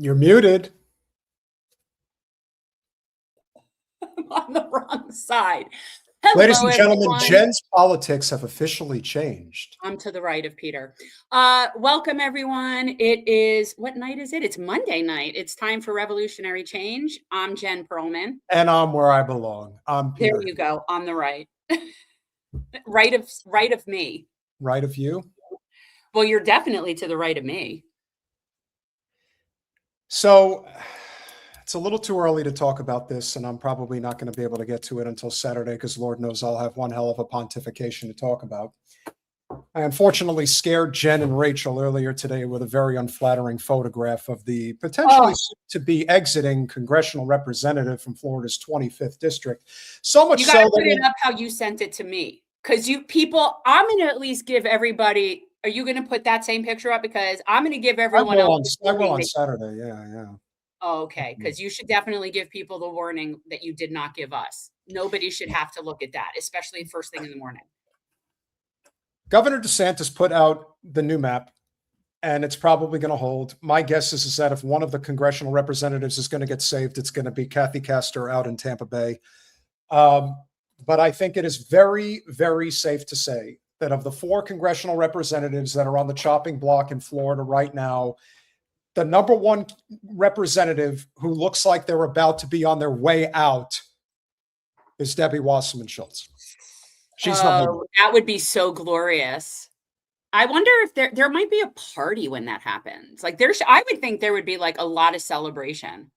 You're muted. I'm on the wrong side. Hello, ladies and gentlemen, everyone. Jen's politics have officially changed. I'm to the right of Peter. Welcome, everyone. It is, what night is it? It's Monday night. It's time for Revolutionary Change. I'm Jen Perelman. And I'm where I belong. I'm Peter. There you go, on the right. right of me. Right of you? Well, you're definitely to the right of me. So it's a little too early to talk about this, and I'm probably not going to be able to get to it until Saturday because Lord knows I'll have one hell of a pontification to talk about. I unfortunately scared Jen and Rachel earlier today with a very unflattering photograph of the potentially to be exiting congressional representative from Florida's 25th district. So much so that put it up how you sent it to me, because I'm going to at least give everybody. Are you going to put that same picture up? Because I'm going to give everyone else. I will on Saturday. Yeah. Oh, okay, because you should definitely give people the warning that you did not give us. Nobody should have to look at that, especially first thing in the morning. Governor DeSantis put out the new map, and it's probably going to hold. My guess is that if one of the congressional representatives is going to get saved, it's going to be Kathy Castor out in Tampa Bay. But I think it is very, very safe to say that of the 4 congressional representatives that are on the chopping block in Florida right now, the number one representative who looks like they're about to be on their way out is Debbie Wasserman Schultz. She's number one. That would be so glorious. I wonder if there might be a party when that happens. Like I would think there would be like a lot of celebration.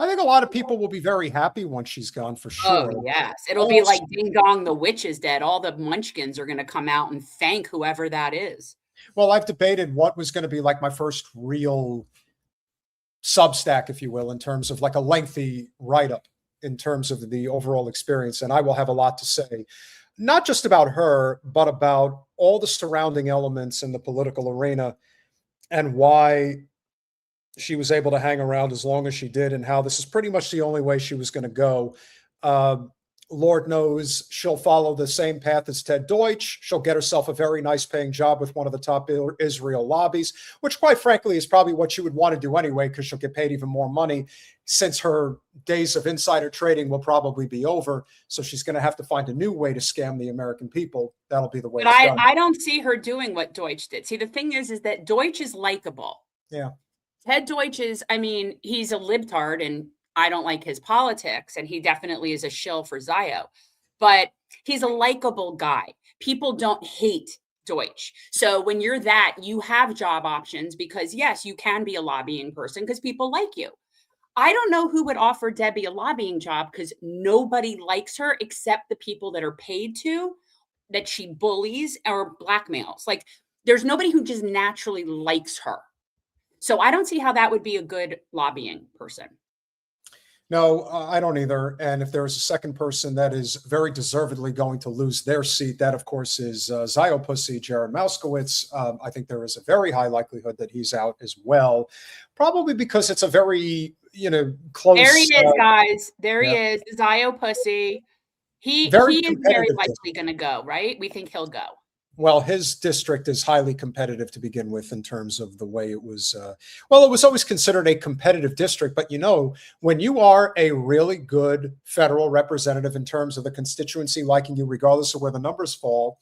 I think a lot of people will be very happy once she's gone for sure. Oh, yes. It'll be like Ding Dong, the witch is dead. All the munchkins are going to come out and thank whoever that is. Well, I've debated what was going to be like my first real Substack, if you will, in terms of like a lengthy write-up in terms of the overall experience. And I will have a lot to say, not just about her, but about all the surrounding elements in the political arena and why she was able to hang around as long as she did and how this is pretty much the only way she was going to go. Lord knows she'll follow the same path as Ted Deutsch. She'll get herself a very nice paying job with one of the top Israel lobbies, which quite frankly is probably what she would want to do anyway, because she'll get paid even more money since her days of insider trading will probably be over. So she's going to have to find a new way to scam the American people. That'll be the way. But I don't see her doing what Deutsch did. See, the thing is that Deutsch is likable. Yeah. Ted Deutsch is, I mean, he's a libtard and I don't like his politics, and he definitely is a shill for Zio, but he's a likable guy. People don't hate Deutsch. So when you're that, you have job options because yes, you can be a lobbying person because people like you. I don't know who would offer Debbie a lobbying job because nobody likes her except the people that are paid to, that she bullies or blackmails. Like there's nobody who just naturally likes her. So I don't see how that would be a good lobbying person. No, I don't either. And if there is a second person that is very deservedly going to lose their seat, that, of course, is Zio Pussy, Jared Moskowitz. I think there is a very high likelihood that he's out as well, probably because it's a very, close. There he is, guys. There he is, Zio Pussy. He is very likely going to go, right? We think he'll go. Well, his district is highly competitive to begin with in terms of the way it was. Well, it was always considered a competitive district. But, when you are a really good federal representative in terms of the constituency liking you, regardless of where the numbers fall,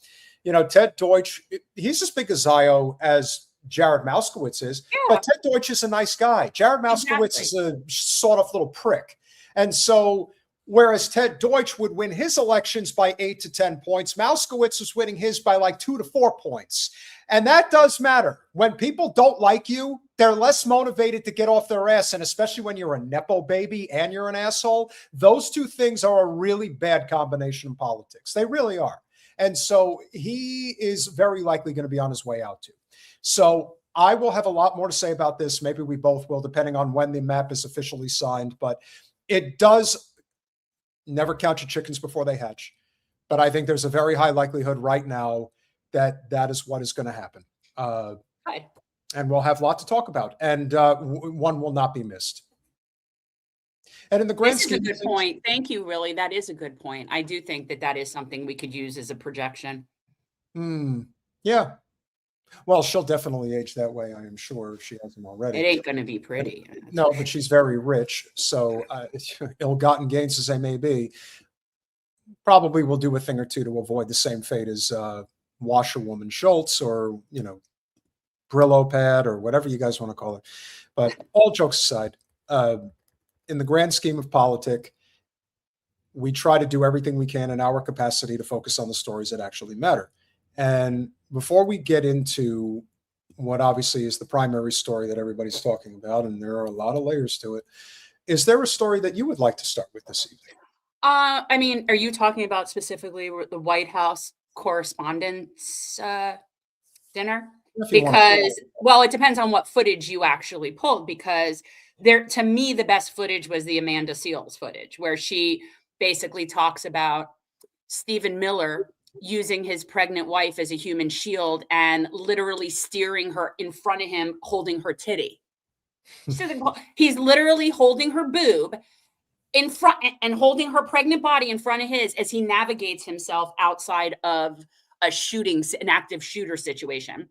Ted Deutsch, he's as big a Zio as Jared Moskowitz is. Yeah. But Ted Deutsch is a nice guy. Jared Moskowitz is a sort-of little prick. And so whereas Ted Deutsch would win his elections by 8 to 10 points, Moskowitz was winning his by like 2 to 4 points. And that does matter. When people don't like you, they're less motivated to get off their ass. And especially when you're a Nepo baby and you're an asshole, those two things are a really bad combination in politics. They really are. And so he is very likely going to be on his way out too. So I will have a lot more to say about this. Maybe we both will, depending on when the map is officially signed. But it does. Never count your chickens before they hatch. But I think there's a very high likelihood right now that that is what is going to happen. And we'll have a lot to talk about. And one will not be missed. And in the grand scheme, this is a good point. Thank you, really. That is a good point. I do think that is something we could use as a projection. Yeah. Well, she'll definitely age that way, I am sure, if she hasn't It already. ain't going to be pretty. No, but she's very rich, so ill-gotten gains as they may be, probably will do a thing or two to avoid the same fate as washerwoman Schultz, or Brillo pad, or whatever you guys want to call it. But all jokes aside, in the grand scheme of politics, we try to do everything we can in our capacity to focus on the stories that actually matter. And before we get into what obviously is the primary story that everybody's talking about, and there are a lot of layers to it, is there a story that you would like to start with this evening? I mean, are you talking about specifically the White House correspondents dinner? Because, well, it depends on what footage you actually pulled, because to me, the best footage was the Amanda Seales footage, where she basically talks about Stephen Miller using his pregnant wife as a human shield and literally steering her in front of him, holding her titty. He's literally holding her boob in front and holding her pregnant body in front of his as he navigates himself outside of an active shooter situation.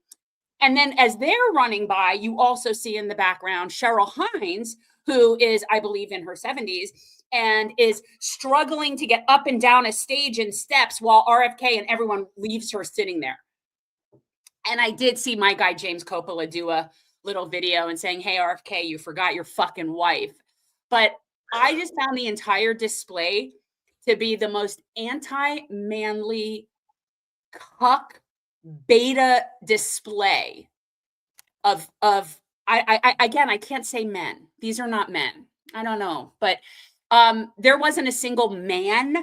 And then as they're running by, you also see in the background Cheryl Hines, who is, I believe, in her 70s, and is struggling to get up and down a stage and steps while RFK and everyone leaves her sitting there. And I did see my guy James Coppola do a little video and saying, "Hey, RFK, you forgot your fucking wife." But I just found the entire display to be the most anti-manly cuck beta display of again, I can't say men. These are not men. I don't know, but there wasn't a single man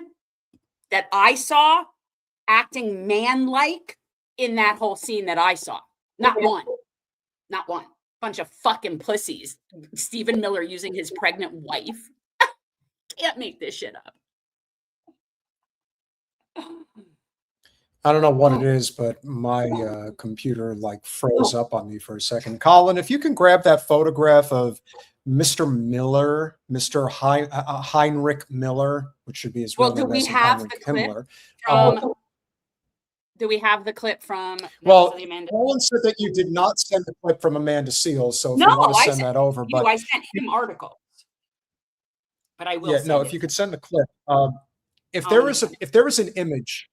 that I saw acting man-like in that whole scene that I saw. Not one. Not one. Bunch of fucking pussies. Stephen Miller using his pregnant wife. Can't make this shit up. I don't know what it is, but my computer froze up on me for a second. Colin, if you can grab that photograph of Mr. Miller, Mr. Heinrich Miller, which should be his real name, Heinrich Himmler. Do we have the clip from? Well, Colin said that you did not send the clip from Amanda Seales, so if you want to send that over, but I sent him articles, but I will. Yeah, no, if you could send the clip. If there is an image.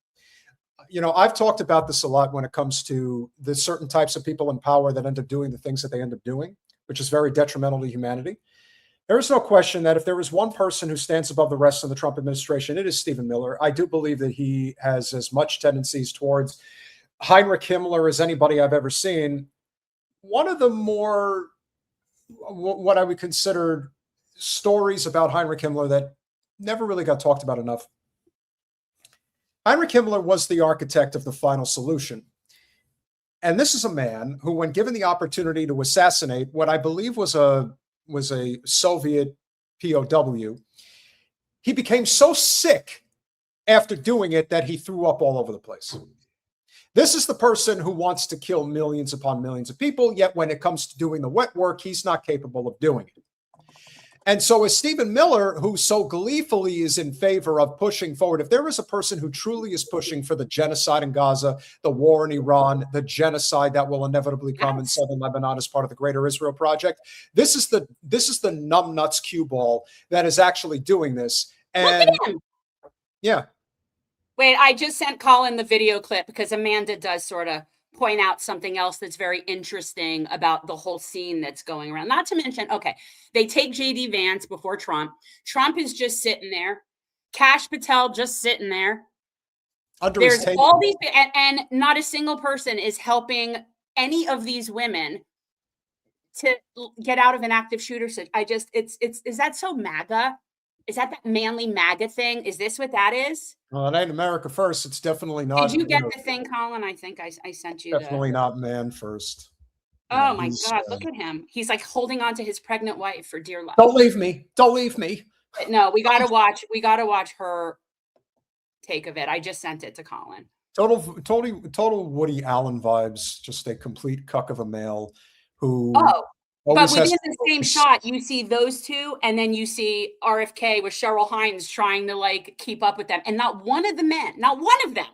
I've talked about this a lot when it comes to the certain types of people in power that end up doing the things that they end up doing, which is very detrimental to humanity. There is no question that if there is one person who stands above the rest of the Trump administration, it is Stephen Miller. I do believe that he has as much tendencies towards Heinrich Himmler as anybody I've ever seen. One of the more, what I would consider stories about Heinrich Himmler that never really got talked about enough. Heinrich Himmler was the architect of the final solution. And this is a man who, when given the opportunity to assassinate what I believe was a Soviet POW, he became so sick after doing it that he threw up all over the place. This is the person who wants to kill millions upon millions of people, yet when it comes to doing the wet work, he's not capable of doing it. And so as Stephen Miller, who so gleefully is in favor of pushing forward, if there is a person who truly is pushing for the genocide in Gaza, the war in Iran, the genocide that will inevitably come in southern Lebanon as part of the Greater Israel Project, this is the numbnuts cue ball that is actually doing this. And yeah. Wait, I just sent Colin the video clip because Amanda does sort of point out something else that's very interesting about the whole scene that's going around. Not to mention, okay, they take JD Vance before Trump. Trump is just sitting there. Kash Patel just sitting there. There's all these, and not a single person is helping any of these women to get out of an active shooter. Is that so MAGA? Is that manly MAGA thing? Is this what that is? Well, it ain't America first. It's definitely not. Did you get the thing, Colin? I think I sent you. Definitely not man first. Oh my God, look at him. He's like holding on to his pregnant wife for dear life. Don't leave me. Don't leave me. No, we gotta watch her take of it. I just sent it to Colin. Total Woody Allen vibes. Just a complete cuck of a male who. Oh. But within the same shot, you see those two, and then you see RFK with Cheryl Hines trying to keep up with them. And not one of the men, not one of them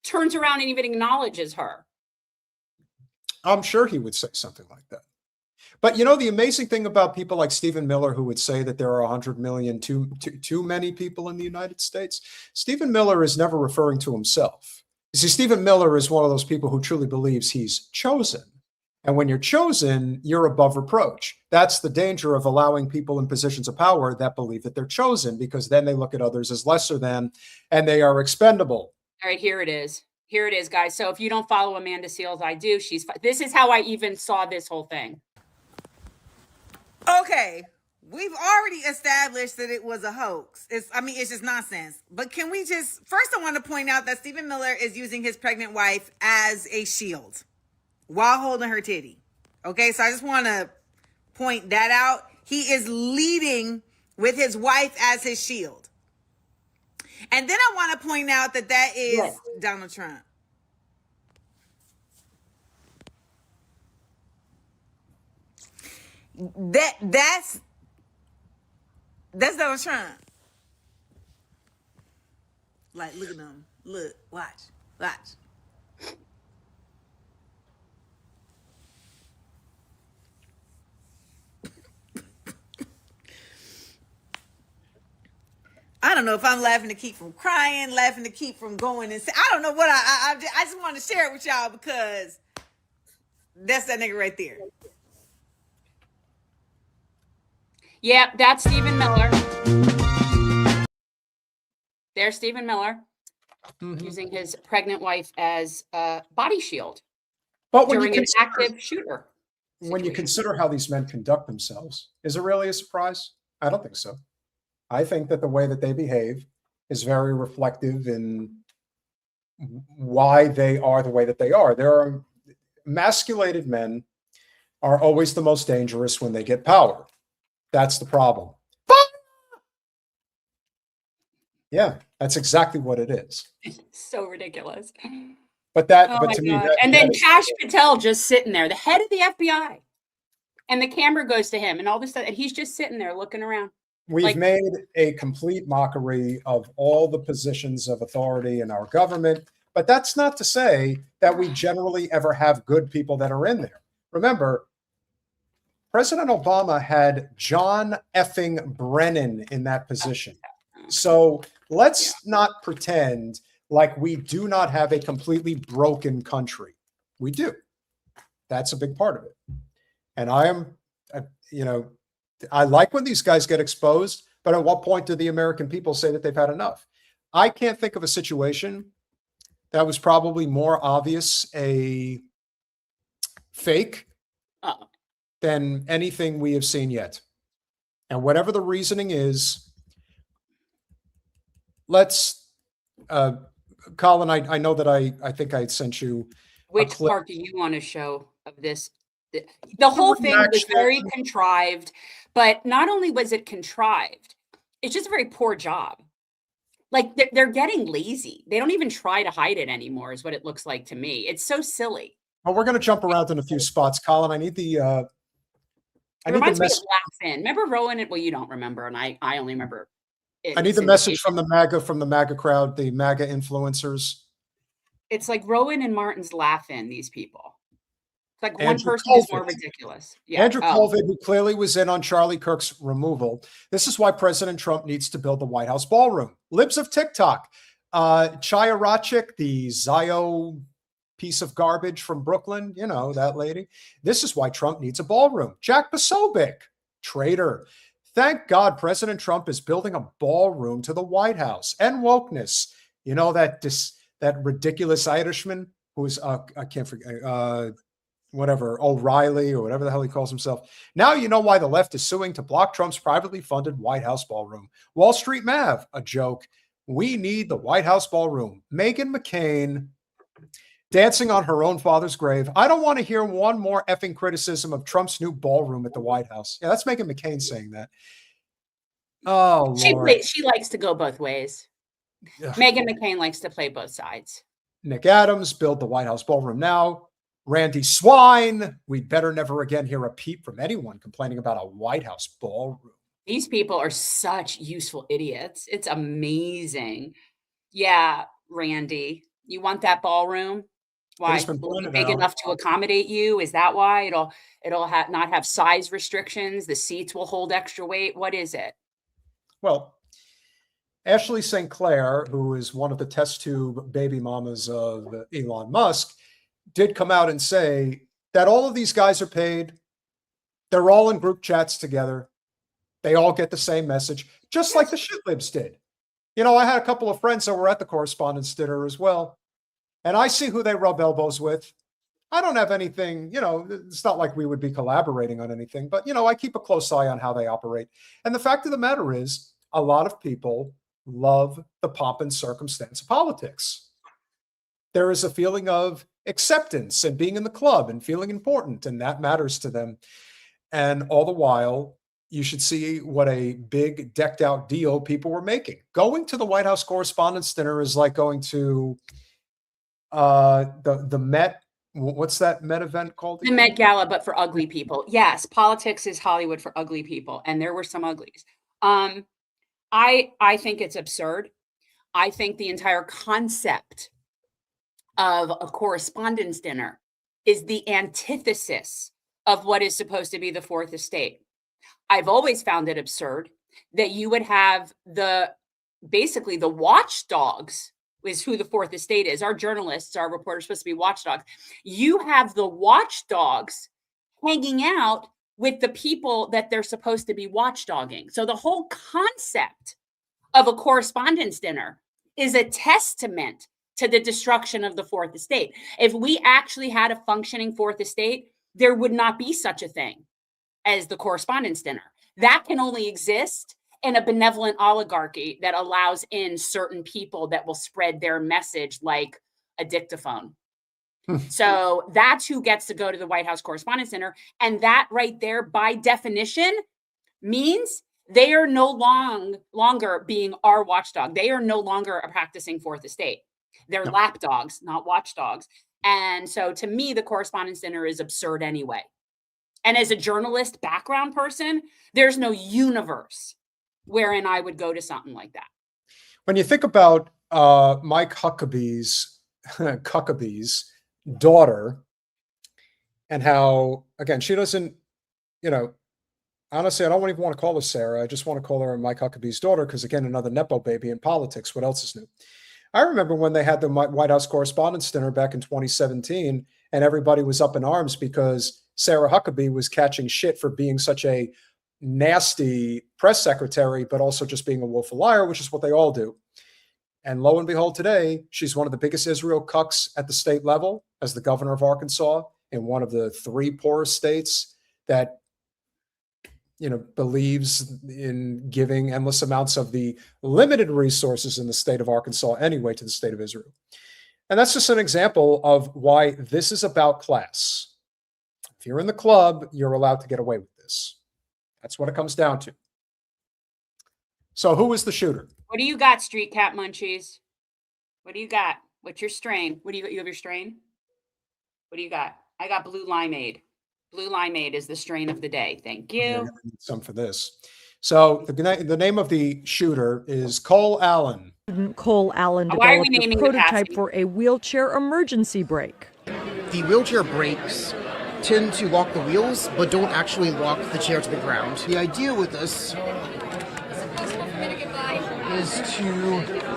turns around and even acknowledges her. I'm sure he would say something like that. But you know, the amazing thing about people like Stephen Miller, who would say that there are 100 million too many people in the United States, Stephen Miller is never referring to himself. You see, Stephen Miller is one of those people who truly believes he's chosen. And when you're chosen, you're above reproach. That's the danger of allowing people in positions of power that believe that they're chosen, because then they look at others as lesser than, and they are expendable. All right, here it is. Here it is, guys. So if you don't follow Amanda Seales, I do. This is how I even saw this whole thing. Okay, we've already established that it was a hoax. It's just nonsense. But can we first I want to point out that Stephen Miller is using his pregnant wife as a shield while holding her titty. Okay, so I just want to point that out. He is leading with his wife as his shield. And then I want to point out that is Donald Trump. That's Donald Trump. Like, look at them. Look, watch. I don't know if I'm laughing to keep from crying, laughing to keep from going and I don't know what I just want to share it with y'all because that's that nigga right there. Yeah, that's Stephen Miller. There's Stephen Miller using his pregnant wife as a body shield during an active shooter situation. When you consider how these men conduct themselves, is it really a surprise? I don't think so. I think that the way that they behave is very reflective in why they are the way that they are. There are emasculated men are always the most dangerous when they get power. That's the problem. Yeah, that's exactly what it is. So ridiculous. But to me, and then Kash Patel just sitting there, the head of the FBI, and the camera goes to him, and all this stuff, and he's just sitting there looking around. We've made a complete mockery of all the positions of authority in our government, but that's not to say that we generally ever have good people that are in there. Remember, President Obama had John effing Brennan in that position. So let's not pretend like we do not have a completely broken country. We do. That's a big part of it. And I like when these guys get exposed, but at what point do the American people say that they've had enough? I can't think of a situation that was probably more obvious a fake than anything we have seen yet. And whatever the reasoning is, let's, Colin, I know that I think I sent you. Which part do you want to show of this? The whole thing was very contrived, but not only was it contrived, it's just a very poor job. Like they're getting lazy. They don't even try to hide it anymore, is what it looks like to me. It's so silly. Well, we're going to jump around in a few spots, Colin. I need the. It reminds me of Laugh-In. Remember Rowan? Well, you don't remember, and I only remember. I need the message from the MAGA crowd, the MAGA influencers. It's like Rowan and Martin's Laugh-In. These people. It's like Andrew one person is more ridiculous. Yeah. Andrew Colvin, who clearly was in on Charlie Kirk's removal. This is why President Trump needs to build the White House ballroom. Libs of TikTok, Chaya Rachik, the Zio piece of garbage from Brooklyn, you know, that lady. This is why Trump needs a ballroom. Jack Posobiec, traitor. Thank God President Trump is building a ballroom to the White House. And wokeness. You know, that ridiculous Irishman who's, I can't forget, whatever, O'Reilly or whatever the hell he calls himself. Now you know why the left is suing to block Trump's privately funded White House ballroom. Wall Street Mav, a joke. We need the White House ballroom. Meghan McCain dancing on her own father's grave. I don't want to hear one more effing criticism of Trump's new ballroom at the White House. Yeah, that's Meghan McCain saying that. Oh, Lord. She likes to go both ways. Ugh. Meghan McCain likes to play both sides. Nick Adams, build the White House ballroom now. Randy Swine, we'd better never again hear a peep from anyone complaining about a White House ballroom. These people are such useful idiots. It's amazing. Yeah, Randy, you want that ballroom? Why? has been Will it be pointed big out. enough to accommodate you? Is that why it'll not have size restrictions? The seats will hold extra weight. What is it? Well, Ashley St. Clair, who is one of the test tube baby mamas of Elon Musk, did come out and say that all of these guys are paid. They're all in group chats together. They all get the same message, just like the shitlibs did. I had a couple of friends that were at the correspondents' dinner as well, and I see who they rub elbows with. I don't have anything, it's not like we would be collaborating on anything, but, I keep a close eye on how they operate. And the fact of the matter is, a lot of people love the pomp and circumstance of politics. There is a feeling of acceptance and being in the club and feeling important, and that matters to them. And all the while, you should see what a big decked out deal people were making. Going to the White House Correspondents' Dinner is like going to the Met. What's that Met event called? The Met Gala, but for ugly people. Yes, politics is Hollywood for ugly people, and there were some uglies. I think it's absurd. I think the entire concept of a correspondence dinner is the antithesis of what is supposed to be the fourth estate. I've always found it absurd that you would have basically the watchdogs is who the fourth estate is. Our journalists, our reporters, supposed to be watchdogs. You have the watchdogs hanging out with the people that they're supposed to be watchdogging. So the whole concept of a correspondence dinner is a testament to the destruction of the fourth estate. If we actually had a functioning fourth estate, there would not be such a thing as the correspondence dinner. That can only exist in a benevolent oligarchy that allows in certain people that will spread their message like a dictaphone. So that's who gets to go to the White House Correspondents' Dinner. And that right there, by definition, means they are no longer being our watchdog. They are no longer a practicing fourth estate. They're lapdogs, not watchdogs. And so to me, the Correspondents' Dinner is absurd anyway. And as a journalist background person, there's no universe wherein I would go to something like that. When you think about Mike Huckabee's daughter and how, again, she doesn't, honestly, I don't even want to call her Sarah. I just want to call her Mike Huckabee's daughter because, again, another Nepo baby in politics. What else is new? I remember when they had the White House Correspondents' Dinner back in 2017 and everybody was up in arms because Sarah Huckabee was catching shit for being such a nasty press secretary, but also just being a woeful liar, which is what they all do. And lo and behold, today, she's one of the biggest Israel cucks at the state level as the governor of Arkansas in one of the 3 poorest states that, believes in giving endless amounts of the limited resources in the state of Arkansas anyway to the state of Israel. And that's just an example of why this is about class. If you're in the club, you're allowed to get away with this. That's what it comes down to. So who is the shooter? What do you got, Street Cat Munchies? What do you got? What's your strain? What do you have your strain? What do you got? I got blue limeade. Blue limeade is the strain of the day. Thank you. Yeah, I need some for this. So the name of the shooter is Cole Allen. Cole Allen Why are we developed a naming the prototype Patsy? for a wheelchair emergency brake. The wheelchair brakes tend to lock the wheels, but don't actually lock the chair to the ground. The idea with this is to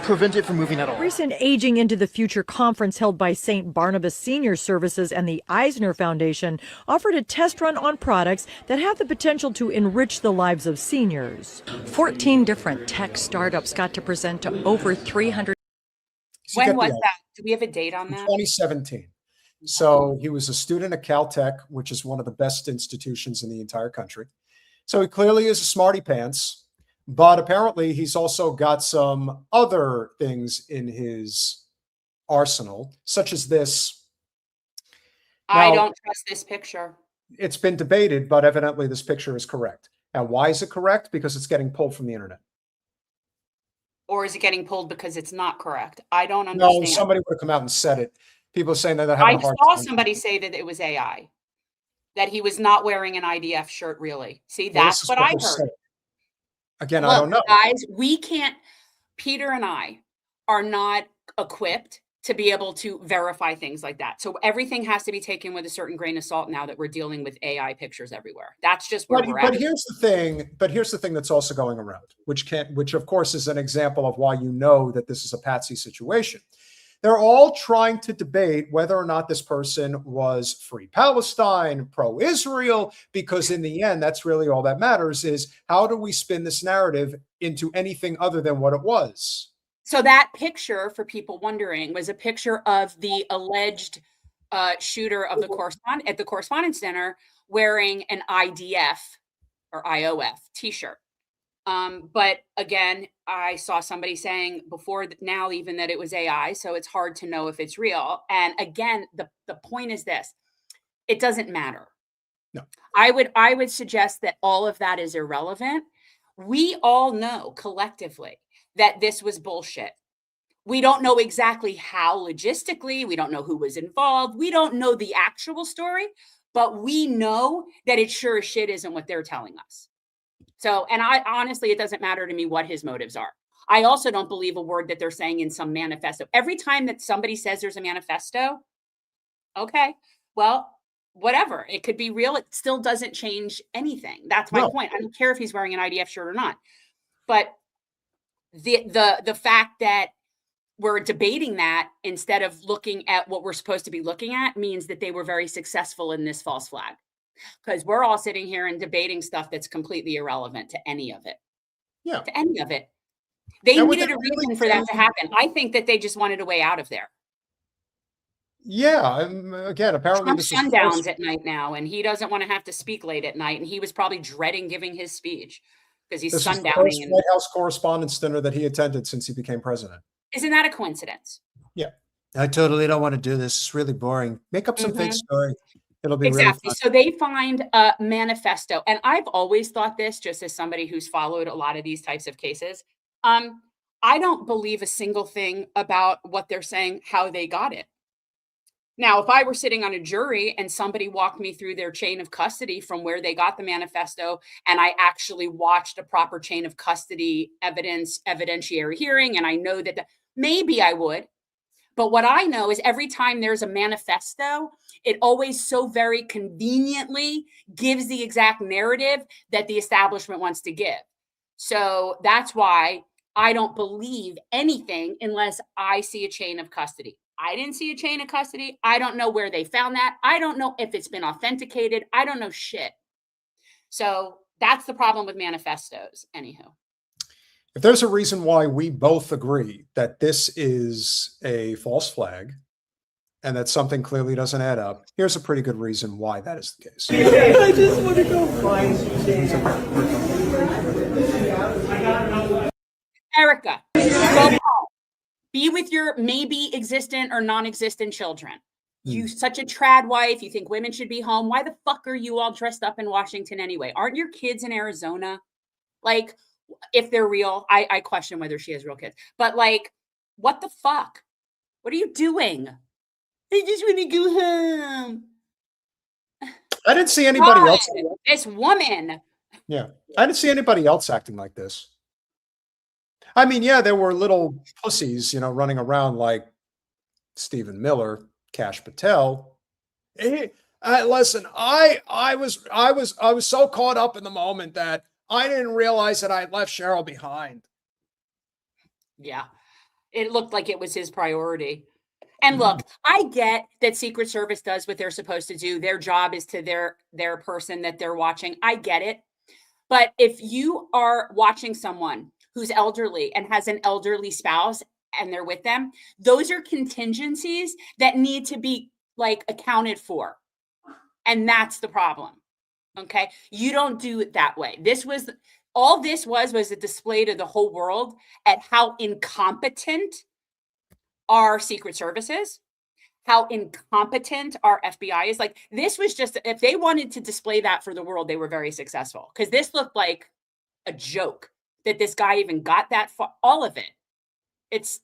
prevent it from moving at all. Recent Aging into the Future conference held by St. Barnabas Senior Services and the Eisner Foundation offered a test run on products that have the potential to enrich the lives of seniors. 14 different tech startups got to present to over 300. When was that? Do we have a date on that? 2017. So he was a student at Caltech, which is one of the best institutions in the entire country. So he clearly is a smarty pants. But apparently he's also got some other things in his arsenal, such as this. I Now, don't trust this picture. It's been debated, but evidently this picture is correct. Now, why is it correct? Because it's getting pulled from the internet. Or is it getting pulled because it's not correct? I don't understand. No, somebody would have come out and said it. People are saying that they're having I a hard saw time. somebody say that it was AI, that he was not wearing an IDF shirt, really. See, Well, that's this is what I they're heard. saying. Again, Look, I don't know. guys, we can't, Peter and I are not equipped to be able to verify things like that. So everything has to be taken with a certain grain of salt now that we're dealing with AI pictures everywhere. That's just where we're at. But here's the thing. But here's the thing that's also going around, which of course is an example of why you know that this is a patsy situation. They're all trying to debate whether or not this person was free Palestine, pro-Israel, because in the end, that's really all that matters is how do we spin this narrative into anything other than what it was? So that picture, for people wondering, was a picture of the alleged shooter of the Correspondents Center wearing an IDF or IOF t-shirt. But again, I saw somebody saying before now even that it was AI, so it's hard to know if it's real. And again, the point is this: it doesn't matter. No. I would suggest that all of that is irrelevant. We all know collectively that this was bullshit. We don't know exactly how logistically, we don't know who was involved, we don't know the actual story, but we know that it sure as shit isn't what they're telling us. So, and I honestly, it doesn't matter to me what his motives are. I also don't believe a word that they're saying in some manifesto. Every time that somebody says there's a manifesto, okay, well, whatever, it could be real. It still doesn't change anything. That's my point. I don't care if he's wearing an IDF shirt or not. But the fact that we're debating that instead of looking at what we're supposed to be looking at means that they were very successful in this false flag. Because we're all sitting here and debating stuff that's completely irrelevant to any of it. Yeah. To any of it. They needed a reason for that to happen. I think that they just wanted a way out of there. Yeah. Again, apparently Trump sundowns at night now, and he doesn't want to have to speak late at night. And he was probably dreading giving his speech because he's sundowning. This is the first White House Correspondents' Dinner that he attended since he became president. Isn't that a coincidence? Yeah. I totally don't want to do this. It's really boring. Make up some fake story. It'll be exactly. Really so they find a manifesto. And I've always thought this, just as somebody who's followed a lot of these types of cases. I don't believe a single thing about what they're saying, how they got it. Now, if I were sitting on a jury and somebody walked me through their chain of custody from where they got the manifesto, and I actually watched a proper chain of custody evidentiary hearing, and I know that maybe I would. But what I know is every time there's a manifesto, it always so very conveniently gives the exact narrative that the establishment wants to give. So that's why I don't believe anything unless I see a chain of custody. I didn't see a chain of custody. I don't know where they found that. I don't know if it's been authenticated. I don't know shit. So that's the problem with manifestos, anywho. If there's a reason why we both agree that this is a false flag and that something clearly doesn't add up, here's a pretty good reason why that is the case. I just want to go find Erika, go home. Be with your maybe existent or non-existent children. You such a trad wife. You think women should be home. Why the fuck are you all dressed up in Washington anyway? Aren't your kids in Arizona? Like, if they're real, I question whether she has real kids. But like, what the fuck? What are you doing? I just want to go home. I didn't see anybody else. This woman. Yeah. I didn't see anybody else acting like this. I mean, yeah, there were little pussies, running around like Stephen Miller, Kash Patel. Hey, listen, I was so caught up in the moment that I didn't realize that I had left Cheryl behind. Yeah, it looked like it was his priority. And look, I get that Secret Service does what they're supposed to do. Their job is to their person that they're watching. I get it. But if you are watching someone who's elderly and has an elderly spouse and they're with them, those are contingencies that need to be like accounted for. And that's the problem. Okay. You don't do it that way. All this was a display to the whole world at how incompetent our Secret Service is, how incompetent our FBI is. Like, this was just, if they wanted to display that for the world, they were very successful, because this looked like a joke that this guy even got that far. All of it. It's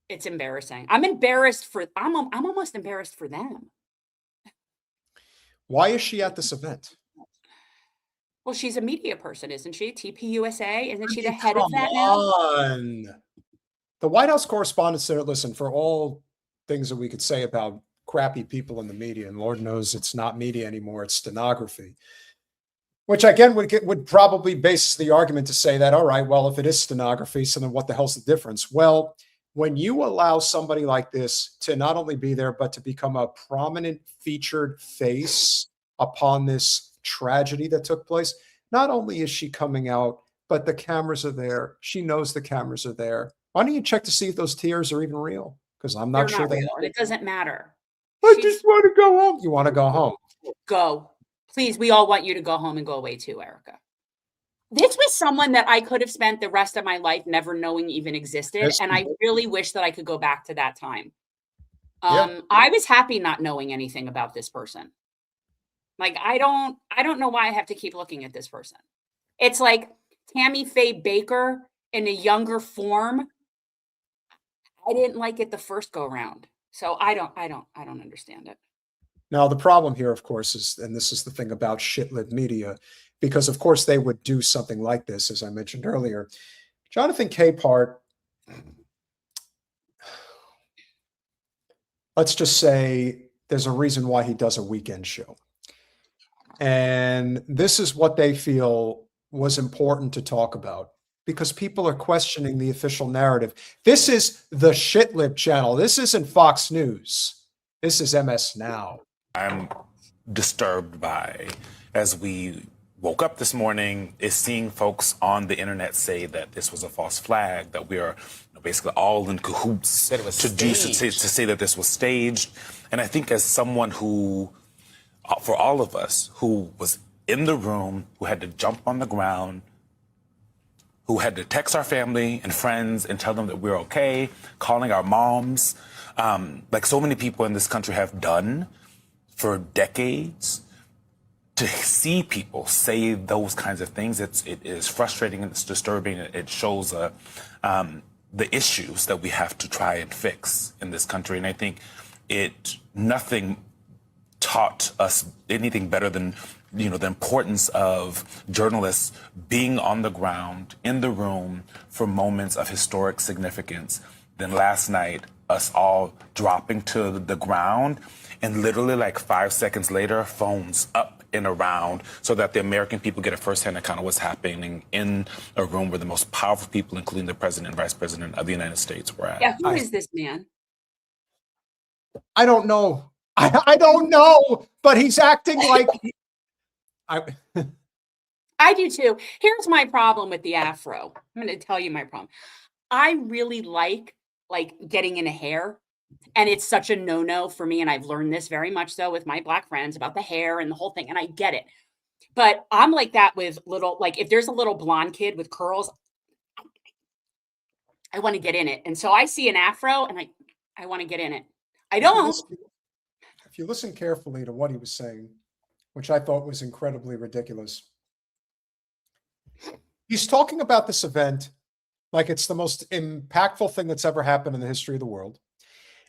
embarrassing. I'm almost embarrassed for them. Why is she at this event? Well, she's a media person, isn't she? TPUSA, isn't she the head of that now? The White House correspondents said, listen, for all things that we could say about crappy people in the media, and Lord knows it's not media anymore, it's stenography, which again would probably base the argument to say that, all right, well, if it is stenography, so then what the hell's the difference? Well, when you allow somebody like this to not only be there, but to become a prominent featured face upon this tragedy that took place, not only is she coming out, but the cameras are there. She knows the cameras are there. Why don't you check to see if those tears are even real? Because I'm not sure they real, and it doesn't matter. I just want to go home. You want to go home? Go. Please, we all want you to go home and go away too, Erika. This was someone that I could have spent the rest of my life never knowing even existed. Yes. And I really wish that I could go back to that time. Yeah. I was happy not knowing anything about this person. Like, I don't know why I have to keep looking at this person. It's like Tammy Faye Baker in a younger form. I didn't like it the first go round. So I don't understand it. Now, the problem here, of course, is, and this is the thing about shit-lib media, because, of course, they would do something like this, as I mentioned earlier. Jonathan Capehart, let's just say there's a reason why he does a weekend show. And this is what they feel was important to talk about, because people are questioning the official narrative. This is the shit-lib channel. This isn't Fox News. This is MS Now. I'm disturbed by, as we woke up this morning, is seeing folks on the internet say that this was a false flag, that we are basically all in cahoots to say that this was staged. And I think as someone who, for all of us, who was in the room, who had to jump on the ground, who had to text our family and friends and tell them that we're okay, calling our moms, like so many people in this country have done for decades, to see people say those kinds of things, it is frustrating and it's disturbing. It shows the issues that we have to try and fix in this country. And I think nothing taught us anything better than, the importance of journalists being on the ground, in the room for moments of historic significance than last night, us all dropping to the ground and literally like 5 seconds later, phones up and around so that the American people get a firsthand account of what's happening in a room where the most powerful people, including the president and vice president of the United States, were at. Yeah, who is this man? I don't know. I don't know, but he's acting like I do too. Here's my problem with the afro. I'm going to tell you my problem. I really like getting in a hair, and it's such a no-no for me. And I've learned this very much so with my Black friends about the hair and the whole thing. And I get it, but I'm like that with if there's a little blonde kid with curls, I want to get in it. And so I see an afro and I want to get in it. I don't. If you listen carefully to what he was saying, which I thought was incredibly ridiculous, he's talking about this event like it's the most impactful thing that's ever happened in the history of the world.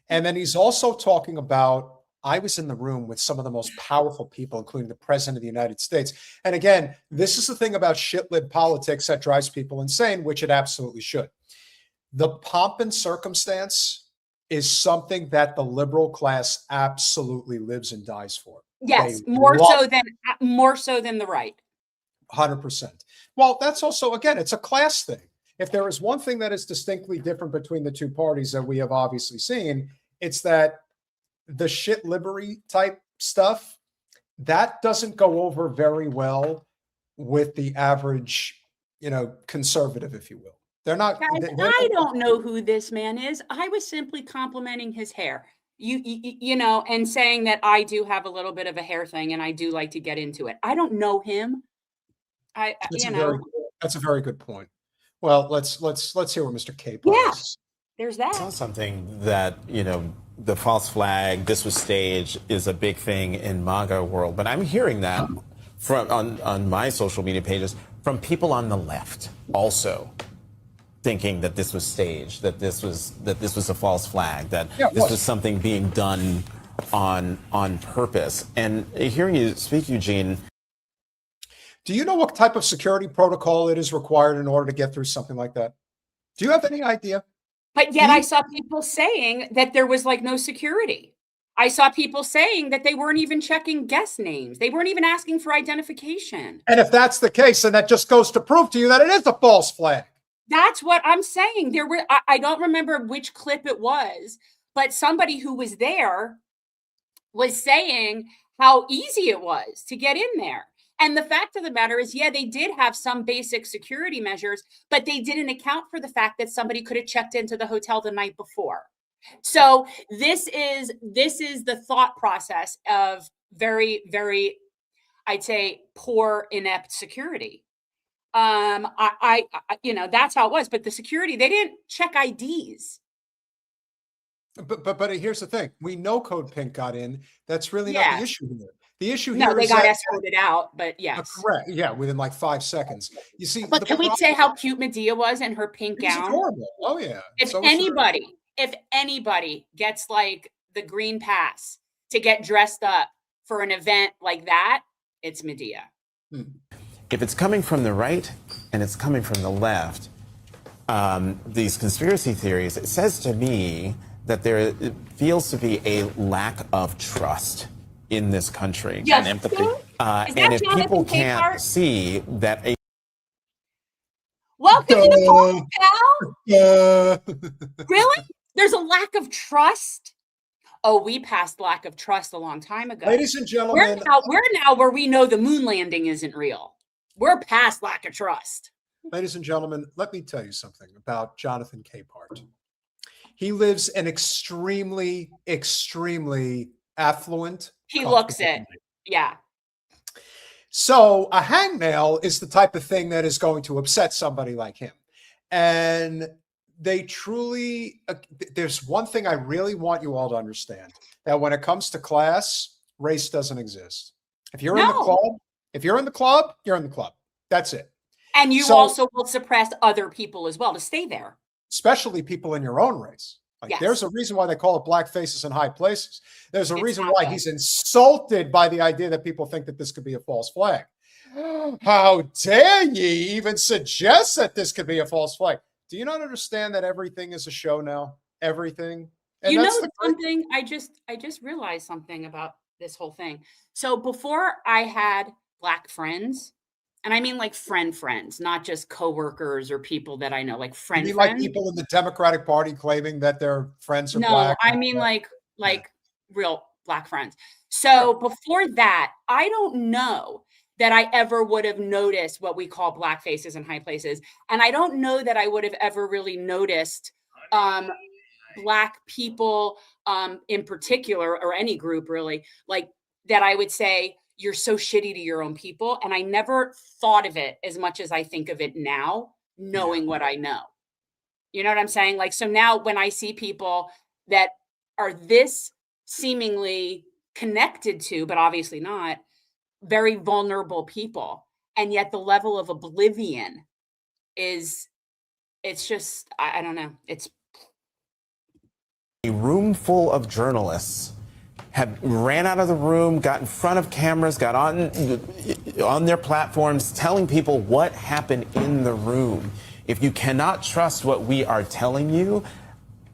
And then he's also talking about, I was in the room with some of the most powerful people, including the president of the United States. And again, this is the thing about shit-lib politics that drives people insane, which it absolutely should. The pomp and circumstance is something that the liberal class absolutely lives and dies for. Yes, They more love so than the right. 100%. Well, that's also, again, it's a class thing. If there is one thing that is distinctly different between the two parties that we have obviously seen, it's that the shit liberty type stuff, that doesn't go over very well with the average, conservative, if you will. They're not. Guys, I don't know who this man is. I was simply complimenting his hair. And saying that I do have a little bit of a hair thing and I do like to get into it. I don't know him. That's a very good point. Well, let's hear what Mr. Cape has. There's that. Saw something that, the false flag, this was staged, is a big thing in MAGA world. But I'm hearing that from on my social media pages from people on the left also thinking that this was staged, that this was a false flag, that this was something being done on purpose. And hearing you speak, Eugene. Do you know what type of security protocol it is required in order to get through something like that? Do you have any idea? But yet I saw people saying that there was like no security. I saw people saying that they weren't even checking guest names. They weren't even asking for identification. And if that's the case, then that just goes to prove to you that it is a false flag. That's what I'm saying. There were, I don't remember which clip it was, but somebody who was there was saying how easy it was to get in there. And the fact of the matter is, yeah, they did have some basic security measures, but they didn't account for the fact that somebody could have checked into the hotel the night before. So this is the thought process of very, very, I'd say, poor, inept security. I you know, that's how it was. But the security, they didn't check IDs. But here's the thing: we know Code Pink got in. That's really not the issue here. The issue here No, they is got that, escorted out, but yes. correct. Yeah, within like 5 seconds. You see, But can we say how cute Medea was in her pink gown? Adorable. Oh yeah. If So was her. anybody gets like the green pass to get dressed up for an event like that, it's Medea. If it's coming from the right and it's coming from the left, these conspiracy theories, it says to me that there feels to be a lack of trust in this country. Yes. And empathy. And if people can't see that a Welcome to the party, pal. Really? There's a lack of trust? Oh, we passed lack of trust a long time ago. Ladies and gentlemen, We're now where we know the moon landing isn't real. We're past lack of trust. ladies and gentlemen, let me tell you something about Jonathan Capehart. He lives an extremely, extremely affluent. He looks it. Yeah. So a hangnail is the type of thing that is going to upset somebody like him. And they truly, there's one thing I really want you all to understand, that when it comes to class, race doesn't exist. If you're in the club, you're in the club. That's it. And you also will suppress other people as well to stay there. Especially people in your own race. Like, yes. There's a reason why they call it black faces in high places. There's a reason why good. he's insulted by the idea that people think that this could be a false flag. How dare ye even suggest that this could be a false flag? Do you not understand that everything is a show now? Everything. And you know something? I just realized something about this whole thing. So before I had black friends, and I mean like friends, not just coworkers or people that I know, like friends. You mean like people in the Democratic Party claiming that their friends are black? No, I mean like real black friends. So before that, I don't know that I ever would have noticed what we call black faces in high places. And I don't know that I would have ever really noticed black people in particular, or any group really, like that I would say, you're so shitty to your own people. And I never thought of it as much as I think of it now, knowing what I know. You know what I'm saying? Like, so now when I see people that are this seemingly connected to, but obviously not, very vulnerable people, and yet the level of oblivion is, it's just, I don't know. It's a room full of journalists ran out of the room, got in front of cameras, got on their platforms, telling people what happened in the room. If you cannot trust what we are telling you,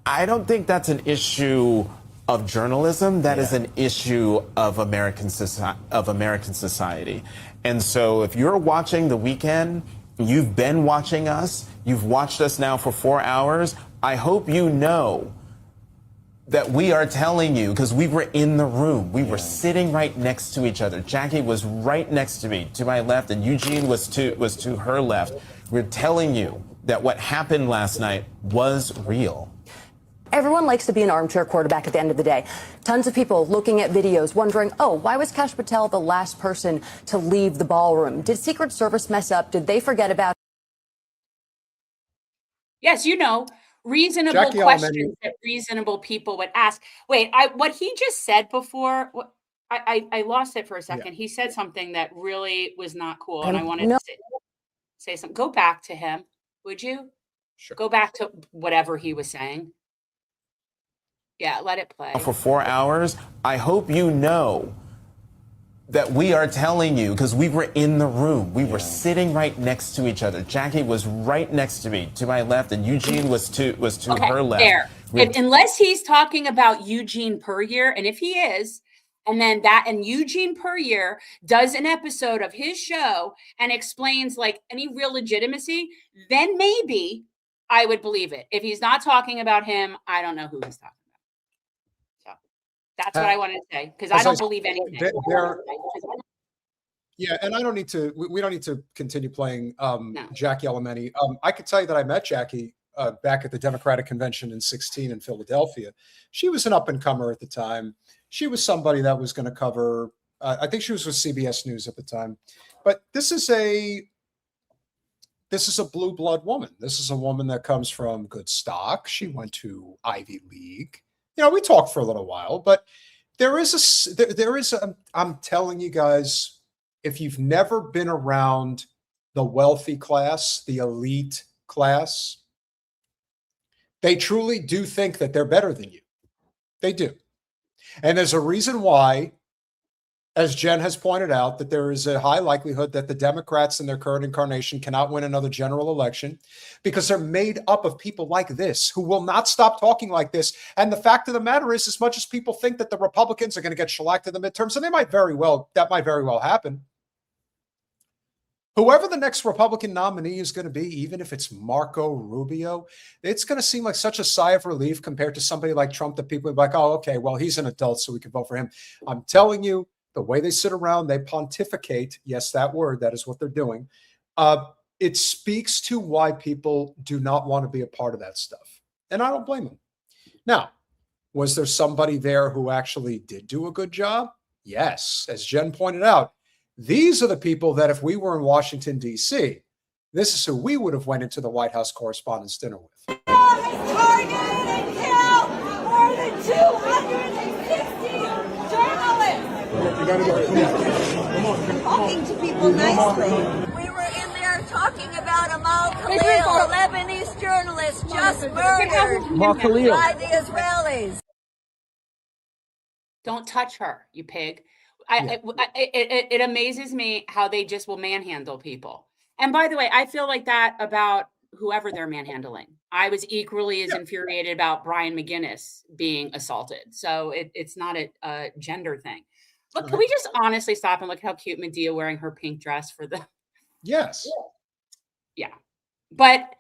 I don't think that's an issue of journalism. That is an issue of American society. And so if you're watching The Weekend, you've been watching us, you've watched us now for 4 hours, I hope you know that we are telling you, because we were in the room. We were sitting right next to each other. Jackie was right next to me, to my left, and Eugene was to her left. We're telling you that what happened last night was real. Everyone likes to be an armchair quarterback at the end of the day. Tons of people looking at videos wondering, oh, why was Kash Patel the last person to leave the ballroom? Did Secret Service mess up? Did they forget about? Yes, you know, reasonable Jackie questions that reasonable people would ask. Wait, what he just said before, I lost it for a second. He said something that really was not cool, and I wanted to say something. Go back to him, would you? Sure. Go back to whatever he was saying. Yeah, let it play. For 4 hours, I hope you know that we are telling you, because we were in the room. We were sitting right next to each other. Jackie was right next to me, to my left, and Eugene was to her left. There. Unless he's talking about Eugene Puryear, and if he is, and Eugene Puryear does an episode of his show and explains like any real legitimacy, then maybe I would believe it. If he's not talking about him, I don't know who he's talking about. So that's what I wanted to say, because I don't believe anything. Yeah, and I don't need to. We don't need to continue playing Jackie Alemany. I could tell you that I met Jackie back at the Democratic Convention in '16 in Philadelphia. She was an up and comer at the time. She was somebody that was going to cover. I think she was with CBS News at the time. But this is a blue blood woman. This is a woman that comes from good stock. She went to Ivy League. You know, we talked for a little while, but there is a. I'm telling you guys, if you've never been around the wealthy class, the elite class, they truly do think that they're better than you. They do. And there's a reason why, as Jen has pointed out, that there is a high likelihood that the Democrats in their current incarnation cannot win another general election, because they're made up of people like this who will not stop talking like this. And the fact of the matter is, as much as people think that the Republicans are going to get shellacked in the midterms, and that might very well happen. Whoever the next Republican nominee is going to be, even if it's Marco Rubio, it's going to seem like such a sigh of relief compared to somebody like Trump, that people are like, oh, okay, well, he's an adult, so we can vote for him. I'm telling you, the way they sit around, they pontificate. Yes, that word, that is what they're doing. It speaks to why people do not want to be a part of that stuff. And I don't blame them. Now, was there somebody there who actually did do a good job? Yes. As Jen pointed out, these are the people that if we were in Washington, D.C., this is who we would have went into the White House Correspondents' Dinner with. Targeted and killed more than 260 journalists. Talking to people nicely. We were in there talking about Amal Khalil, a Lebanese journalist just murdered by the Israelis. Don't touch her, you pig. It amazes me how they just will manhandle people. And by the way, I feel like that about whoever they're manhandling. I was equally as infuriated about Brian McGinnis being assaulted. So it's not a gender thing. Look, can we just honestly stop and look how cute Medea wearing her pink dress for the... Yes. Yeah. But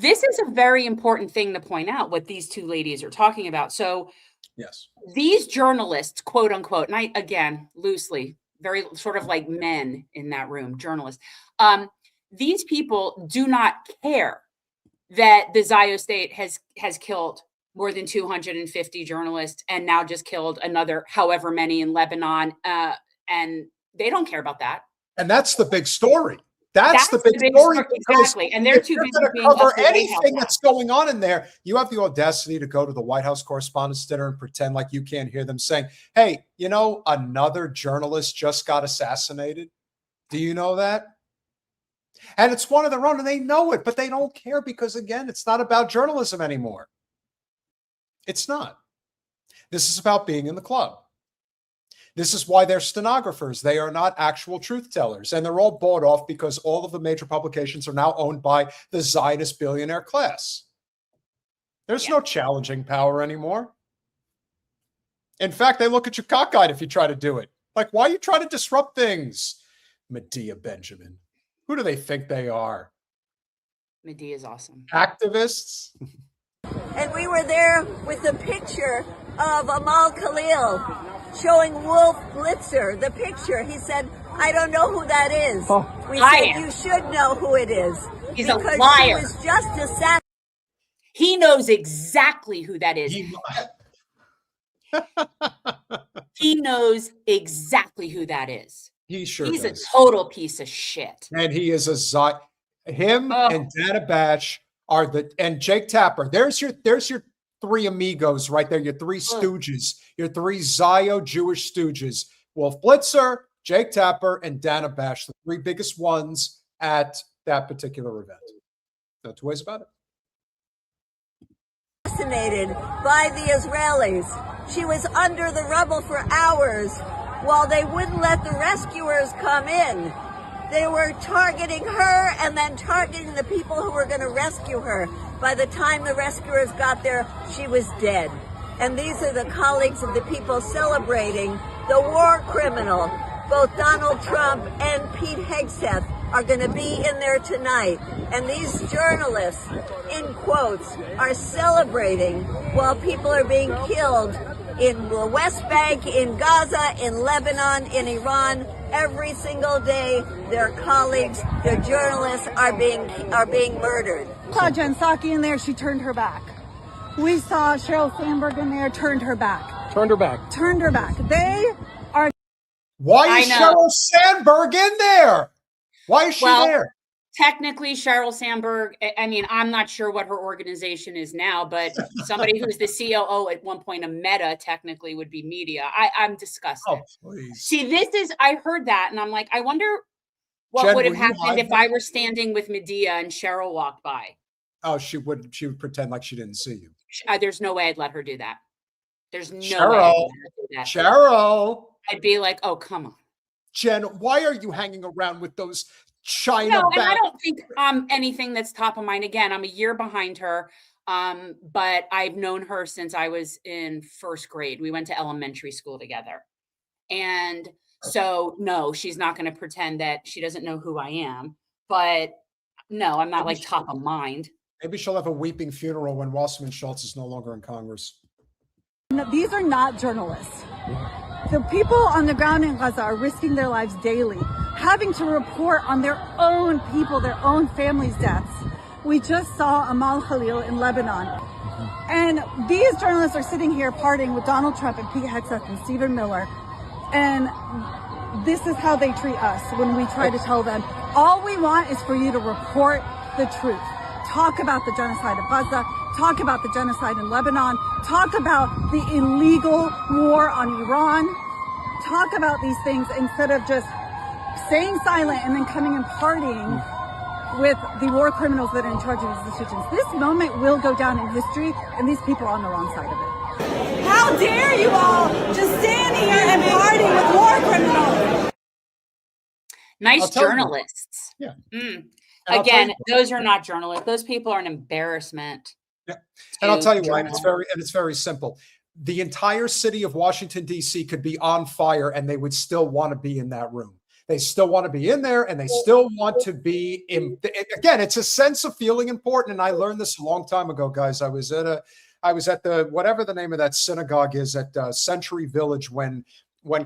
this is a very important thing to point out, what these two ladies are talking about. So yes, these journalists, quote unquote, and I, again, loosely, very sort of like men in that room, journalists. These people do not care that the Zio state has killed more than 250 journalists and now just killed another however many in Lebanon. And they don't care about that. And that's the big story. That's the big story. Exactly. And they're too busy being cover anything that's going on in there. You have the audacity to go to the White House Correspondents' Dinner and pretend like you can't hear them saying, hey, you know, another journalist just got assassinated. Do you know that? And it's one of their own, and they know it, but they don't care because, again, it's not about journalism anymore. It's not. This is about being in the club. This is why they're stenographers. They are not actual truth tellers. And they're all bought off because all of the major publications are now owned by the Zionist billionaire class. There's no challenging power anymore. In fact, they look at you cockeyed if you try to do it. Like, why are you trying to disrupt things? Medea Benjamin. Who do they think they are? Medea is awesome. Activists? And we were there with the picture of Amal Khalil showing Wolf Blitzer, the picture. He said, I don't know who that is. We said, you should know who it is. He's a liar. She was just assassinated. He knows exactly who that is. He knows exactly who that is. He sure He's does. a total piece of shit. And he is a him and Dana Bash are and Jake Tapper. There's your three amigos right there, your three stooges, your three Zio Jewish stooges. Wolf Blitzer, Jake Tapper, and Dana Bash, the three biggest ones at that particular event. No two ways about it. Assassinated by the Israelis. She was under the rubble for hours. while they wouldn't let the rescuers come in. They were targeting her and then targeting the people who were going to rescue her. By the time the rescuers got there, she was dead. And these are the colleagues of the people celebrating the war criminal. Both Donald Trump and Pete Hegseth are going to be in there tonight. And these journalists, in quotes, are celebrating while people are being killed in the West Bank, in Gaza, in Lebanon, in Iran. Every single day, their colleagues, their journalists are being murdered. Saw Jen Psaki in there, she turned her back. We saw Sheryl Sandberg in there, turned her back. Turned her back. Turned her back. They are. Why is Sheryl Sandberg in there? Why is she there? Technically, Sheryl Sandberg, I mean, I'm not sure what her organization is now, but somebody who's the COO at one point of Meta technically would be media. I'm disgusted. Oh, please. See, I heard that and I'm like, I wonder what Jen, would have were you happened if I were standing with Medea and Cheryl walked by. Oh, she would pretend like she didn't see you. There's no way I'd let her do that. There's no way I'd Cheryl, let her do that. Cheryl. I'd be like, oh, come on. Jen, why are you hanging around with those China No, and I don't think anything that's top of mind. Again, I'm a year behind her, but I've known her since I was in first grade. We went to elementary school together. And so, no, she's not going to pretend that she doesn't know who I am. But no, I'm not like top of mind. Maybe she'll have a weeping funeral when Wasserman Schultz is no longer in Congress. These are not journalists. The people on the ground in Gaza are risking their lives daily, having to report on their own people, their own families' deaths. We just saw Amal Khalil in Lebanon. And these journalists are sitting here partying with Donald Trump and Pete Hegseth and Stephen Miller. And this is how they treat us when we try to tell them, all we want is for you to report the truth. Talk about the genocide of Gaza, talk about the genocide in Lebanon, talk about the illegal war on Iran, talk about these things instead of just staying silent and then coming and partying with the war criminals that are in charge of these decisions. This moment will go down in history, and these people are on the wrong side of it. How dare you all just stand here and party with war criminals? Nice journalists. Yeah. Again, those are not journalists. Those people are an embarrassment. Yeah. And I'll tell you why. It's very simple. The entire city of Washington, D.C. could be on fire and they would still want to be in that room. They still want to be in there and they still want to be in. Again, it's a sense of feeling important. And I learned this a long time ago, guys. I was at the whatever the name of that synagogue is at Century Village when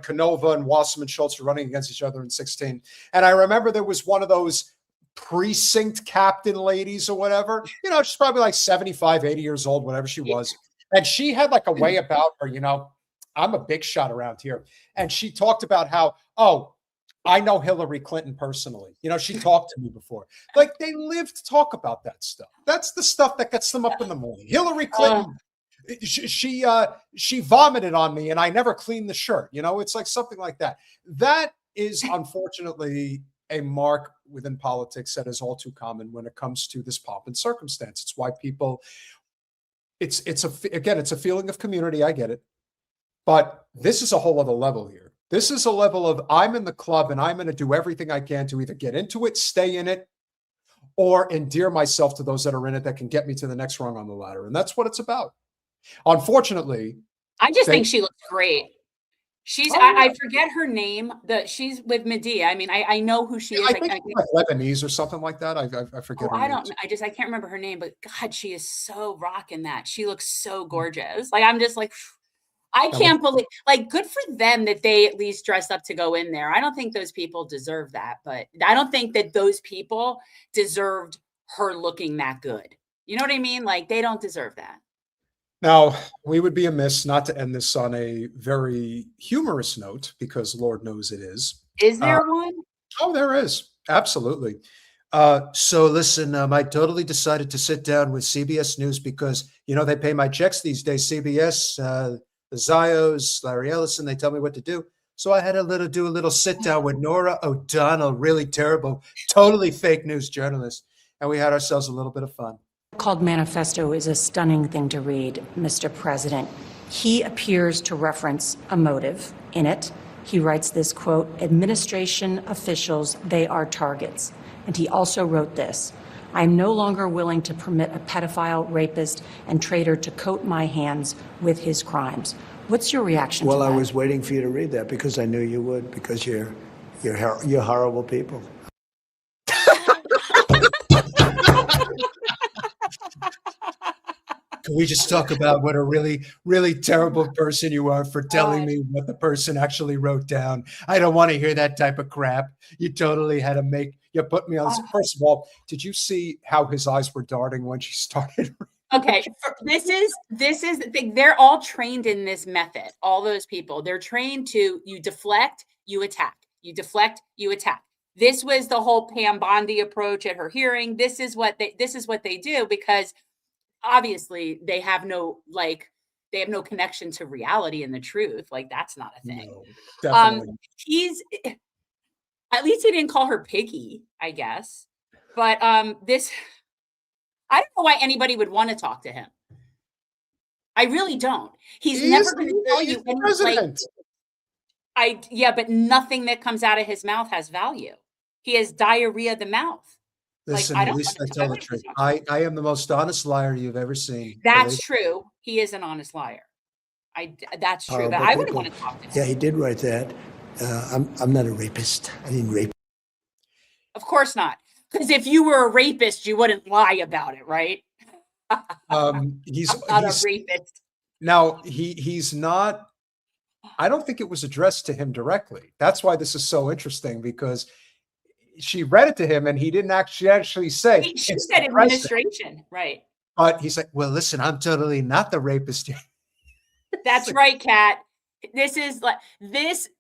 Canova and Wasserman Schultz were running against each other in 2016. And I remember there was one of those precinct captain ladies or whatever, she's probably like 75, 80 years old, whatever she was. And she had like a way about her, I'm a big shot around here. And she talked about how, I know Hillary Clinton personally. She talked to me before. Like they live to talk about that stuff. That's the stuff that gets them up in the morning. Hillary Clinton, she vomited on me and I never cleaned the shirt. It's like something like that. That is unfortunately a mark within politics that is all too common when it comes to this pomp and circumstance. It's why people, it's a feeling of community. I get it. But this is a whole other level here. This is a level of I'm in the club and I'm going to do everything I can to either get into it, stay in it, or endear myself to those that are in it that can get me to the next rung on the ladder. And that's what it's about. Unfortunately, I just think she looks great. She's I forget her name. She's with Medea. I mean, I know who she is. I think like Lebanese or something like that. I forget. I don't know. I can't remember her name, but God, she is so rocking that. She looks so gorgeous. Like I'm just like, I can't believe, like, good for them that they at least dress up to go in there. I don't think those people deserve that, but I don't think that those people deserved her looking that good. You know what I mean? Like they don't deserve that. Now, we would be amiss not to end this on a very humorous note, because Lord knows it is. Is there one? Oh, there is. Absolutely. So listen, I totally decided to sit down with CBS News because, they pay my checks these days. CBS, the Zios, Larry Ellison, they tell me what to do. So I had to do a little sit down with Nora O'Donnell, really terrible, totally fake news journalist. And we had ourselves a little bit of fun. Called Manifesto is a stunning thing to read, Mr. President. He appears to reference a motive in it. he writes this quote, administration officials, they are targets. And he also wrote this, I am no longer willing to permit a pedophile, rapist, and traitor to coat my hands with his crimes. What's your reaction to that? Well, I was waiting for you to read that because I knew you would, because you're horrible people. Can we just talk about what a really, really terrible person you are for telling me what the person actually wrote down? I don't want to hear that type of crap. You totally had to you put me on. First of all, did you see how his eyes were darting when she started? Okay, this is the thing. They're all trained in this method. All those people, they're trained to, you deflect, you attack. You deflect, you attack. This was the whole Pam Bondi approach at her hearing. This is what they do, because obviously they have no connection to reality and the truth. Like, that's not a thing. No, definitely. At least he didn't call her Piggy, I guess. But this, I don't know why anybody would want to talk to him. I really don't. He's never going to tell you anything. But nothing that comes out of his mouth has value. He has diarrhea of the mouth. Listen, like, at least I tell the truth. I am the most honest liar you've ever seen. That's true. He is an honest liar. That's true. But I wouldn't want to talk to him. Yeah, he did write that. I'm not a rapist. I didn't rape. Of course not. Because if you were a rapist, you wouldn't lie about it, right? He's not a rapist. Now, he's not. I don't think it was addressed to him directly. That's why this is so interesting, because she read it to him and he didn't actually say. She said administration, right? But he's like, well, listen, I'm totally not the rapist. That's right, Kat. This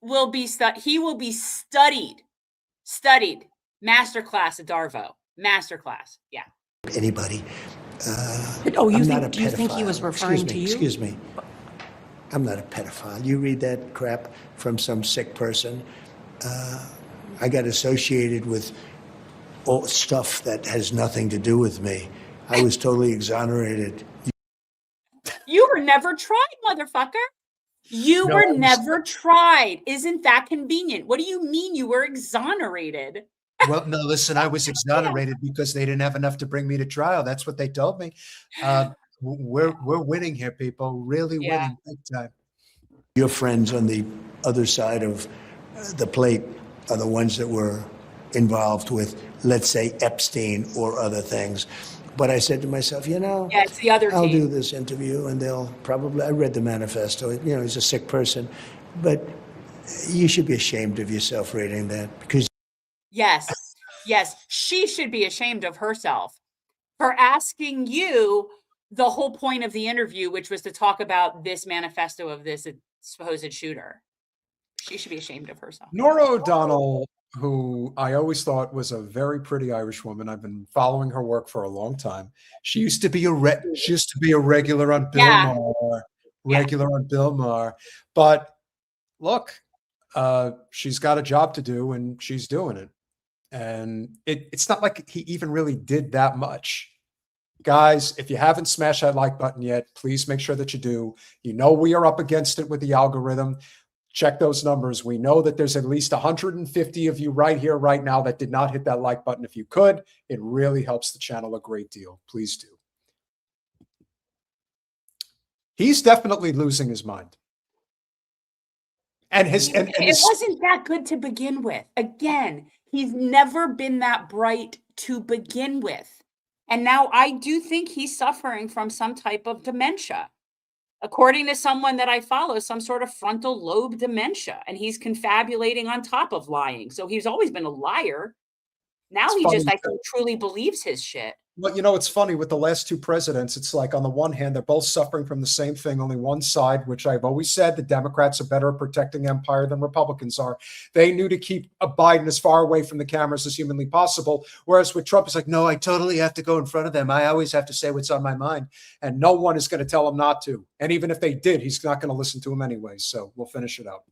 will be he will be studied. Masterclass at Darvo. Masterclass. Yeah. Anybody. Do you think he was referring to you? Excuse me. I'm not a pedophile. You read that crap from some sick person. I got associated with all stuff that has nothing to do with me. I was totally exonerated. You were never tried, motherfucker. You were never tried. Isn't that convenient? What do you mean you were exonerated? Well, no, listen, I was exonerated because they didn't have enough to bring me to trial. That's what they told me. We're winning here, people. Really winning big time. Your friends on the other side of the plate are the ones that were involved with, let's say, Epstein or other things. But I said to myself, it's the other I'll team. do this interview and they'll probably, I read the manifesto, he's a sick person, but you should be ashamed of yourself reading that, because. Yes, she should be ashamed of herself for asking you the whole point of the interview, which was to talk about this manifesto of this supposed shooter. She should be ashamed of herself. Norah O'Donnell, who I always thought was a very pretty Irish woman. I've been following her work for a long time. She used to be a regular on Bill Maher. But look, she's got a job to do and she's doing it. And it's not like he even really did that much. Guys, if you haven't smashed that like button yet, please make sure that you do. We are up against it with the algorithm. Check those numbers. We know that there's at least 150 of you right here, right now, that did not hit that like button. If you could, it really helps the channel a great deal. Please do. He's definitely losing his mind. And it wasn't that good to begin with. Again, he's never been that bright to begin with. And now I do think he's suffering from some type of dementia. According to someone that I follow, some sort of frontal lobe dementia, and he's confabulating on top of lying. So he's always been a liar. Now I think, truly believes his shit. Well, it's funny with the last two presidents. It's like, on the one hand, they're both suffering from the same thing. Only one side, which I've always said, the Democrats are better at protecting empire than Republicans are. They knew to keep Biden as far away from the cameras as humanly possible. Whereas with Trump, it's like, no, I totally have to go in front of them. I always have to say what's on my mind. And no one is going to tell him not to. And even if they did, he's not going to listen to him anyway. So we'll finish it out.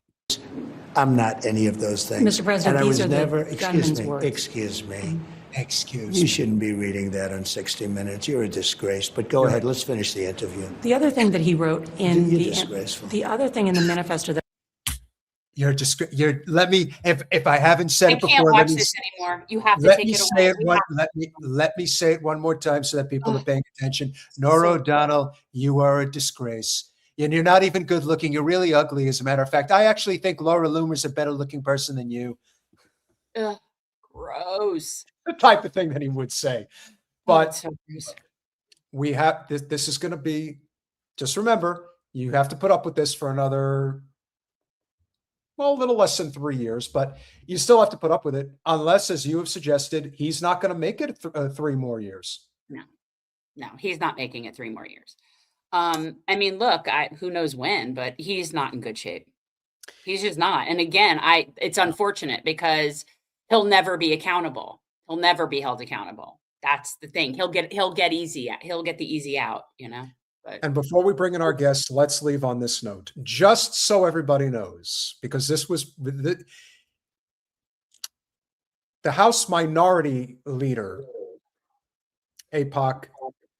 I'm not any of those things. Mr. President, and I these was are never, the gunman's words. Excuse me. Excuse You shouldn't be reading that on 60 Minutes. You're a disgrace. But go ahead. Let's finish the interview. The other thing that he wrote in You're disgraceful. the other thing in the manifesto that Let me, if I haven't said I it can't before, watch this anymore. You have to take it away. Let me say it one more time so that people are paying attention. Nora So- O'Donnell, you are a disgrace. And you're not even good looking. You're really ugly, as a matter of fact. I actually think Laura Loomer's a better looking person than you. Ugh, gross. The type of thing that he would say. But so gross. we have this. This is going to be, just remember, you have to put up with this for another, well, a little less than 3 years, but you still have to put up with it unless, as you have suggested, he's not going to make it 3 more years. No, he's not making it 3 more years. I mean, look, who knows when, but he's not in good shape. He's just not. And again, it's unfortunate because he'll never be accountable. He'll never be held accountable. That's the thing. He'll get the easy out, you know. But And before we bring in our guests, let's leave on this note, just so everybody knows, because this was the House Minority Leader, Apak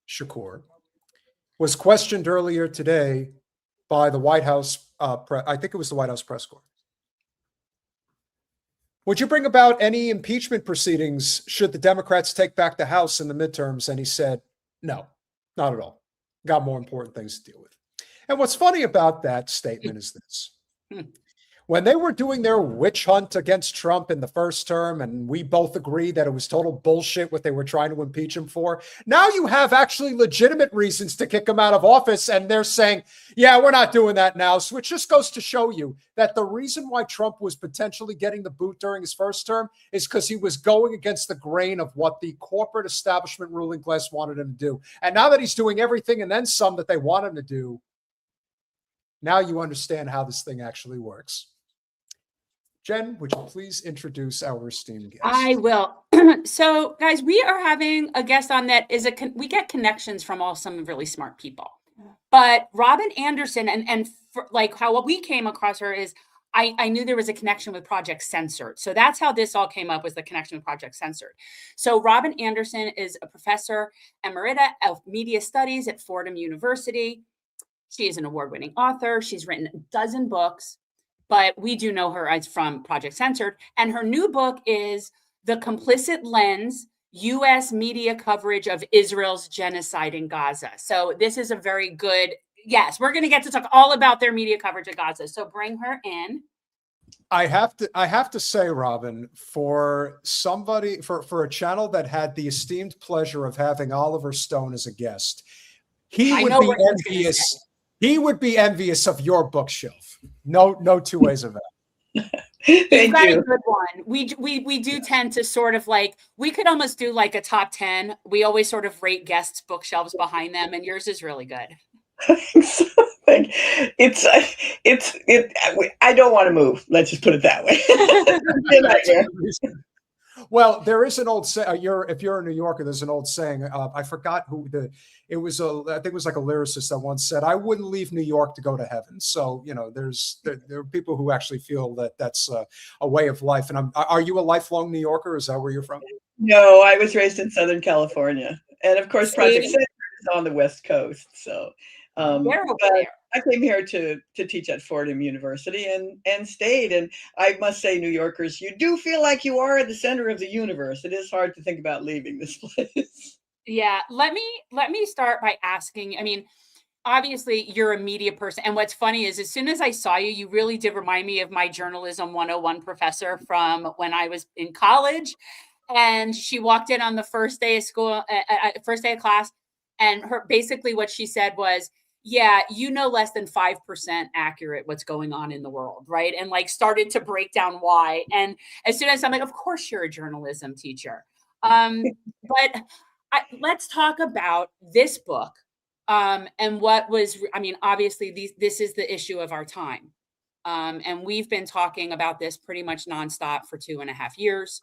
Shakur, was questioned earlier today by the White House, I think it was the White House press corps. Would you bring about any impeachment proceedings should the Democrats take back the House in the midterms? And he said, no, not at all. Got more important things to deal with. And what's funny about that statement is this. When they were doing their witch hunt against Trump in the first term, and we both agree that it was total bullshit what they were trying to impeach him for, now you have actually legitimate reasons to kick him out of office, and they're saying, yeah, we're not doing that now. So it just goes to show you that the reason why Trump was potentially getting the boot during his first term is because he was going against the grain of what the corporate establishment ruling class wanted him to do. And now that he's doing everything and then some that they want him to do, now you understand how this thing actually works. Jen, would you please introduce our esteemed guest? I will. So, guys, we are having a guest on that is we get connections from some really smart people. But Robin Andersen, and for, like how we came across her is I knew there was a connection with Project Censored. So that's how this all came up, was the connection with Project Censored. So Robin Andersen is a professor emerita of media studies at Fordham University. She is an award-winning author. She's written a dozen books. But we do know her as from Project Censored. And her new book is The Complicit Lens, U.S. Media Coverage of Israel's Genocide in Gaza. So this is a very good, yes, we're going to get to talk all about their media coverage of Gaza. So bring her in. I have to say, Robin, for somebody, for a channel that had the esteemed pleasure of having Oliver Stone as a guest, he would be envious of your bookshelf. No two ways about it. You've got a good one. We do tend to sort of we could almost do like a top 10. We always sort of rate guests' bookshelves behind them, and yours is really good. I don't want to move. Let's just put it that way. Well, there is an old saying. If you're a New Yorker, there's an old saying. I forgot who it was. I think it was like a lyricist that once said, "I wouldn't leave New York to go to heaven." So there are people who actually feel that that's a way of life. And are you a lifelong New Yorker? Is that where you're from? No, I was raised in Southern California, and of course, Project Censored is on the West Coast. So, I came here to teach at Fordham University and stayed. And I must say, New Yorkers, you do feel like you are at the center of the universe. It is hard to think about leaving this place. Yeah, let me start by asking. I mean, obviously, you're a media person, and what's funny is, as soon as I saw you, you really did remind me of my journalism 101 professor from when I was in college. And she walked in on the first day of school, first day of class, and basically what she said was, yeah, less than 5% accurate what's going on in the world, right? And started to break down why. And as soon as I'm like, of course you're a journalism teacher. But let's talk about this book and what was, obviously this is the issue of our time. And we've been talking about this pretty much nonstop for 2.5 years.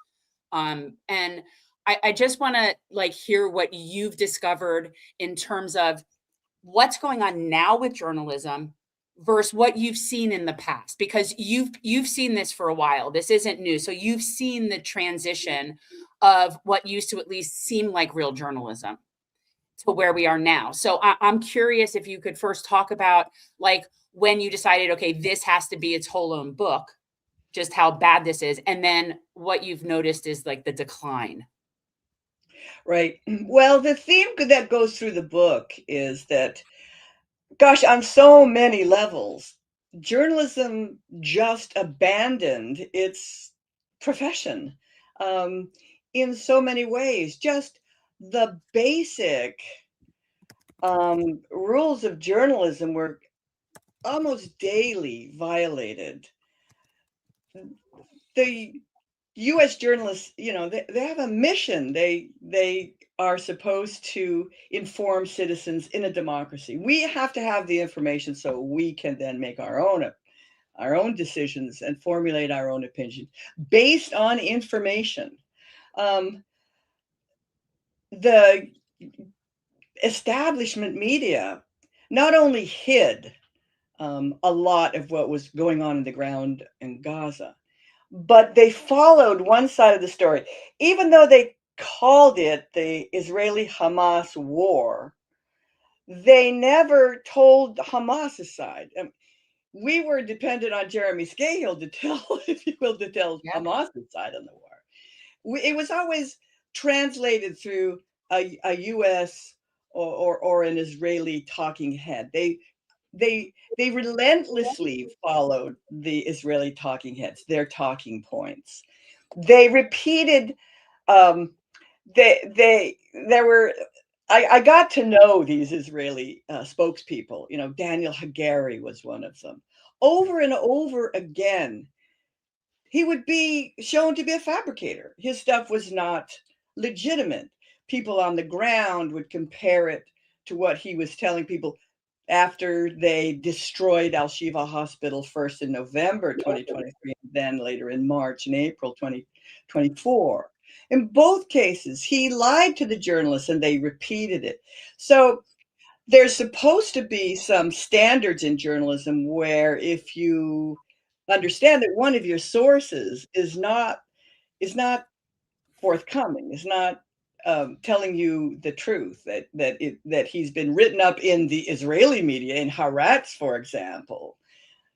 And I just want to hear what you've discovered in terms of what's going on now with journalism versus what you've seen in the past, because you've seen this for a while. This isn't new. So you've seen the transition of what used to at least seem like real journalism to where we are now. So I'm curious if you could first talk about when you decided, okay, this has to be its whole own book. just how bad this is. And then what you've noticed is like the decline. Right. Well, the theme that goes through the book is that, gosh, on so many levels, journalism just abandoned its profession in so many ways. Just the basic rules of journalism were almost daily violated. The U.S. journalists, you know, they have a mission. They are supposed to inform citizens in a democracy. We have to have the information so we can then make our own decisions and formulate our own opinions based on information. The establishment media not only hid a lot of what was going on in the ground in Gaza, but they followed one side of the story. Even though they called it the Israeli-Hamas war, they never told Hamas's side. We were dependent on Jeremy Scahill to tell, if you will, to tell Hamas's side on the war. It was always translated through a U.S. or an Israeli talking head. They relentlessly followed the Israeli talking heads, their talking points. They repeated. I got to know these Israeli spokespeople. You know, Daniel Hagari was one of them. Over and over again, he would be shown to be a fabricator. His stuff was not legitimate. People on the ground would compare it to what he was telling people after they destroyed Al-Shifa Hospital first in November 2023, and then later in March and April 2024. In both cases, he lied to the journalists and they repeated it. So there's supposed to be some standards in journalism where if you understand that one of your sources is not forthcoming, is not telling you the truth, that he's been written up in the Israeli media, in Haaretz, for example.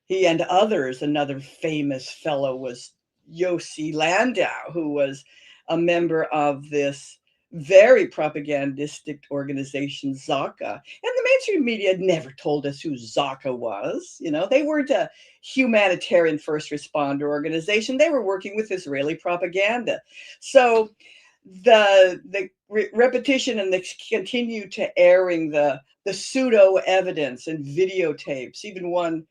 He and others, another famous fellow was Yossi Landau, who was a member of this very propagandistic organization, Zaka. And the mainstream media never told us who Zaka was. You know, they weren't a humanitarian first responder organization. They were working with Israeli propaganda. So the repetition and the continue to airing the pseudo evidence and videotapes, even one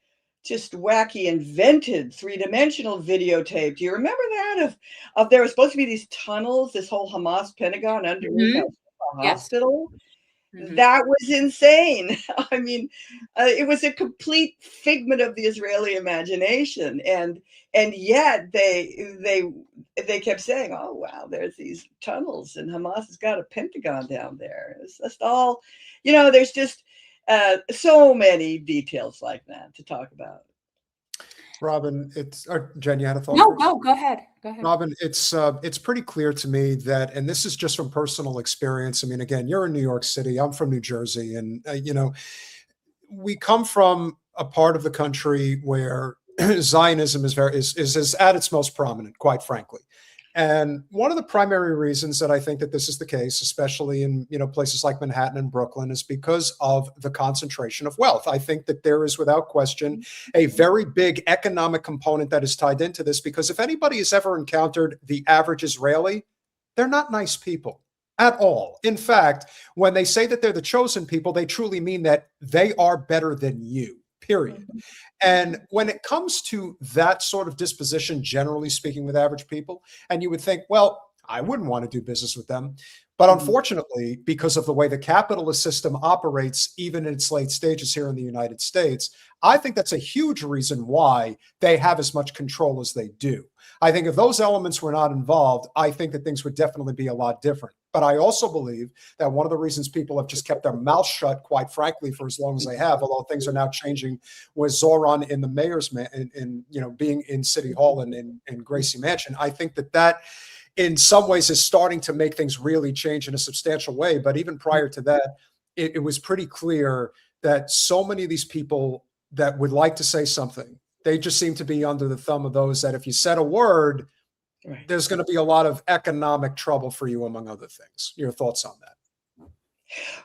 just wacky invented three-dimensional videotape. Do you remember that of there were supposed to be these tunnels, this whole Hamas Pentagon underneath the hospital? That was insane. I mean, it was a complete figment of the Israeli imagination, and yet they kept saying, "Oh wow, there's these tunnels, and Hamas has got a Pentagon down there." It's just all, you know. There's just so many details like that to talk about. Robin, Jen, you had a thought? No, go ahead. Go ahead. Robin, it's pretty clear to me that, and this is just from personal experience. I mean, again, you're in New York City. I'm from New Jersey, and you know, we come from a part of the country where Zionism is at its most prominent, quite frankly. And one of the primary reasons that I think that this is the case, especially in places like Manhattan and Brooklyn, is because of the concentration of wealth. I think that there is, without question, a very big economic component that is tied into this, because if anybody has ever encountered the average Israeli, they're not nice people at all. In fact, when they say that they're the chosen people, they truly mean that they are better than you. Period. And when it comes to that sort of disposition, generally speaking, with average people, and you would think, well, I wouldn't want to do business with them. But unfortunately, because of the way the capitalist system operates, even in its late stages here in the United States, I think that's a huge reason why they have as much control as they do. I think if those elements were not involved, I think that things would definitely be a lot different. But I also believe that one of the reasons people have just kept their mouths shut, quite frankly, for as long as they have, although things are now changing with Zoran in the mayor's being in City Hall and in Gracie Mansion, I think that in some ways is starting to make things really change in a substantial way. But even prior to that, it was pretty clear that so many of these people that would like to say something, They just seem to be under the thumb of those that if you said a word, Right. there's going to be a lot of economic trouble for you, among other things. Your thoughts on that?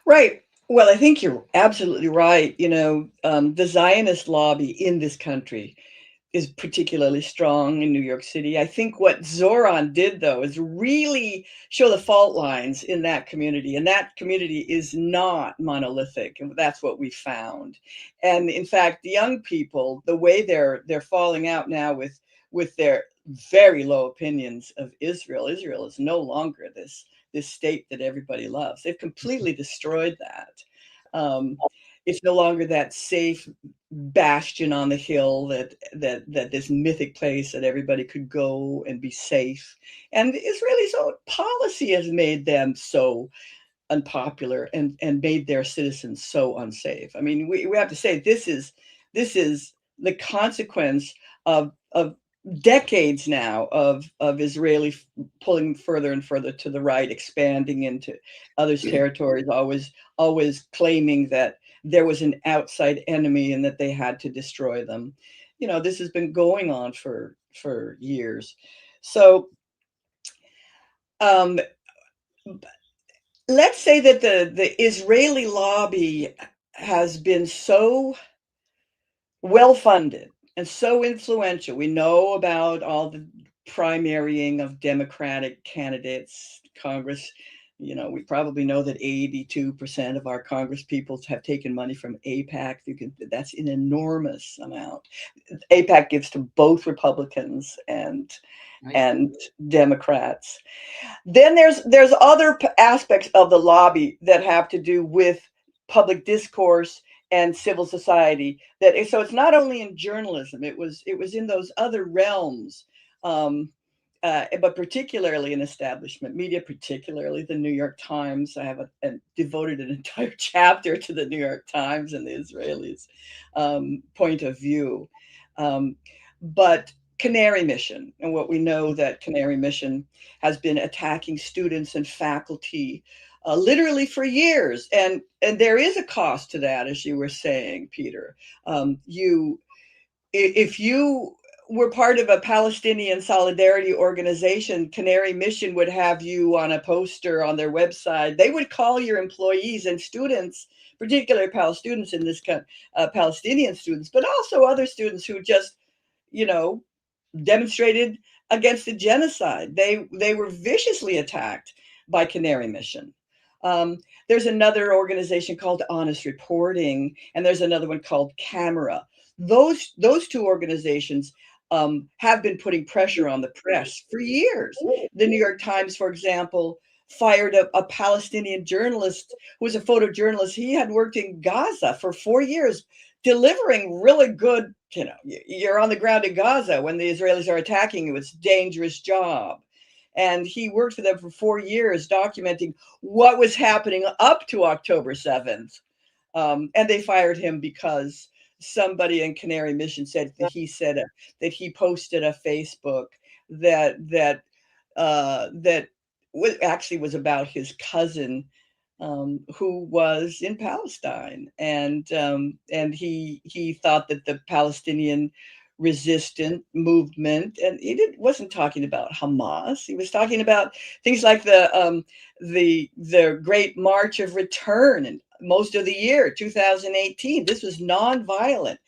Right. Well, I think you're absolutely right. The Zionist lobby in this country is particularly strong in New York City. I think what Zoran did, though, is really show the fault lines in that community. And that community is not monolithic. And that's what we found. And in fact, the young people, the way they're falling out now with their very low opinions of Israel. Israel is no longer this state that everybody loves. They've completely destroyed that. It's no longer that safe bastion on the hill, that this mythic place that everybody could go and be safe. And the Israelis' own policy has made them so unpopular and made their citizens so unsafe. I mean, we have to say this is the consequence of decades now of Israeli pulling further and further to the right, expanding into others' territories, always claiming that there was an outside enemy and that they had to destroy them. This has been going on for years. So let's say that the Israeli lobby has been so well funded and so influential. We know about all the primarying of Democratic candidates, Congress. We probably know that 82% of our Congress people have taken money from AIPAC. That's an enormous amount. AIPAC gives to both Republicans and Democrats. Then there's other aspects of the lobby that have to do with public discourse and civil society. So it's not only in journalism. It was in those other realms. But particularly in establishment media, particularly the New York Times. I have devoted an entire chapter to the New York Times and the Israelis' point of view. But Canary Mission, and what we know that Canary Mission has been attacking students and faculty literally for years. And there is a cost to that, as you were saying, Peter. If you were part of a Palestinian solidarity organization, Canary Mission would have you on a poster on their website. They would call your employees and students, particularly Palestinian students in this Palestinian students, but also other students who just, demonstrated against the genocide. They were viciously attacked by Canary Mission. There's another organization called Honest Reporting, and there's another one called Camera. Those two organizations have been putting pressure on the press for years. The New York Times, for example, fired a Palestinian journalist who was a photojournalist. He had worked in Gaza for 4 years, delivering really good, you're on the ground in Gaza when the Israelis are attacking you. It's a dangerous job. And he worked for them for 4 years, documenting what was happening up to October 7th. And they fired him because somebody in Canary Mission said that he posted a Facebook that was about his cousin who was in Palestine, and he thought that the Palestinian resistant movement, and he wasn't talking about Hamas. He was talking about things like the Great March of Return and most of the year 2018. This was nonviolent.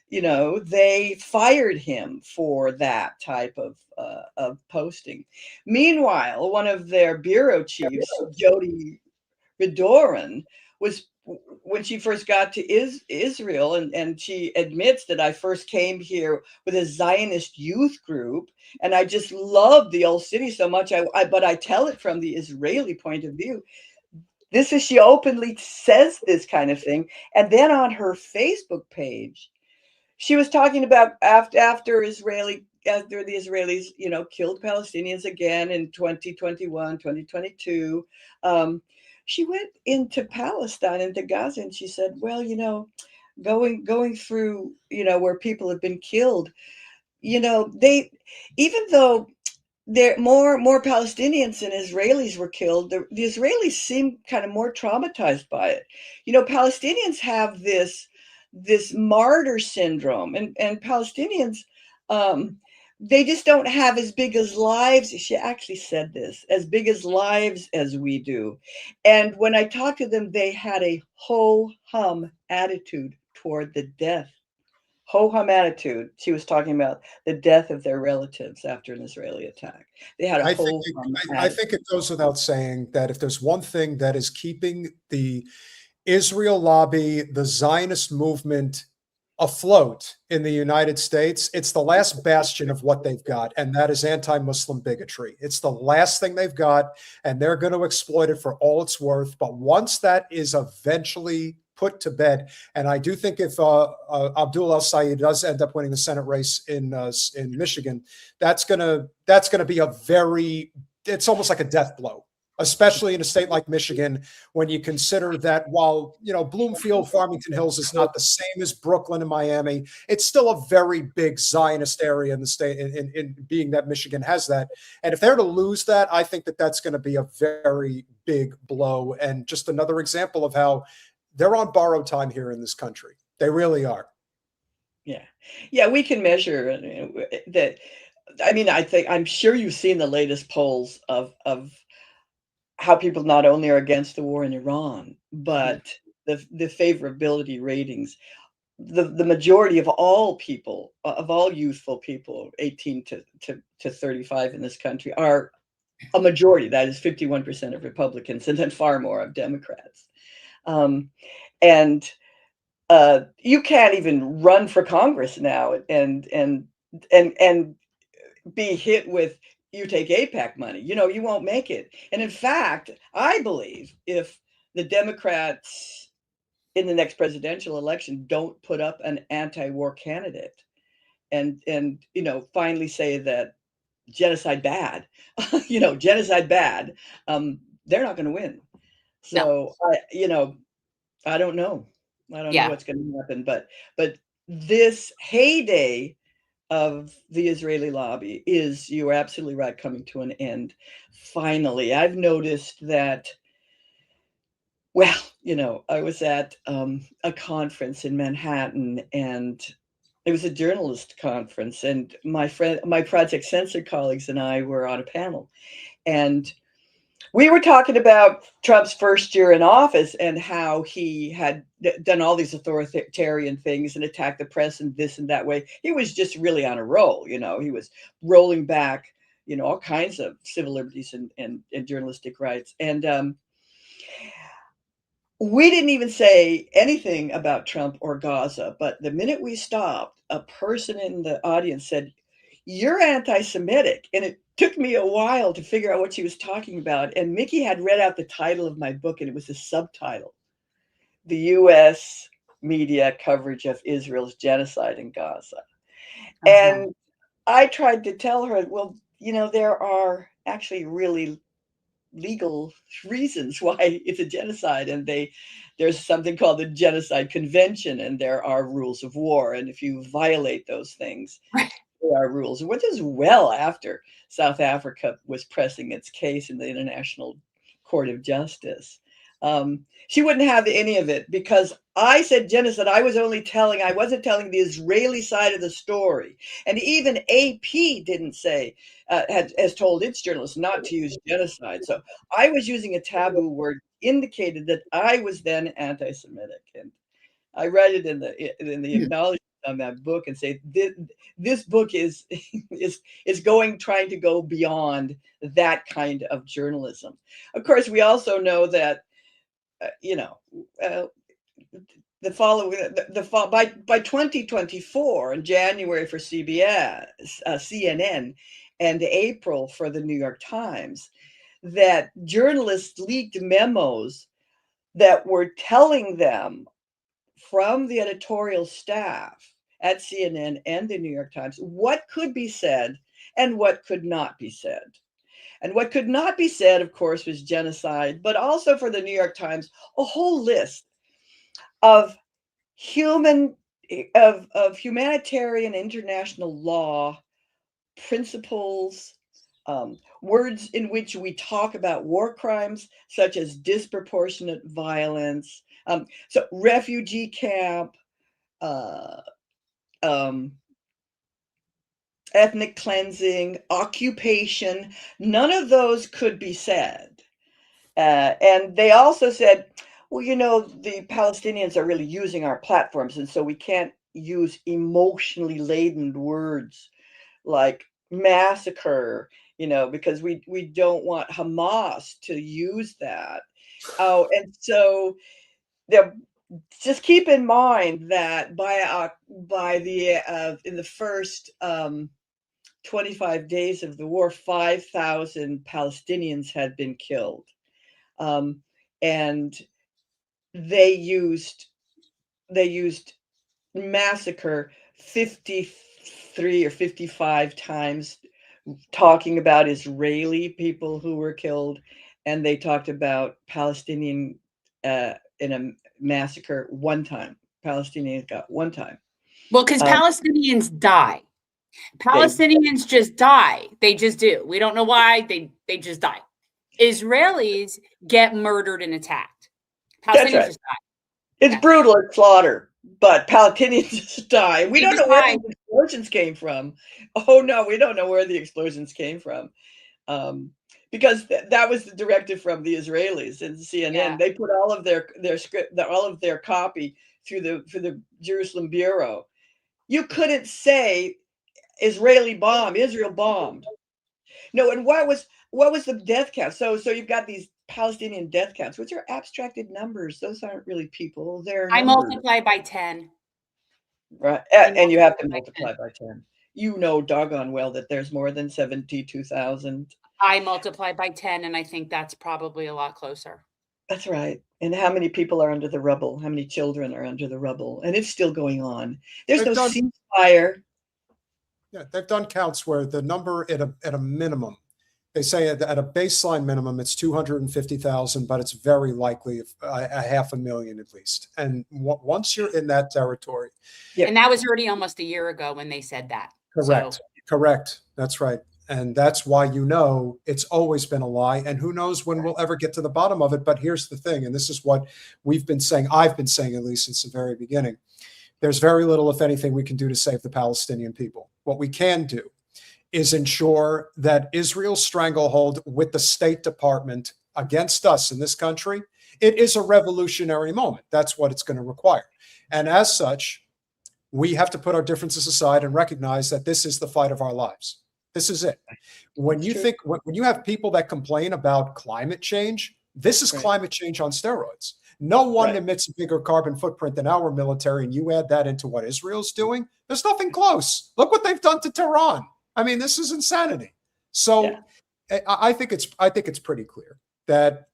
They fired him for that type of posting. Meanwhile, one of their bureau chiefs, Jody Redoran, when she first got to Israel, and she admits that I first came here with a Zionist youth group, and I just loved the old city so much. But I tell it from the Israeli point of view. She openly says this kind of thing. And then on her Facebook page, she was talking about after the Israelis, killed Palestinians again in 2021, 2022. She went into Palestine, into Gaza, and she said, well, going through, where people have been killed, even though there more Palestinians than Israelis were killed, the Israelis seem kind of more traumatized by it. Palestinians have this this martyr syndrome, and Palestinians, they just don't have as big as lives. She actually said this, as big as lives as we do. And when I talked to them, they had a ho-hum attitude toward the death. Ho-hum attitude. She was talking about the death of their relatives after an Israeli attack. They had a I ho-hum I think it goes without saying that if there's one thing that is keeping the Israel lobby, the Zionist movement afloat in the United States, it's the last bastion of what they've got, and that is anti-Muslim bigotry. It's the last thing they've got, and they're going to exploit it for all it's worth. But once that is eventually put to bed, and I do think if Abdul El-Sayed does end up winning the Senate race in Michigan, that's gonna be a very, it's almost like a death blow, especially in a state like Michigan, when you consider that while, Bloomfield, Farmington Hills is not the same as Brooklyn and Miami, it's still a very big Zionist area in the state, in being that Michigan has that. And if they're to lose that, I think that that's going to be a very big blow, and just another example of how they're on borrowed time here in this country. They really are. Yeah. Yeah, we can measure that. I mean, I'm sure you've seen the latest polls of how people not only are against the war in Iran, but the favorability ratings. The majority of all people, of all youthful people, 18 to 35 in this country, are a majority. That is 51% of Republicans, and then far more of Democrats. And you can't even run for Congress now and be hit with, you take AIPAC money, you won't make it. And in fact, I believe if the Democrats in the next presidential election don't put up an anti-war candidate and finally say that genocide bad, genocide bad, they're not going to win. So I don't know. I don't know what's going to happen, but this heyday of the Israeli lobby is, you are absolutely right, coming to an end. Finally, I've noticed that, well, I was at a conference in Manhattan, and it was a journalist conference, and my Project Censored colleagues and I were on a panel, and we were talking about Trump's first year in office and how he had done all these authoritarian things and attacked the press in this and that way. He was just really on a roll. He was rolling back, all kinds of civil liberties and journalistic rights. And we didn't even say anything about Trump or Gaza. But the minute we stopped, a person in the audience said, "You're anti-Semitic." And it took me a while to figure out what she was talking about. And Mickey had read out the title of my book, and it was a subtitle: "The U.S. Media Coverage of Israel's Genocide in Gaza." And I tried to tell her, well, there are actually really legal reasons why it's a genocide, and there's something called the Genocide Convention, and there are rules of war, and if you violate those things, there are rules. Which is well after South Africa was pressing its case in the International Court of Justice. She wouldn't have any of it because I said genocide. I wasn't telling the Israeli side of the story. And even AP didn't say, has told its journalists not to use genocide. So I was using a taboo word, indicated that I was then anti-Semitic. And I write it in the acknowledgement on that book and say, this book is trying to go beyond that kind of journalism. Of course, we also know that, by 2024 in January for CBS, CNN, and April for the New York Times, that journalists leaked memos that were telling them from the editorial staff at CNN and the New York Times what could be said and what could not be said. And what could not be said, of course, was genocide, but also for the New York Times, a whole list of humanitarian international law principles, words in which we talk about war crimes, such as disproportionate violence, so refugee camp, ethnic cleansing, occupation. None of those could be said. And they also said, well, you know, the Palestinians are really using our platforms, and so we can't use emotionally laden words like massacre, you know, because we don't want Hamas to use that. Oh, and so just keep in mind that by the in the first 25 days of the war, 5,000 Palestinians had been killed, and they used massacre 53 or 55 times, talking about Israeli people who were killed, and they talked about Palestinian in a massacre one time. Palestinians got one time. Well, because Palestinians die. Palestinians just die. They just do. We don't know why. They just die. Israelis get murdered and attacked. Palestinians just die. It's brutal and slaughter, but Palestinians just die. We don't know where the explosions came from. Oh no, we don't know where the explosions came from. Because that was the directive from the Israelis and CNN. Yeah. They put all of their script, all of their copy through the Jerusalem Bureau. You couldn't say Israel bombed. No, and what was the death count? So you've got these Palestinian death counts, which are abstracted numbers. Those aren't really people. They're I multiply by 10. Right, and you have to multiply by 10. You know doggone well that there's more than 72,000. I multiply by 10, and I think that's probably a lot closer. That's right. And how many people are under the rubble? How many children are under the rubble? And it's still going on. There's no ceasefire. Yeah, they've done counts where the number at a minimum, they say at a baseline minimum, it's 250,000, but it's very likely a 500,000 at least. And once you're in that territory. And that was already almost a year ago when they said that. Correct. So. Correct. That's right. And that's why, you know, it's always been a lie. And who knows when we'll ever get to the bottom of it. But here's the thing, and this is what we've been saying, I've been saying at least since the very beginning. There's very little, if anything, we can do to save the Palestinian people. What we can do is ensure that Israel's stranglehold with the State Department against us in this country, it is a revolutionary moment. That's what it's going to require. And as such, we have to put our differences aside and recognize that this is the fight of our lives. This is it. When you think, when you have people that complain about climate change, this is climate change on steroids. No one emits a bigger carbon footprint than our military, and you add that into what Israel's doing, there's nothing close. Look what they've done to Tehran. I mean, this is insanity. So I think it's pretty clear that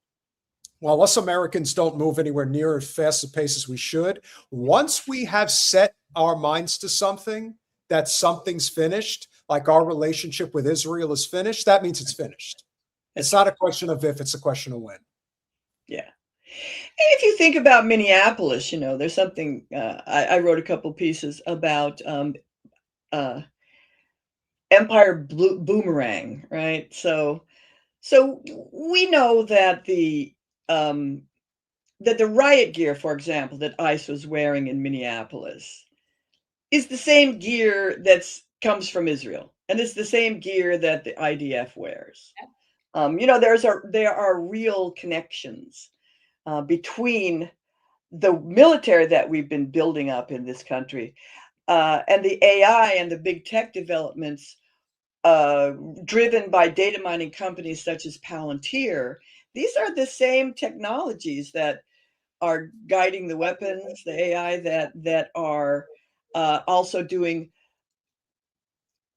while us Americans don't move anywhere near as fast a pace as we should, once we have set our minds to something, that something's finished, like our relationship with Israel is finished, that means it's finished. It's not a question of if, it's a question of when. Yeah. And if you think about Minneapolis, you know, there's something, I wrote a couple pieces about Empire Boomerang, right? So we know that the riot gear, for example, that ICE was wearing in Minneapolis is the same gear comes from Israel, and it's the same gear that the IDF wears. You know, there are real connections between the military that we've been building up in this country and the AI and the big tech developments driven by data mining companies such as Palantir. These are the same technologies that are guiding the weapons, the AI that are also doing,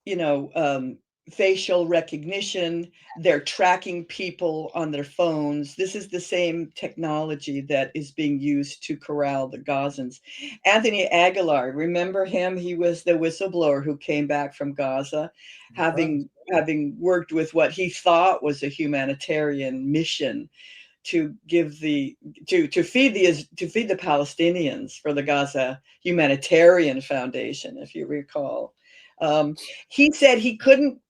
you know, facial recognition. They're tracking people on their phones. This is the same technology that is being used to corral the Gazans. Anthony Aguilar, remember him? He was the whistleblower who came back from Gaza, having worked with what he thought was a humanitarian mission to give to feed the Palestinians for the Gaza Humanitarian Foundation, if you recall. He said he couldn't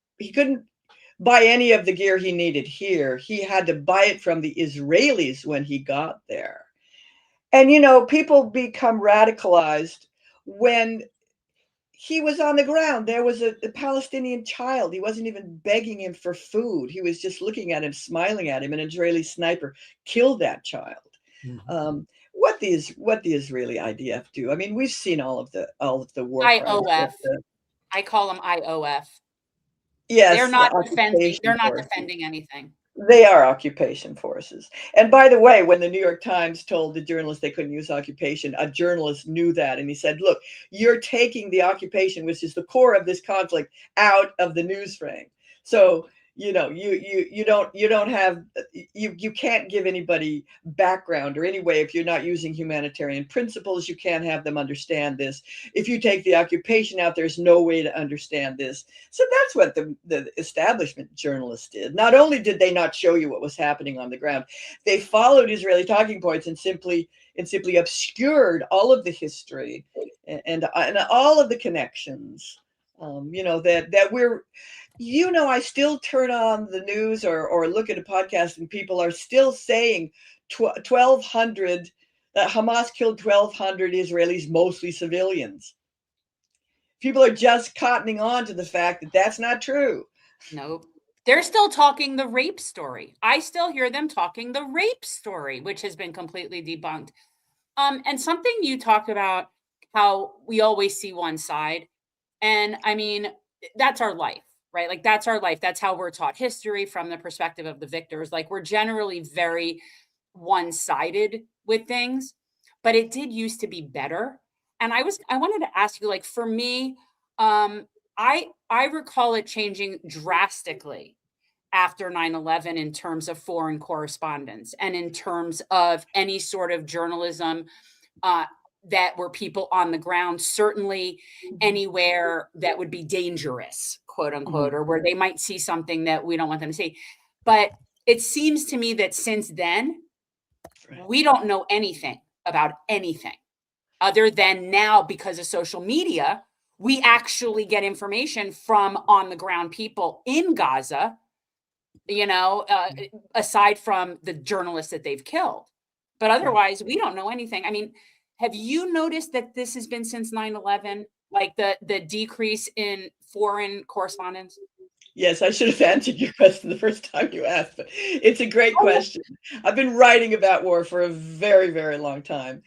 buy any of the gear he needed here. He had to buy it from the Israelis when he got there. And, you know, people become radicalized when he was on the ground, there was a Palestinian child. He wasn't even begging him for food. He was just looking at him, smiling at him. An Israeli sniper killed that child. Mm-hmm. What the Israeli IDF do? I mean, we've seen all of the war crimes. IOF. I call them IOF. Yes, they're not occupation defending anything. They are occupation forces. And by the way, when the New York Times told the journalists they couldn't use occupation, a journalist knew that. And he said, look, you're taking the occupation, which is the core of this conflict, out of the news frame. So, you know, you can't give anybody background or any way. If you're not using humanitarian principles, you can't have them understand this. If you take the occupation out, there's no way to understand this. So that's what the establishment journalists did. Not only did they not show you what was happening on the ground, they followed Israeli talking points and simply obscured all of the history and all of the connections. You know, that we're, you know, I still turn on the news or look at a podcast and people are still saying 1,200, that Hamas killed 1,200 Israelis, mostly civilians. People are just cottoning on to the fact that that's not true. Nope. They're still talking the rape story. I still hear them talking the rape story, which has been completely debunked. And something you talked about, how we always see one side. And I mean, that's our life, right? Like, that's our life. That's how we're taught history, from the perspective of the victors. Like, we're generally very one-sided with things, but it did used to be better. And I wanted to ask you, like, for me, I recall it changing drastically after 9/11 in terms of foreign correspondence and in terms of any sort of journalism that were people on the ground, certainly anywhere that would be dangerous, quote unquote, or where they might see something that we don't want them to see. But it seems to me that since then, we don't know anything about anything other than now, because of social media, we actually get information from on the ground people in Gaza, you know, aside from the journalists that they've killed. But otherwise, we don't know anything. I mean, have you noticed that this has been since 9/11, like the decrease in foreign correspondence? Yes, I should have answered your question the first time you asked, but it's a great question. I've been writing about war for a very, very long time.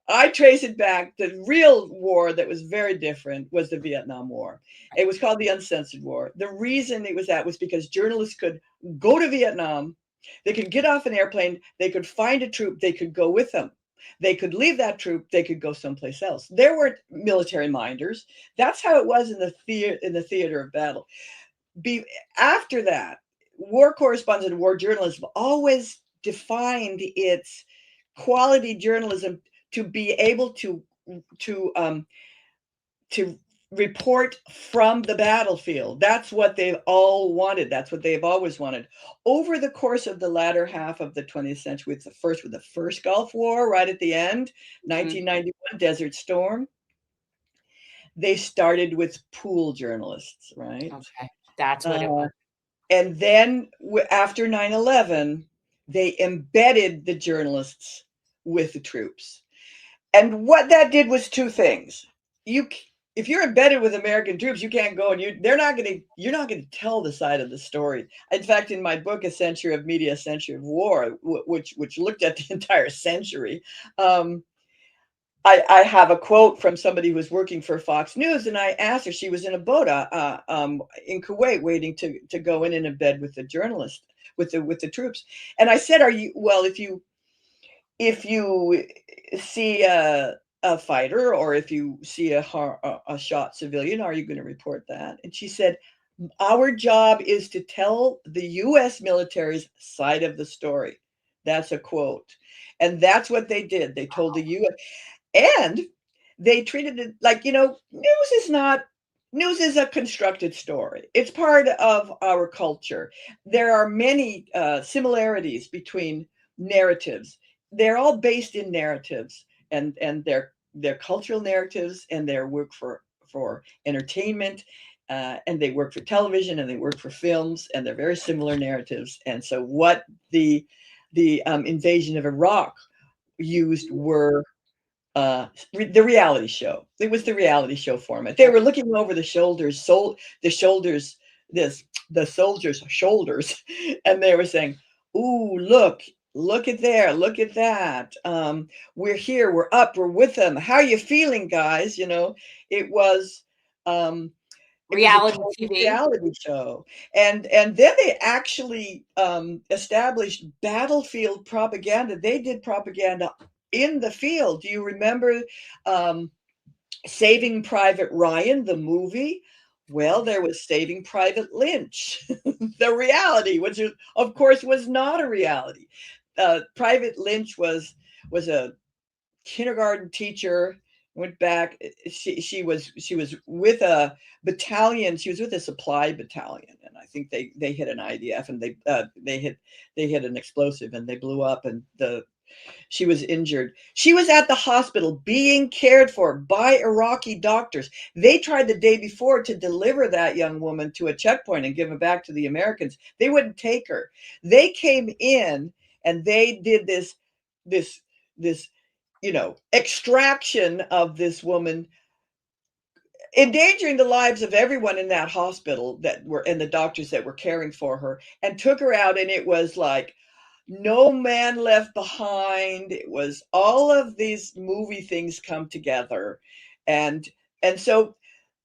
I trace it back. The real war that was very different was the Vietnam War. It was called the Uncensored War. The reason it was that was because journalists could go to Vietnam, they could get off an airplane, they could find a troop, they could go with them. They could leave that troop, they could go someplace else. There were military minders. That's how it was in the theater of battle. After that, war correspondents and war journalism always defined its quality journalism to be able to report from the battlefield. That's what they've all wanted. That's what they've always wanted. Over the course of the latter half of the 20th century, with the first Gulf War, right at the end, 1991, Desert Storm, they started with pool journalists, right? Okay, that's what it was. And then after 9/11, they embedded the journalists with the troops. And what that did was two things. If you're embedded with American troops, you can't go and you're not going to tell the side of the story. In fact, in my book, A Century of Media, A Century of War, which looked at the entire century, I have a quote from somebody who was working for Fox News, and I asked her, she was in a boat in Kuwait waiting to go in and embed with the journalist, with the troops. And I said, if you see a fighter, or if you see a shot civilian, are you going to report that? And she said, our job is to tell the U.S. military's side of the story. That's a quote. And that's what they did. They told the U.S. And they treated it like, news is a constructed story. It's part of our culture. There are many similarities between narratives. They're all based in narratives, and their cultural narratives, and their work for entertainment, and they work for television, and they work for films, and they're very similar narratives. And so what the invasion of Iraq used were the reality show. It was the reality show format. They were looking over the shoulders, the soldiers' shoulders, and they were saying, "Ooh, look at there, look at that. We're here, we're up, we're with them. How are you feeling, guys?" You know, it was reality TV, reality show, and then they actually established battlefield propaganda. They did propaganda in the field. Do you remember Saving Private Ryan, the movie? Well, there was Saving Private Lynch, the reality, which of course was not a reality. Private Lynch was a kindergarten teacher. Went back. She was with a battalion. She was with a supply battalion, and I think they hit an IDF, and they hit an explosive, and they blew up, and she was injured. She was at the hospital being cared for by Iraqi doctors. They tried the day before to deliver that young woman to a checkpoint and give her back to the Americans. They wouldn't take her. They came in and they did this extraction of this woman, endangering the lives of everyone in that hospital and the doctors that were caring for her, and took her out. And it was like No Man Left Behind. It was all of these movie things come together. And so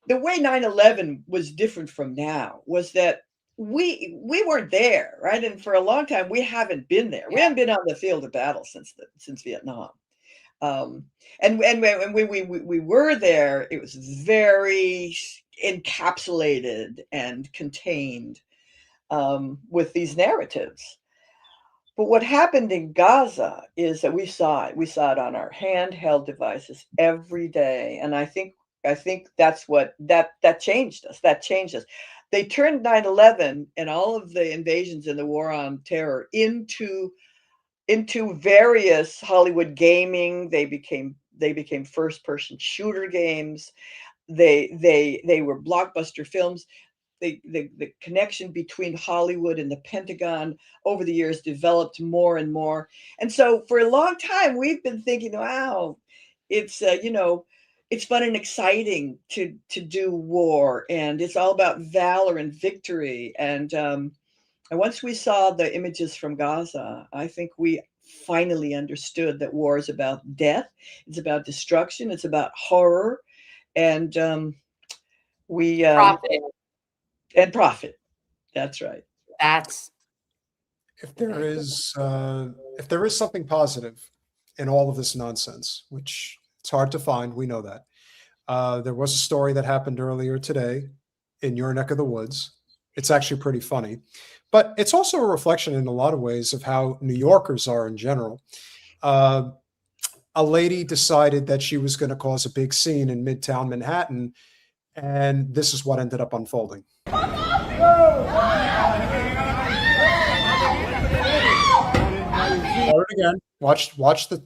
the way 9/11 was different from now was that we weren't there, right? And for a long time, we haven't been there. We haven't been on the field of battle since Vietnam. And when we were there, it was very encapsulated and contained with these narratives. But what happened in Gaza is that we saw it on our handheld devices every day, and I think that's what that changed us. That changed us. They turned 9/11 and all of the invasions and the war on terror into various Hollywood gaming. They became first-person shooter games. They were blockbuster films. The connection between Hollywood and the Pentagon over the years developed more and more. And so for a long time, we've been thinking, wow, it's it's fun and exciting to do war, and it's all about valor and victory. And once we saw the images from Gaza, I think we finally understood that war is about death, it's about destruction, it's about horror, and profit. And profit. That's right. If there is something positive in all of this nonsense, which it's hard to find, we know that. There was a story that happened earlier today in your neck of the woods. It's actually pretty funny, but it's also a reflection in a lot of ways of how New Yorkers are in general. A lady decided that she was going to cause a big scene in Midtown Manhattan, and this is what ended up unfolding. Start it again. Watch the.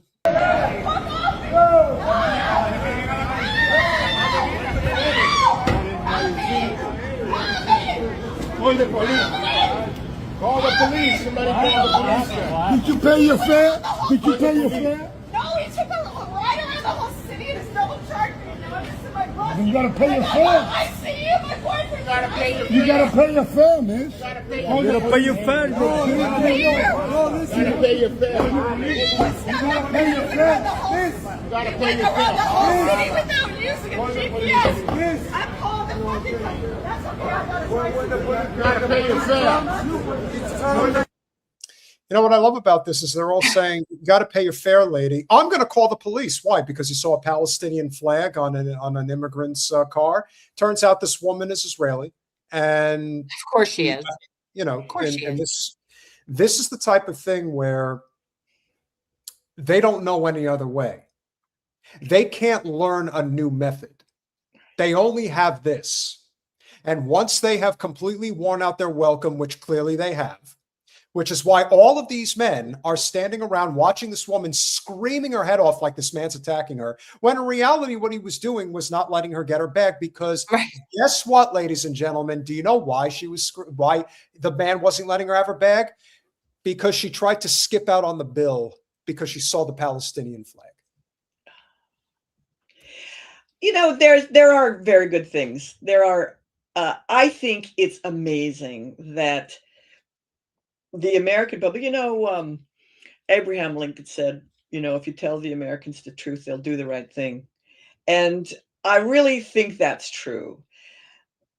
Call the police. Call the police. Somebody call the police. Did you pay your fare? Did you pay your fare? No, he took a ride around the whole city and it's double charged me. Now I'm just in my bus. You gotta pay your fare. I see you, my boyfriend. You gotta pay your fare. You gotta pay your fare, miss. You gotta pay your fare. You gotta pay your fare. You gotta pay your fare. You gotta pay your fare. You gotta pay your fare. The whole city without using a GPS. I'm calling the fucking country. That's okay. I gotta pay your fare. You know what I love about this is they're all saying, "You got to pay your fare, lady." I'm going to call the police. Why? Because you saw a Palestinian flag on an immigrant's car. Turns out this woman is Israeli, and of course she is. You know, of course and this is the type of thing where they don't know any other way. They can't learn a new method. They only have this. And once they have completely worn out their welcome, which clearly they have, which is why all of these men are standing around watching this woman screaming her head off like this man's attacking her, when in reality, what he was doing was not letting her get her bag. Because guess what, ladies and gentlemen, do you know why why the man wasn't letting her have her bag? Because she tried to skip out on the bill because she saw the Palestinian flag. there are very good things. There are. I think it's amazing that the American public. Abraham Lincoln said, if you tell the Americans the truth, they'll do the right thing. And I really think that's true.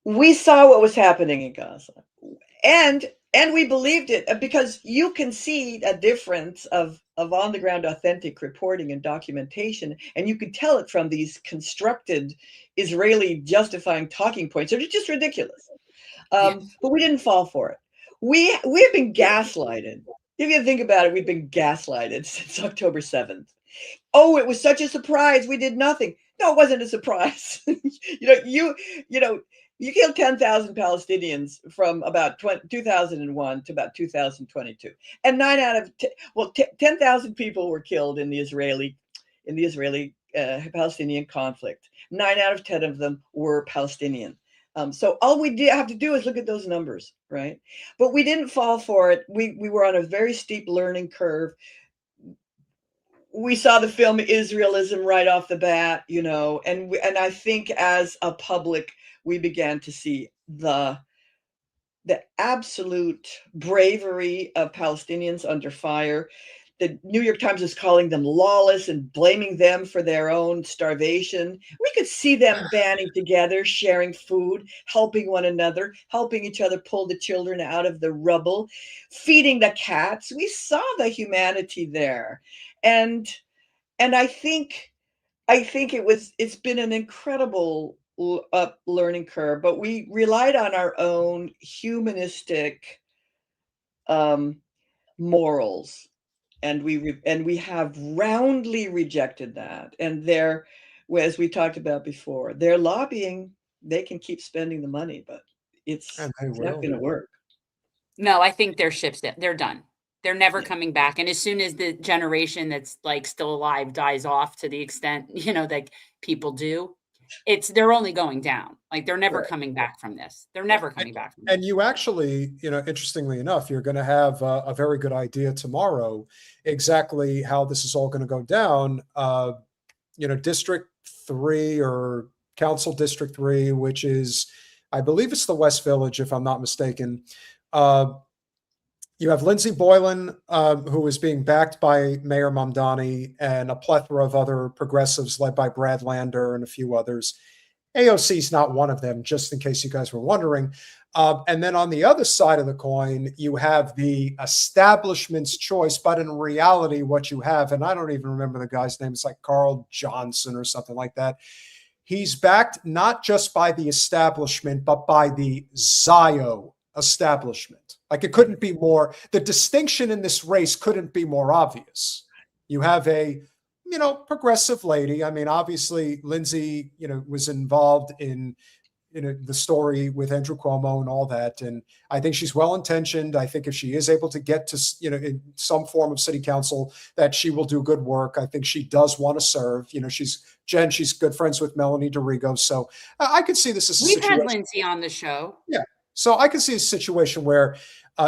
We saw what was happening in Gaza, and we believed it because you can see a difference of on the ground authentic reporting and documentation, and you could tell it from these constructed Israeli justifying talking points that are just ridiculous. But we didn't fall for it. We have been gaslighted. If you think about it, we've been gaslighted since October 7th. Oh, it was such a surprise. We did nothing. No, it wasn't a surprise. You killed 10,000 Palestinians from about 2001 to about 2022, and 10,000 people were killed in the Israeli Palestinian conflict. 9 out of 10 of them were Palestinian. So all we have to do is look at those numbers, right? But we didn't fall for it. We were on a very steep learning curve. We saw the film Israelism right off the bat, and I think as a public, we began to see the absolute bravery of Palestinians under fire. The New York Times is calling them lawless and blaming them for their own starvation. We could see them banding together, sharing food, helping one another, helping each other pull the children out of the rubble, feeding the cats. We saw the humanity there. And I think it's been an incredible learning curve, but we relied on our own humanistic morals, and we have roundly rejected that. And as we talked about before, their lobbying, they can keep spending the money, but it's not going to work. No, I think their ship's dead. They're done. They're never coming back. And as soon as the generation that's like still alive dies off, to the extent, that people do, they're only going down. Like, they're never coming back from this. They're never coming back from this. And you actually, interestingly enough, you're going to have a very good idea tomorrow exactly how this is all going to go down. District 3 or Council District 3, which is, I believe it's the West Village, if I'm not mistaken. You have Lindsey Boylan, who is being backed by Mayor Mamdani and a plethora of other progressives led by Brad Lander and a few others. AOC is not one of them, just in case you guys were wondering. And then on the other side of the coin, you have the establishment's choice. But in reality, what you have, and I don't even remember the guy's name, it's like Carl Johnson or something like that. He's backed not just by the establishment, but by the Zio establishment. Like, it couldn't be more, the distinction in this race couldn't be more obvious. You have a, progressive lady. I mean, obviously Lindsay, was involved in, the story with Andrew Cuomo and all that. And I think she's well-intentioned. I think if she is able to get to, in some form of city council, that she will do good work. I think she does want to serve. She's good friends with Melanie DeRigo. So I could see this as a situation. We've had Lindsay on the show. Yeah. So I can see a situation where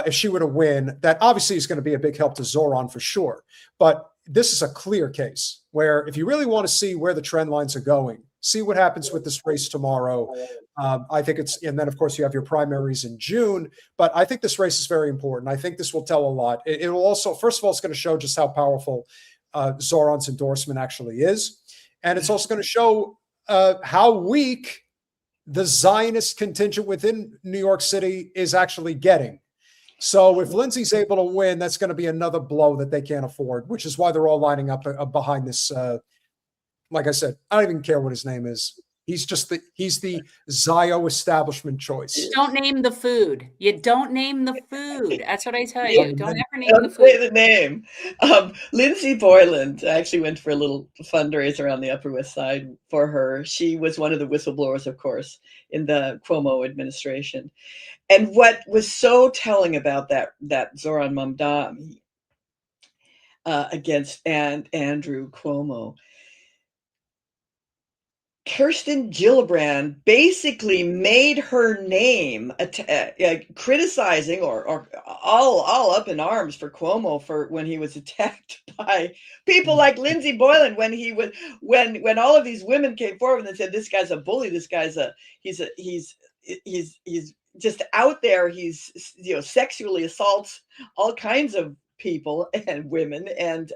if she were to win, that obviously is going to be a big help to Zoran for sure. But this is a clear case where if you really want to see where the trend lines are going, see what happens with this race tomorrow. I think and then of course you have your primaries in June, but I think this race is very important. I think this will tell a lot. It will also, first of all, it's going to show just how powerful Zoran's endorsement actually is. And it's also going to show how weak the Zionist contingent within New York City is actually getting. So if Lindsay's able to win, that's going to be another blow that they can't afford, which is why they're all lining up behind this. Like I said, I don't even care what his name is. He's the Zio establishment choice. Don't name the food. You don't name the food. That's what I tell you. Don't ever name the food. Don't say the name. Lindsey Boylan actually went for a little fundraiser on the Upper West Side for her. She was one of the whistleblowers, of course, in the Cuomo administration. And what was so telling about that Zoran Mamdani against Andrew Cuomo, Kirsten Gillibrand basically made her name criticizing or all up in arms for Cuomo for when he was attacked by people like Lindsey Boylan when all of these women came forward and said, this guy's a bully, this guy's he's just out there, he's sexually assaults all kinds of people and women, and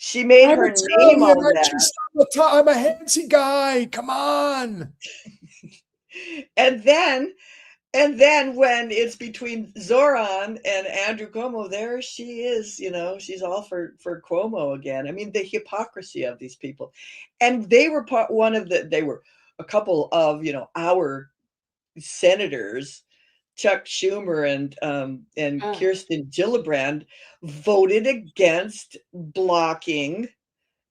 she made her name on that. I'm a handsy guy. Come on. And then when it's between Zoran and Andrew Cuomo, there she is, she's all for Cuomo again. I mean, the hypocrisy of these people. And they were they were a couple of, our senators, Chuck Schumer and Kirsten Gillibrand, voted against blocking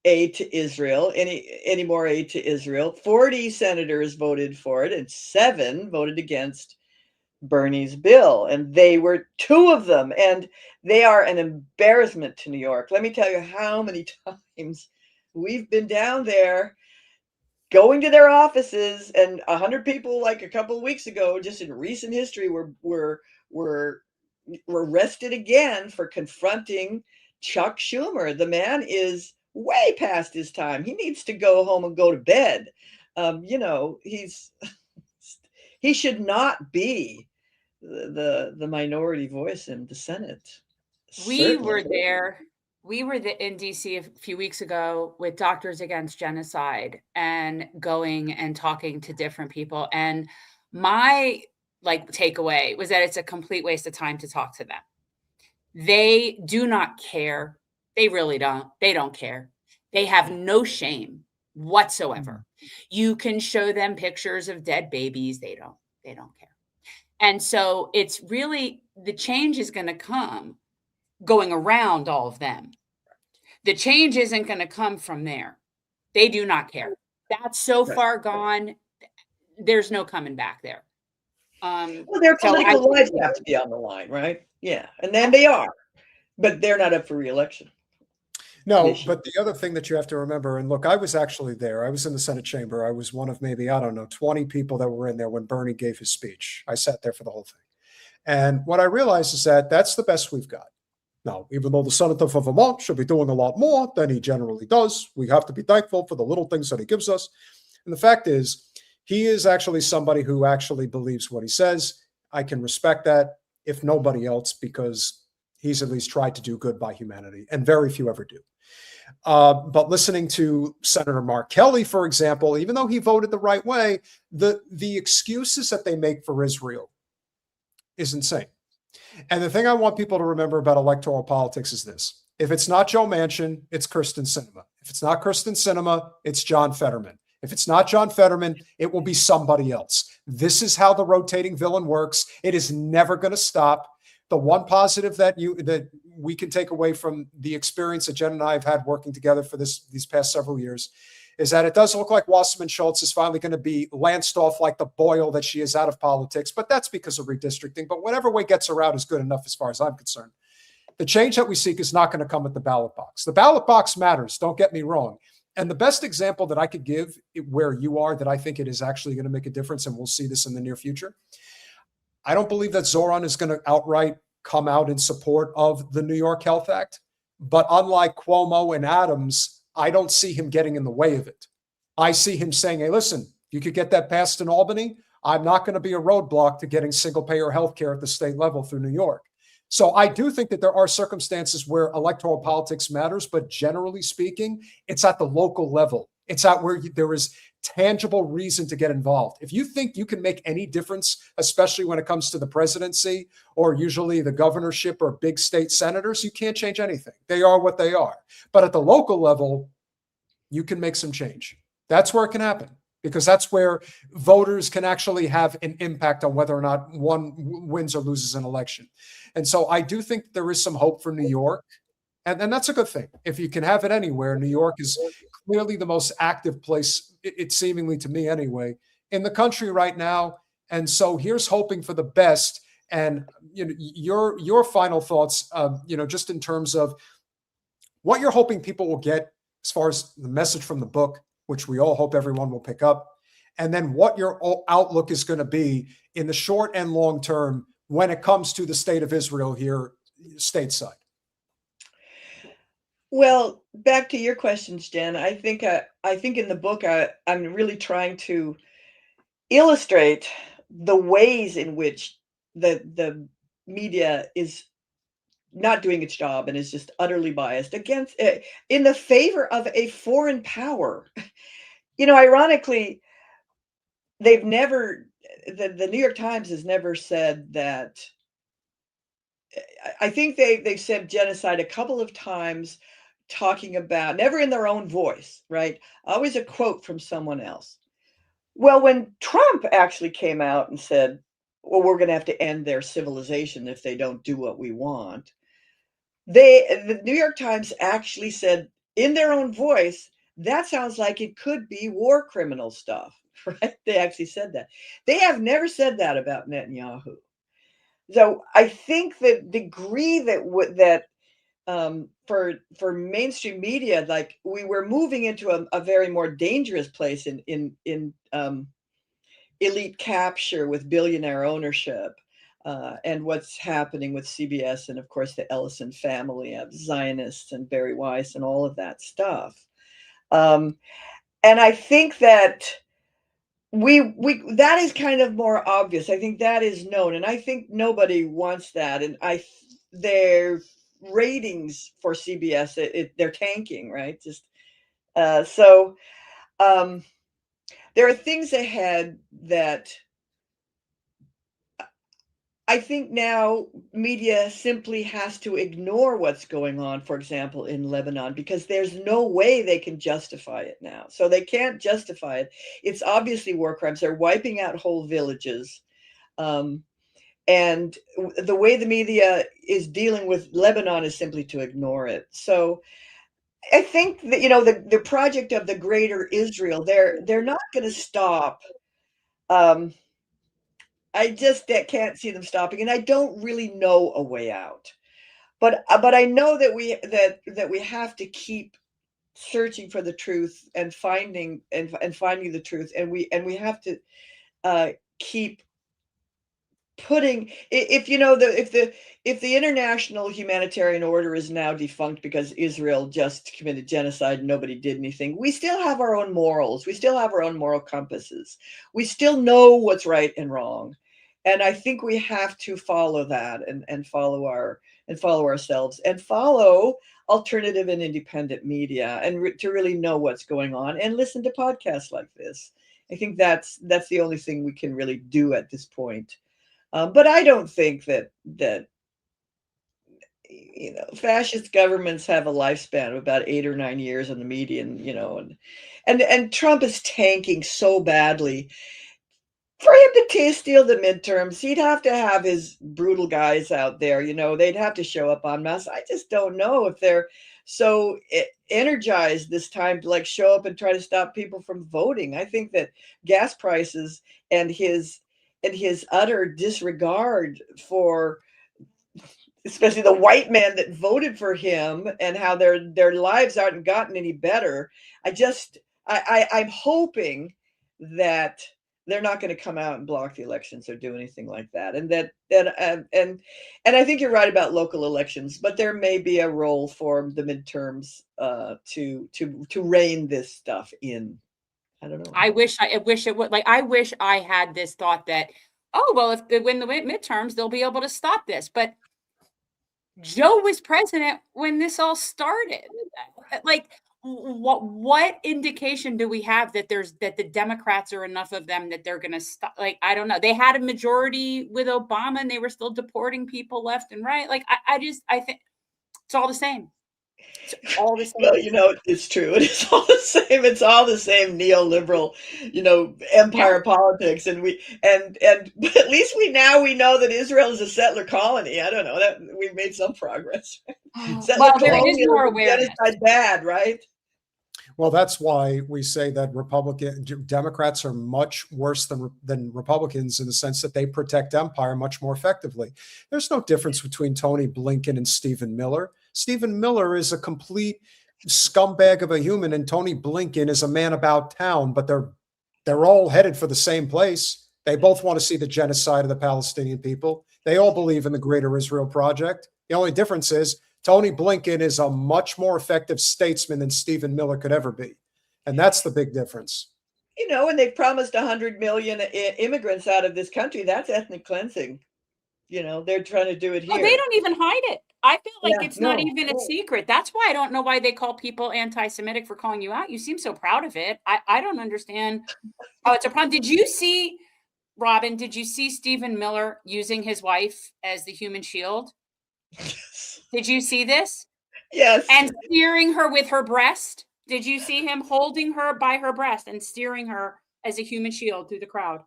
aid to Israel, any more aid to Israel. 40 senators voted for it, and 7 voted against Bernie's bill. And they were 2 of them, and they are an embarrassment to New York. Let me tell you how many times we've been down there, going to their offices, and 100 people, like a couple of weeks ago, just in recent history, were arrested again for confronting Chuck Schumer. The man is way past his time. He needs to go home and go to bed. He should not be the minority voice in the Senate. We were there. We were in DC a few weeks ago with Doctors Against Genocide and going and talking to different people. And my takeaway was that it's a complete waste of time to talk to them. They do not care. They really don't. They don't care. They have no shame whatsoever. You can show them pictures of dead babies. They don't care. And so it's really, the change is going to come going around all of them. The change isn't going to come from there. They do not care. That's so far gone. There's no coming back there. Well, their political lives have to be on the line, right? Yeah. And then they are, but they're not up for re-election. No, but the other thing that you have to remember, and look, I was actually there. I was in the Senate chamber. I was one of maybe, 20 people that were in there when Bernie gave his speech. I sat there for the whole thing. And what I realized is that that's the best we've got. Now, even though the senator for Vermont should be doing a lot more than he generally does, we have to be thankful for the little things that he gives us. And the fact is, he is actually somebody who actually believes what he says. I can respect that, if nobody else, because he's at least tried to do good by humanity, and very few ever do. But listening to Senator Mark Kelly, for example, even though he voted the right way, the excuses that they make for Israel is insane. And the thing I want people to remember about electoral politics is this. If it's not Joe Manchin, it's Kyrsten Sinema. If it's not Kyrsten Sinema, it's John Fetterman. If it's not John Fetterman, it will be somebody else. This is how the rotating villain works. It is never going to stop. The one positive that we can take away from the experience that Jen and I have had working together for these past several years is that it does look like Wasserman Schultz is finally going to be lanced off like the boil that she is out of politics, but that's because of redistricting. But whatever way gets her out is good enough as far as I'm concerned. The change that we seek is not going to come at the ballot box. The ballot box matters, don't get me wrong. And the best example that I could give where you are that I think it is actually going to make a difference, and we'll see this in the near future, I don't believe that Zoran is going to outright come out in support of the New York Health Act. But unlike Cuomo and Adams, I don't see him getting in the way of it. I see him saying, hey, listen, you could get that passed in Albany. I'm not going to be a roadblock to getting single payer health care at the state level through New York. So I do think that there are circumstances where electoral politics matters, but generally speaking, it's at the local level. It's at where there is tangible reason to get involved. If you think you can make any difference, especially when it comes to the presidency or usually the governorship or big state senators, you can't change anything. They are what they are. But at the local level, you can make some change. That's where it can happen, because that's where voters can actually have an impact on whether or not one wins or loses an election. And so I do think there is some hope for New York. And that's a good thing. If you can have it anywhere, New York is clearly the most active place, it seemingly to me anyway, in the country right now. And so here's hoping for the best. And your final thoughts, just in terms of what you're hoping people will get as far as the message from the book, which we all hope everyone will pick up, and then what your outlook is going to be in the short and long term when it comes to the state of Israel here stateside. Well, back to your questions, Jen. I think in the book I'm really trying to illustrate the ways in which the media is not doing its job and is just utterly biased against in the favor of a foreign power. You know, ironically, they've never the New York Times has never said that. I think they've said genocide a couple of times, talking about, never in their own voice, right? Always a quote from someone else. Well, when Trump actually came out and said, well, we're going to have to end their civilization if they don't do what we want, the New York Times actually said in their own voice, that sounds like it could be war criminal stuff, right? They actually said that. They have never said that about Netanyahu. So I think the degree that for mainstream media, like we were moving into a very more dangerous place in elite capture with billionaire ownership, and what's happening with CBS and of course the Ellison family of Zionists and Barry Weiss and all of that stuff. And I think that that is kind of more obvious. I think that is known, and I think nobody wants that. And their ratings for CBS, they're tanking, right? Just so there are things ahead that I think now media simply has to ignore what's going on, for example, in Lebanon, because there's no way they can justify it now. So they can't justify it. It's obviously war crimes. They're wiping out whole villages. And the way the media is dealing with Lebanon is simply to ignore it. So I think that, you know, the project of the greater Israel, they're not going to stop. I just can't see them stopping, and I don't really know a way out. But I know that we have to keep searching for the truth and finding the truth, and we have to keep putting, if the international humanitarian order is now defunct because Israel just committed genocide and nobody did anything, we still have our own morals. We still have our own moral compasses. We still know what's right and wrong. And I think we have to follow that and follow ourselves and follow alternative and independent media and to really know what's going on and listen to podcasts like this. I think that's the only thing we can really do at this point. But I don't think that fascist governments have a lifespan of about 8 or 9 years in the median, and Trump is tanking so badly. For him to steal the midterms, he'd have to have his brutal guys out there, they'd have to show up en masse. I just don't know if they're so energized this time to show up and try to stop people from voting. I think that gas prices and his utter disregard for especially the white man that voted for him and how their lives aren't gotten any better. I'm hoping that they're not going to come out and block the elections or do anything like that. And I think you're right about local elections, but there may be a role for the midterms to rein this stuff in. I don't know. I wish it would. I wish I had this thought that, oh, well, if they win the midterms, they'll be able to stop this. But Joe was president when this all started. What indication do we have that the Democrats are enough of them that they're going to stop? I don't know. They had a majority with Obama and they were still deporting people left and right. I think it's all the same. It's all the same. Well, it's true. It's all the same. It's all the same neoliberal, empire politics. And but at least we know that Israel is a settler colony. I don't know, that we've made some progress. Well, there is more awareness. Genocide bad, right? Well, that's why we say that Democrats are much worse than Republicans in the sense that they protect empire much more effectively. There's no difference between Tony Blinken and Stephen Miller. Stephen Miller is a complete scumbag of a human, and Tony Blinken is a man about town, but they're all headed for the same place. They both want to see the genocide of the Palestinian people. They all believe in the Greater Israel Project. The only difference is Tony Blinken is a much more effective statesman than Stephen Miller could ever be. And that's the big difference. You know, and they've promised 100 million immigrants out of this country. That's ethnic cleansing. You know, they're trying to do it here. Oh, they don't even hide it. I feel like it's not even a secret. That's why I don't know why they call people anti-Semitic for calling you out. You seem so proud of it. I don't understand how it's a problem. Did you see, Robin, did you see Stephen Miller using his wife as the human shield? Did you see this? Yes. And steering her with her breast? Did you see him holding her by her breast and steering her as a human shield through the crowd?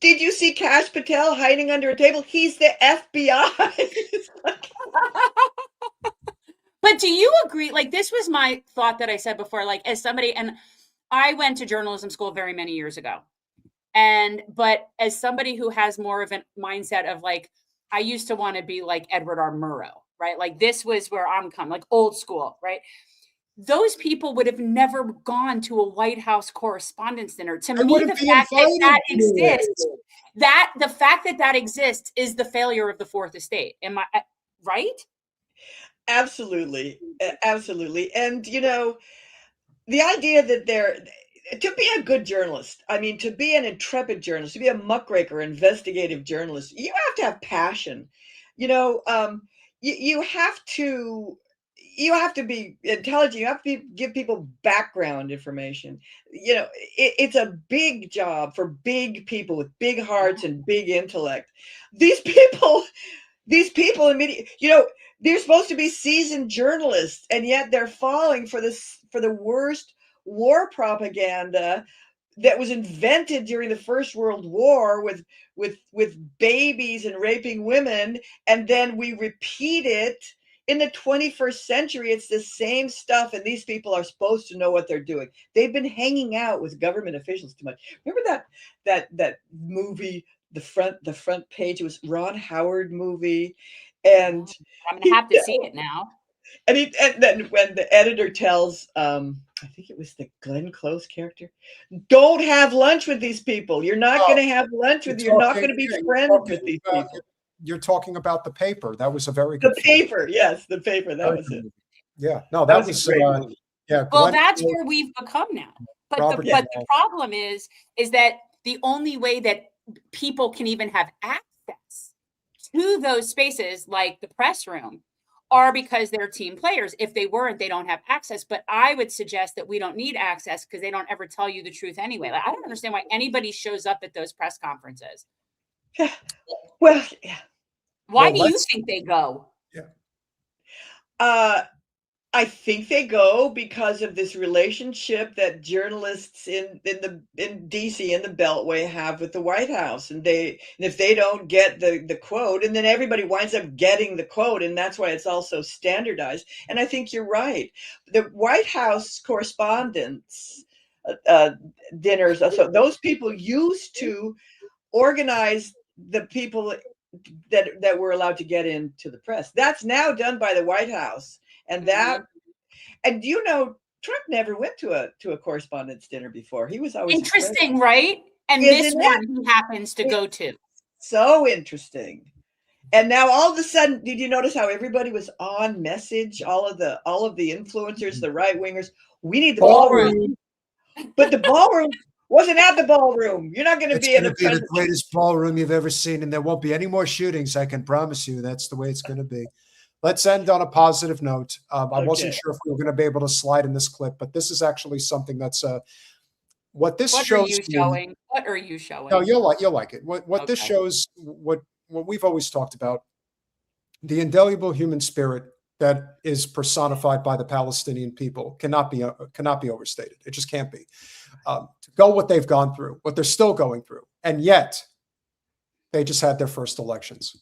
Did you see Kash Patel hiding under a table? He's the FBI. But do you agree? Like, this was my thought that I said before, like, as somebody, and I went to journalism school very many years ago. But as somebody who has more of a mindset of like, I used to want to be like Edward R. Murrow, right? Like, this was where I'm coming, like old school, right? Those people would have never gone to a White House Correspondents' Dinner. To me, the fact that that exists, the fact that that exists is the failure of the Fourth Estate. Am I right? Absolutely. Absolutely. And, you know, the idea that to be a good journalist, I mean, to be an intrepid journalist, to be a muckraker, investigative journalist, you have to have passion. You know, you have to be intelligent. You have to give people background information. You know, it's a big job for big people with big hearts and big intellect. These people in media, you know, they're supposed to be seasoned journalists, and yet they're falling for the worst war propaganda that was invented during the First World War with babies and raping women, and then we repeat it in the 21st century. It's the same stuff, and these people are supposed to know what they're doing. They've been hanging out with government officials too much. Remember that movie, the front page? It was Ron Howard movie, and I'm gonna have to see it now. And then when the editor tells, I think it was the Glenn Close character, don't have lunch with these people. You're not going to have lunch with. You're not going to be friends with these people. You're talking about The Paper. That was a very good The Paper, yes, The Paper. That was it. Yeah, no, that was yeah. Well, that's where we've become now. But the problem is that the only way that people can even have access to those spaces, like the press room, are because they're team players. If they weren't, they don't have access. But I would suggest that we don't need access because they don't ever tell you the truth anyway. Like, I don't understand why anybody shows up at those press conferences. Well, yeah. Why do you think they go? Yeah. I think they go because of this relationship that journalists in DC in the Beltway have with the White House, and if they don't get the quote, and then everybody winds up getting the quote, and that's why it's also standardized. And I think you're right. The White House Correspondents' dinners, so those people used to organize the people that were allowed to get into the press. That's now done by the White House. And and you know, Trump never went to a correspondence dinner before. He was always interesting, right? And this one he happens to go to. So interesting. And now all of a sudden, did you notice how everybody was on message? All of the influencers, the right wingers. We need the ballroom, but the ballroom wasn't at the ballroom. You're not going to be in the greatest ballroom you've ever seen, and there won't be any more shootings. I can promise you. That's the way it's going to be. Let's end on a positive note. I wasn't sure if we were going to be able to slide in this clip, but this is actually something that's what this shows. What are you showing? No, you'll like it. What this shows, what we've always talked about, the indelible human spirit that is personified by the Palestinian people cannot be overstated. It just can't be. To go what they've gone through, what they're still going through, and yet they just had their first elections.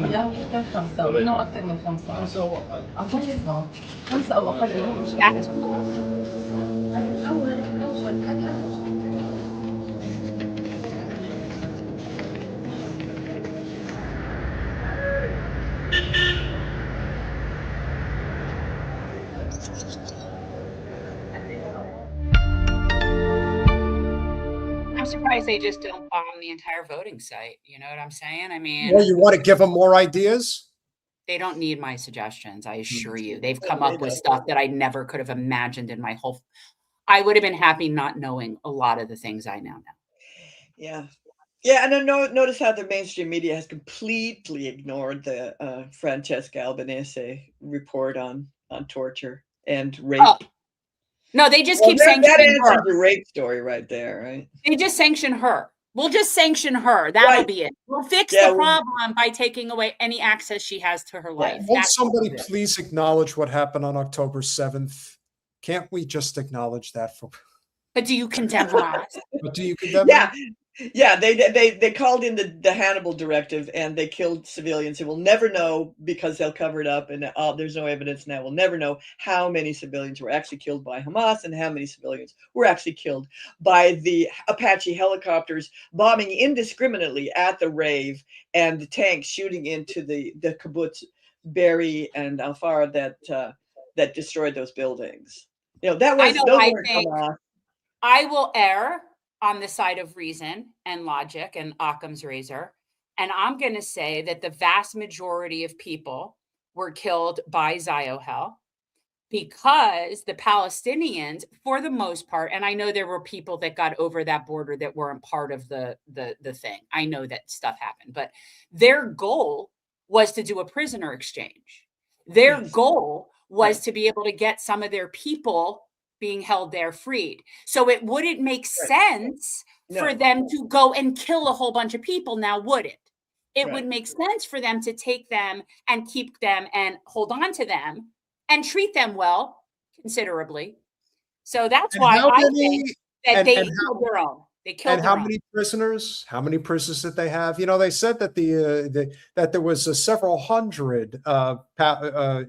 I'm surprised they just don't bomb the entire voting site. You know what I'm saying? I mean, Well, you want to give them more ideas? they don't need my suggestions. I assure you, they've come up with stuff that I never could have imagined in my whole. I would have been happy not knowing a lot of the things I now know. Yeah. Yeah, and then notice how the mainstream media has completely ignored the Francesca Albanese report on torture and rape. Oh. No, they just keep sanctioning that her. answers the rape story right there, right? They just sanction her. We'll just sanction her. That'll be it. We'll fix the problem by taking away any access she has to her life. Won't somebody please acknowledge what happened on October 7th? Can't we just acknowledge that? But do you condemn Hamas? But do you condemn? Yeah, they called in the Hannibal Directive and they killed civilians. And we'll never know because they'll cover it up and there's no evidence now. We'll never know how many civilians were actually killed by Hamas and how many civilians were actually killed by the Apache helicopters bombing indiscriminately at the rave and the tanks shooting into the kibbutz Be'eri and Al-Far that destroyed those buildings. You know, that was Hamas. I will err on the side of reason and logic and Occam's razor. And I'm going to say that the vast majority of people were killed by Ziohel because the Palestinians, for the most part, and I know there were people that got over that border that weren't part of the thing. I know that stuff happened, but their goal was to do a prisoner exchange. Their goal was to be able to get some of their people being held there freed. So it wouldn't make sense for them to go and kill a whole bunch of people now, would it? It would make sense for them to take them and keep them and hold on to them and treat them well, considerably. So that's why I think that they killed their own. They killed and how many prisoners? How many prisoners did they have? You know, they said that that there was several hundred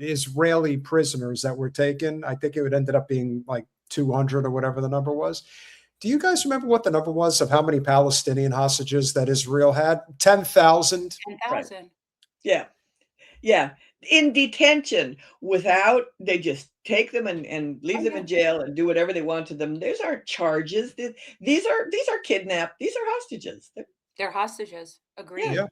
Israeli prisoners that were taken. I think it ended up being like 200 or whatever the number was. Do you guys remember what the number was of how many Palestinian hostages that Israel had? 10,000. 10,000. Yeah, yeah. In detention, they just take them and leave them in jail and do whatever they want to them. These aren't charges. These are kidnapped. These are hostages. They're hostages. Agreed. Yeah.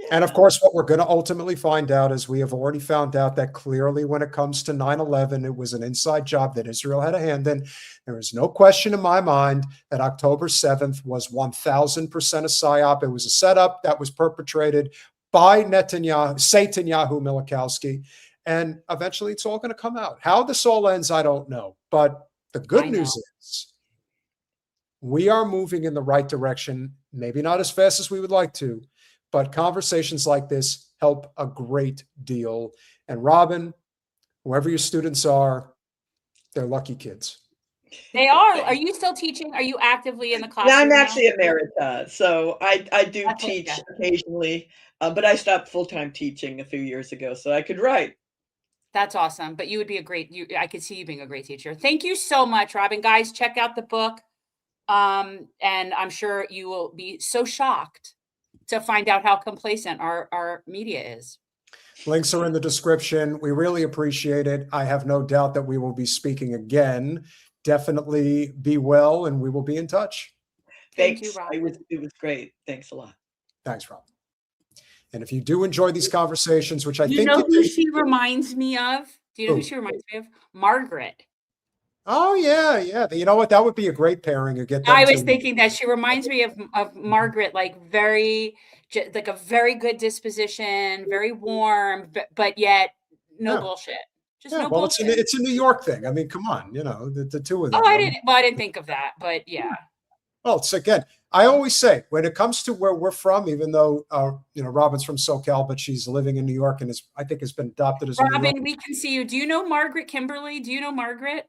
And of course, what we're going to ultimately find out is we have already found out that clearly when it comes to 9/11, it was an inside job that Israel had a hand in. There is no question in my mind that October 7th was 1,000% a PSYOP. It was a setup that was perpetrated by Netanyahu, Milikowski, and eventually it's all going to come out. How this all ends, I don't know. But the good news is we are moving in the right direction, maybe not as fast as we would like to, but conversations like this help a great deal. And Robin, whoever your students are, they're lucky kids. They are. Are you still teaching? Are you actively in the classroom? I'm actually emerita, so I do teach occasionally, but I stopped full-time teaching a few years ago, so I could write. That's awesome. But you would be I could see you being a great teacher. Thank you so much, Robin. Guys, check out the book. And I'm sure you will be so shocked to find out how complacent our media is. Links are in the description. We really appreciate it. I have no doubt that we will be speaking again. Definitely be well, and we will be in touch. Thanks. You, Robin. It was great. Thanks a lot. Thanks, Robin. And if you do enjoy these conversations, which I think you know who she reminds me of? Do you know who she reminds me of? Margaret. Oh yeah. You know what? That would be a great pairing. You get. I was thinking that she reminds me of Margaret, like a very good disposition, very warm, but yet no bullshit. Just no bullshit. It's a New York thing. I mean, come on, you know the two of them. Oh, I didn't think of that, but yeah. Well, it's again. I always say when it comes to where we're from, even though Robin's from SoCal, but she's living in New York and I think has been adopted as a New Yorker. Robin, we can see you. Do you know Margaret Kimberly? Do you know Margaret?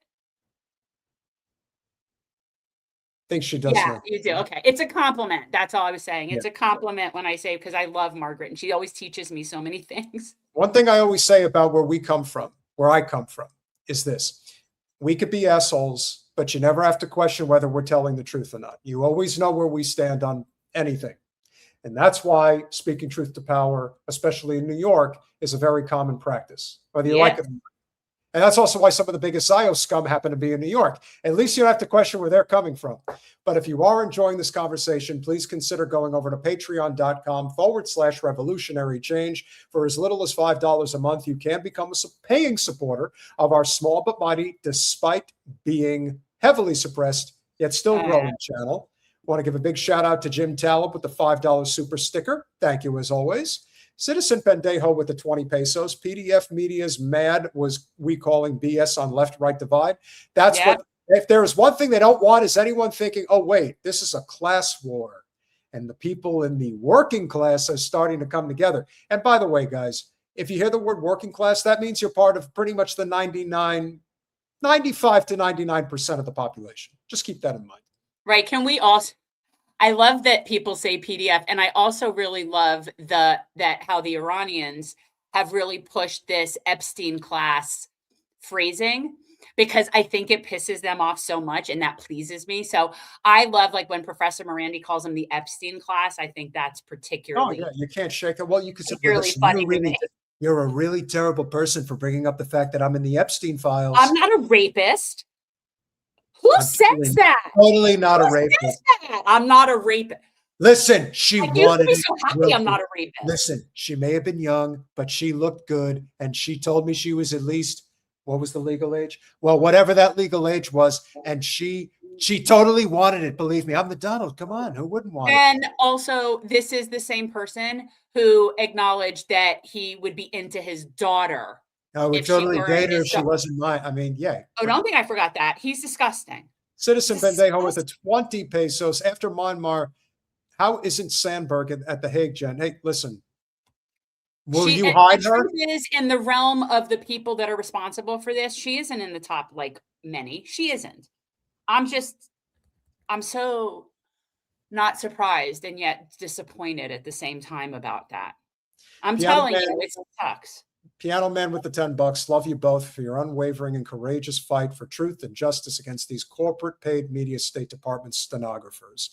think she does Yeah, know. you do. Okay. It's a compliment. That's all I was saying. It's a compliment when I say, because I love Margaret and she always teaches me so many things. One thing I always say about where we come from, where I come from, is this. We could be assholes, but you never have to question whether we're telling the truth or not. You always know where we stand on anything. And that's why speaking truth to power, especially in New York, is a very common practice, whether you like it or not. And that's also why some of the biggest Zio scum happen to be in New York. At least you don't have to question where they're coming from. But if you are enjoying this conversation, please consider going over to patreon.com/revolutionary change. For as little as $5 a month, you can become a paying supporter of our small but mighty, despite being heavily suppressed, yet still growing channel. I want to give a big shout out to Jim Talib with the $5 super sticker. Thank you as always. Citizen Pendejo with the 20 pesos. PDF Media's mad was we calling BS on left-right divide. That's what, if there is one thing they don't want is anyone thinking, oh, wait, this is a class war. And the people in the working class are starting to come together. And by the way, guys, if you hear the word working class, that means you're part of pretty much the 95 to 99% of the population. Just keep that in mind. Right. Can we also, I love that people say PDF, and I also really love that how the Iranians have really pushed this Epstein class phrasing, because I think it pisses them off so much, and that pleases me. So I love, like, when Professor Morandi calls them the Epstein class. I think that's particularly you can't shake it. Well, you could say, really funny. You're a really terrible person for bringing up the fact that I'm in the Epstein files. I'm not a rapist. Who says that? Totally not a rapist. I'm not a rapist. Listen, she wanted to be so happy I'm not a rapist. Listen, she may have been young, but she looked good, and she told me she was at least, what was the legal age? Well, whatever that legal age was, and she totally wanted it. Believe me, I'm the Donald. Come on, who wouldn't want it? And also, this is the same person who acknowledged that he would be into his daughter. I would totally date her if she wasn't mine. I mean, yeah. Oh, don't think I forgot that. He's disgusting. Citizen Pendejo with the 20 pesos. After Myanmar, how isn't Sandberg at the Hague, Jen? Hey, listen. Will you hide her? The truth is, in the realm of the people that are responsible for this, she isn't in the top like many. She isn't. I'm so not surprised and yet disappointed at the same time about that. I'm telling you, it sucks. Piano Man with the $10. Love you both for your unwavering and courageous fight for truth and justice against these corporate paid media State Department stenographers.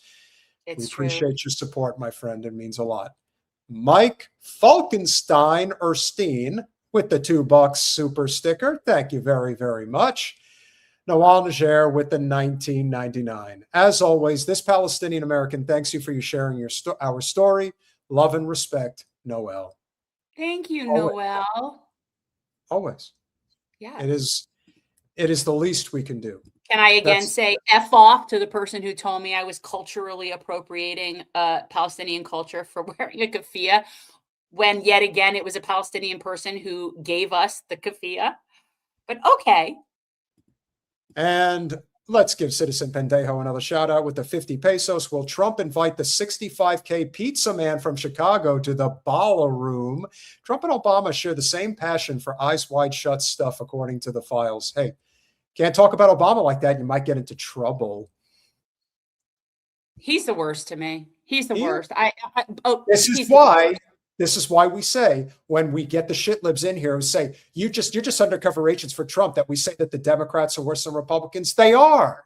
We appreciate your support, my friend. It means a lot. Mike Falkenstein Erstein with the $2 super sticker. Thank you very, very much. Noel Niger with the $19.99. As always, this Palestinian American thanks you for you sharing our story. Love and respect, Noel. Thank you, Noel. Always. Yeah. It is the least we can do. Can I again say F off to the person who told me I was culturally appropriating Palestinian culture for wearing a keffiyeh, when yet again it was a Palestinian person who gave us the keffiyeh. But okay. And let's give Citizen Pendejo another shout out with the 50 pesos. Will Trump invite the 65K pizza man from Chicago to the Ballroom? Trump and Obama share the same passion for eyes wide shut stuff, according to the files. Hey, can't talk about Obama like that. You might get into trouble. He's the worst to me. He's the worst. This is why we say, when we get the shit libs in here who say, you're just undercover agents for Trump, that we say that the Democrats are worse than Republicans. They are,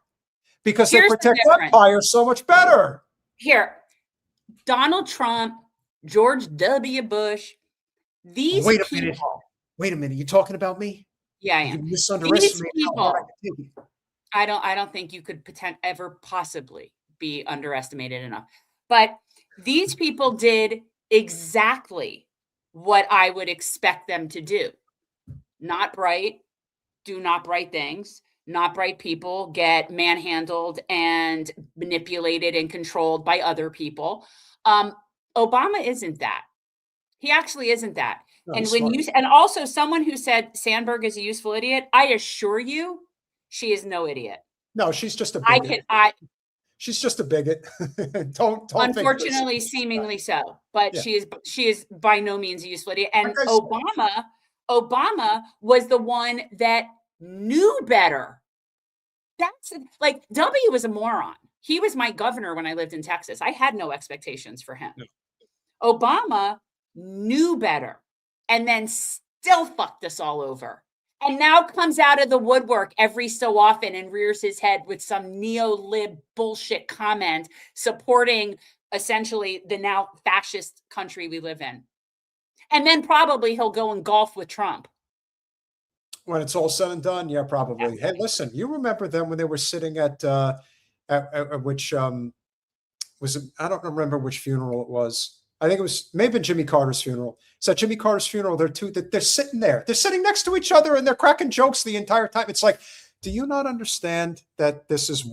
because they protect empire so much better. Here, Donald Trump, George W. Bush, these Wait a minute. You talking about me? Yeah, I am. You misunderestimated These how hard I can take it. I don't think you could ever possibly be underestimated enough. But these people did exactly what I would expect them to do. Not bright, do not bright things. Not bright people get manhandled and manipulated and controlled by other people. Obama isn't that. He actually isn't that. No, and also someone who said Sandberg is a useful idiot, I assure you, she is no idiot. No, she's just a bigot. She's just a bigot. don't unfortunately, seemingly so. But yeah. she is by no means a useful idiot. And Obama was the one that knew better. That's like W was a moron. He was my governor when I lived in Texas. I had no expectations for him. No. Obama knew better and then still fucked us all over. And now comes out of the woodwork every so often and rears his head with some neo-lib bullshit comment supporting essentially the now fascist country we live in. And then probably he'll go and golf with Trump. When it's all said and done, yeah, probably. Hey, listen, you remember them when they were sitting at which was it, I don't remember which funeral it was. I think it was maybe Jimmy Carter's funeral. So at Jimmy Carter's funeral, they're sitting there. They're sitting next to each other and they're cracking jokes the entire time. It's like, do you not understand that this is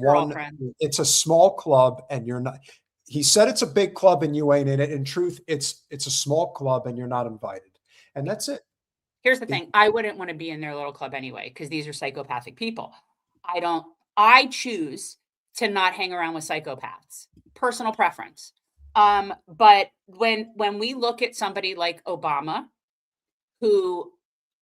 it's a small club and you're not, he said it's a big club and you ain't in it. In truth, it's a small club and you're not invited. And that's it. Here's the thing. I wouldn't want to be in their little club anyway, because these are psychopathic people. I choose to not hang around with psychopaths. Personal preference. But when we look at somebody like Obama, who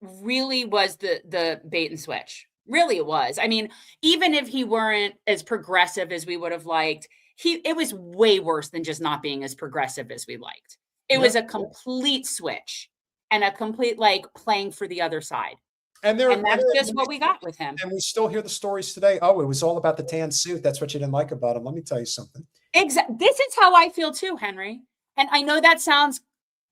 really was the bait and switch, really it was. I mean, even if he weren't as progressive as we would have liked, it was way worse than just not being as progressive as we liked. It was a complete switch and a complete playing for the other side. And that's just what we got with him. And we still hear the stories today. Oh, it was all about the tan suit. That's what you didn't like about him. Let me tell you something. Exactly. This is how I feel too, Henry. And I know that sounds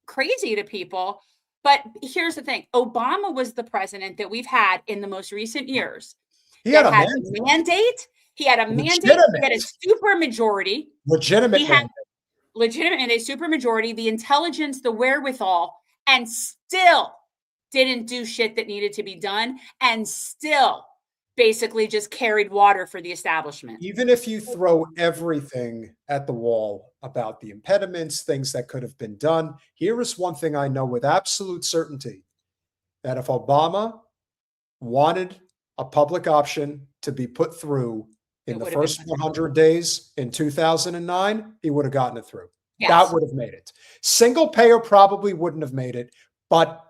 crazy to people, but here's the thing. Obama was the president that we've had in the most recent years. He had a mandate. He had a mandate. He had a super majority. Legitimate. He had legitimate and a super majority, the intelligence, the wherewithal, and still didn't do shit that needed to be done, and still basically just carried water for the establishment. Even if you throw everything at the wall about the impediments, things that could have been done, here is one thing I know with absolute certainty, that if Obama wanted a public option to be put through in the first 100 days in 2009, he would have gotten it through. Yes. That would have made it. Single payer probably wouldn't have made it, but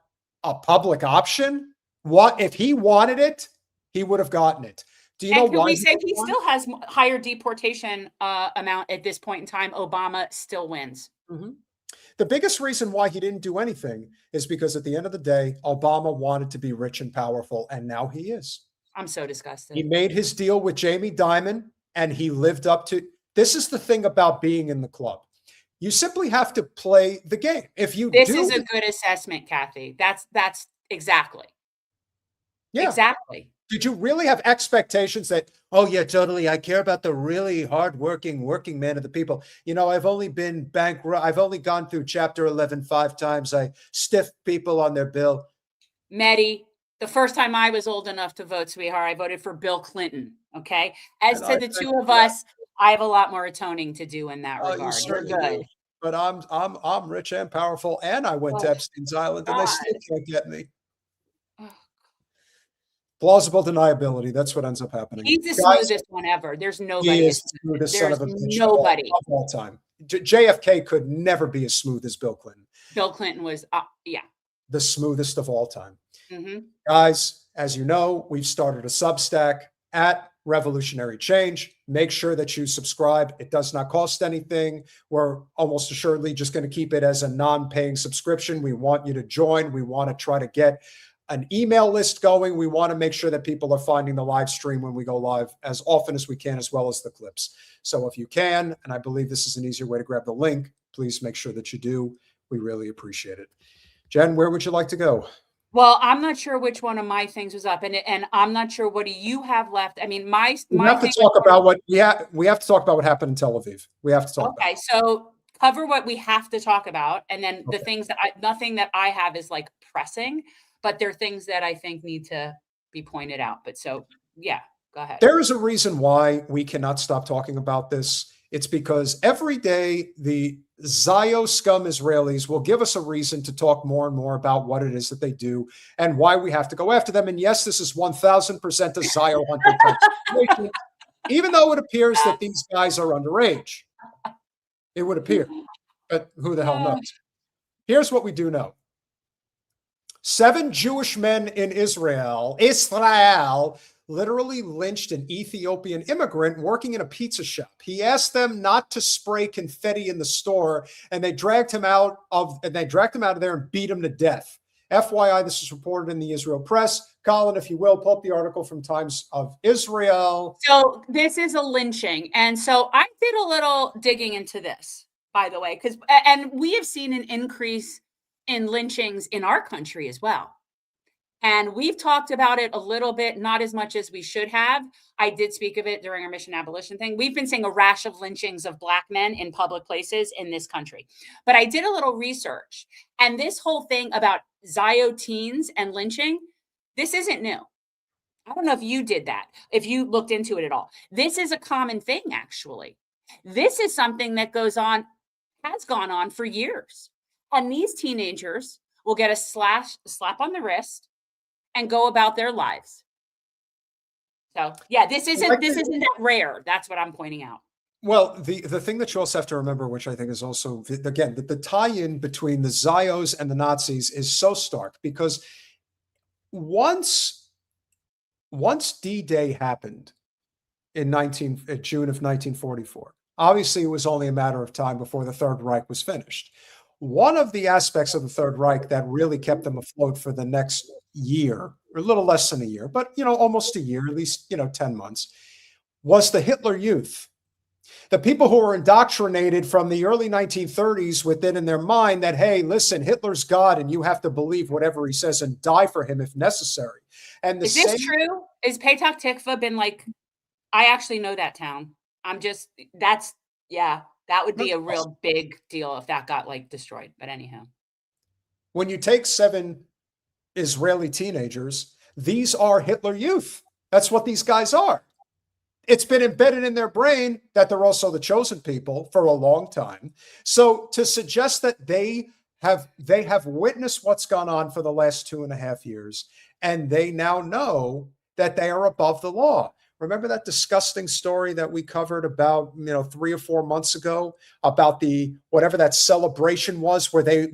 a public option, what if he wanted it, he would have gotten it. Do you know why? We say he still has higher deportation amount at this point in time. Obama still wins. Mm-hmm. The biggest reason why he didn't do anything is because at the end of the day, Obama wanted to be rich and powerful, and now he is. I'm so disgusted. He made his deal with Jamie Dimon, and he lived up to. This is the thing about being in the club. You simply have to play the game. If you this is a good assessment, Kathy. That's exactly. Yeah. Exactly. Did you really have expectations that, oh yeah, totally, I care about the really hardworking working man of the people. You know, I've only been bankrupt. I've only gone through Chapter 11 5 times. I stiffed people on their bill. Mehdi, the first time I was old enough to vote, sweetheart, I voted for Bill Clinton. Okay. As to the two of us, I have a lot more atoning to do in that regard. You're good. Do. But I'm rich and powerful, and I went to Epstein's Island, and they still can't get me. Plausible deniability. That's what ends up happening. He's the smoothest one ever. There's nobody. He is the smoothest son of a bitch nobody of all time. JFK could never be as smooth as Bill Clinton. Bill Clinton was, the smoothest of all time. Mm-hmm. Guys, as you know, we've started a Substack at Revolutionary Change. Make sure that you subscribe. It does not cost anything. We're almost assuredly just going to keep it as a non-paying subscription. We want you to join. We want to try to get an email list going. We want to make sure that people are finding the live stream when we go live as often as we can, as well as the clips. So if you can, and I believe this is an easier way to grab the link, please make sure that you do. We really appreciate it. Jen, where would you like to go? Well, I'm not sure which one of my things was up, and I'm not sure what do you have left. I mean, we have to talk about what we have to talk about what happened in Tel Aviv. We have to talk about. Okay, so cover what we have to talk about, and then the things that nothing that I have is like pressing, but there are things that I think need to be pointed out. But so yeah, go ahead. There is a reason why we cannot stop talking about this. It's because every day the Zio scum Israelis will give us a reason to talk more and more about what it is that they do and why we have to go after them. And yes, this is 1000% a Zio hunter type situation, even though it appears that these guys are underage. It would appear, but who the hell knows? Here's what we do know. 7 Jewish men in Israel literally lynched an Ethiopian immigrant working in a pizza shop. He asked them not to spray confetti in the store, and they dragged him out of there and beat him to death. FYI, this is reported in the Israel press. Colin, if you will, pull up the article from Times of Israel. So this is a lynching. And so I did a little digging into this, by the way, and we have seen an increase in lynchings in our country as well. And we've talked about it a little bit, not as much as we should have. I did speak of it during our Mission Abolition thing. We've been seeing a rash of lynchings of Black men in public places in this country. But I did a little research, and this whole thing about Zio teens and lynching, this isn't new. I don't know if you did that, if you looked into it at all. This is a common thing, actually. This is something that has gone on for years. And these teenagers will get a slap on the wrist and go about their lives. So yeah, this isn't that rare. That's what I'm pointing out. Well, the thing that you also have to remember, which I think is also, again, the tie-in between the Zios and the Nazis is so stark, because once D-Day happened in June of 1944, obviously it was only a matter of time before the Third Reich was finished. One of the aspects of the Third Reich that really kept them afloat for the next year, or a little less than a year, but almost a year, at least 10 months, was the Hitler Youth. The people who were indoctrinated from the early 1930s within in their mind that, hey, listen, Hitler's God and you have to believe whatever he says and die for him if necessary. And is this true? Is Petach Tikva been like, I actually know that town. That would be a real big deal if that got destroyed. But anyhow. When you take 7 Israeli teenagers, these are Hitler Youth. That's what these guys are. It's been embedded in their brain that they're also the chosen people for a long time. So to suggest that they have witnessed what's gone on for the last 2.5 years, and they now know that they are above the law. Remember that disgusting story that we covered about 3 or 4 months ago about whatever that celebration was, where they're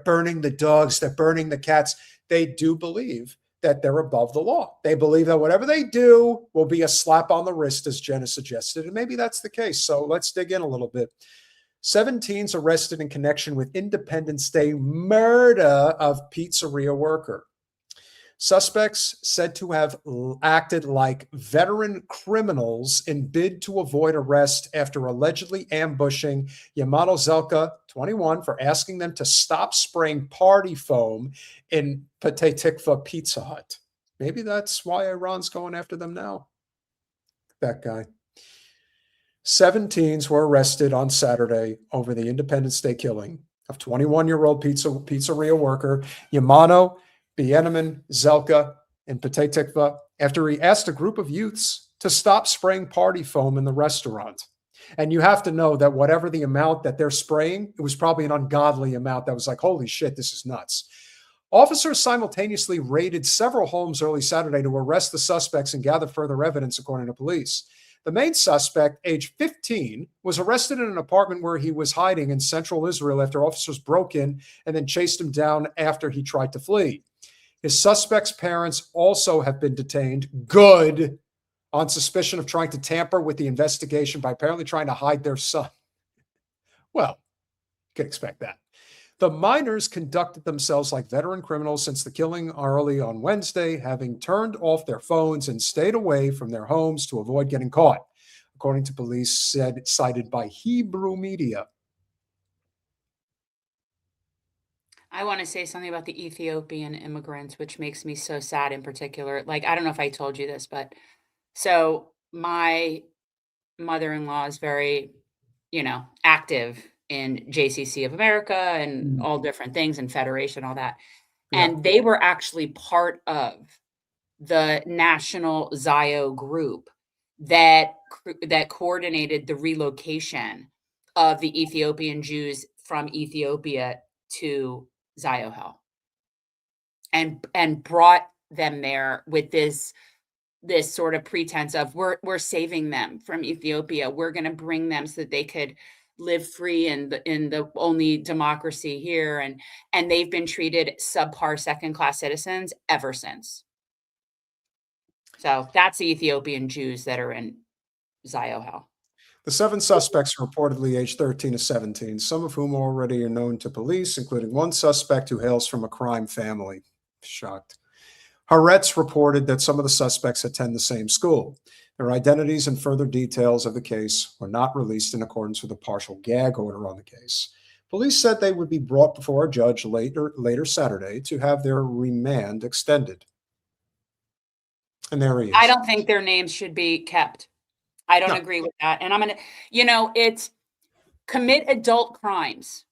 burning the dogs, they're burning the cats. They do believe that they're above the law. They believe that whatever they do will be a slap on the wrist, as Jenna suggested, and maybe that's the case. So let's dig in a little bit. 7 teens arrested in connection with Independence Day murder of pizzeria worker. Suspects said to have acted like veteran criminals in bid to avoid arrest after allegedly ambushing Yamato Zelka, 21, for asking them to stop spraying party foam in Petach Tikva Pizza Hut. Maybe that's why Iran's going after them now. That guy. 7 teens were arrested on Saturday over the Independence Day killing of 21-year-old pizzeria worker Yamato Perelman Zelka in Petach Tikva after he asked a group of youths to stop spraying party foam in the restaurant. And you have to know that whatever the amount that they're spraying, it was probably an ungodly amount that was like, holy shit, this is nuts. Officers simultaneously raided several homes early Saturday to arrest the suspects and gather further evidence, according to police. The main suspect, age 15, was arrested in an apartment where he was hiding in central Israel after officers broke in and then chased him down after he tried to flee. His suspect's parents also have been detained, on suspicion of trying to tamper with the investigation by apparently trying to hide their son. Well, you can expect that. The minors conducted themselves like veteran criminals since the killing early on Wednesday, having turned off their phones and stayed away from their homes to avoid getting caught, according to police cited by Hebrew media. I want to say something about the Ethiopian immigrants, which makes me so sad in particular. I don't know if I told you this, but so my mother-in-law is very, active in JCC of America and all different things and Federation, all that. Yeah. And they were actually part of the national Zio group that coordinated the relocation of the Ethiopian Jews from Ethiopia to Zio Hell and brought them there with this sort of pretense of we're saving them from Ethiopia. We're going to bring them so that they could live free in the only democracy here. And they've been treated subpar second-class citizens ever since. So that's the Ethiopian Jews that are in Zio. The 7 suspects are reportedly aged 13 to 17, some of whom already are known to police, including one suspect who hails from a crime family. Shocked. Haaretz reported that some of the suspects attend the same school. Their identities and further details of the case were not released in accordance with a partial gag order on the case. Police said they would be brought before a judge later Saturday to have their remand extended. And there he is. I don't think their names should be kept. I don't agree with that. And I'm going to, it's commit adult crimes.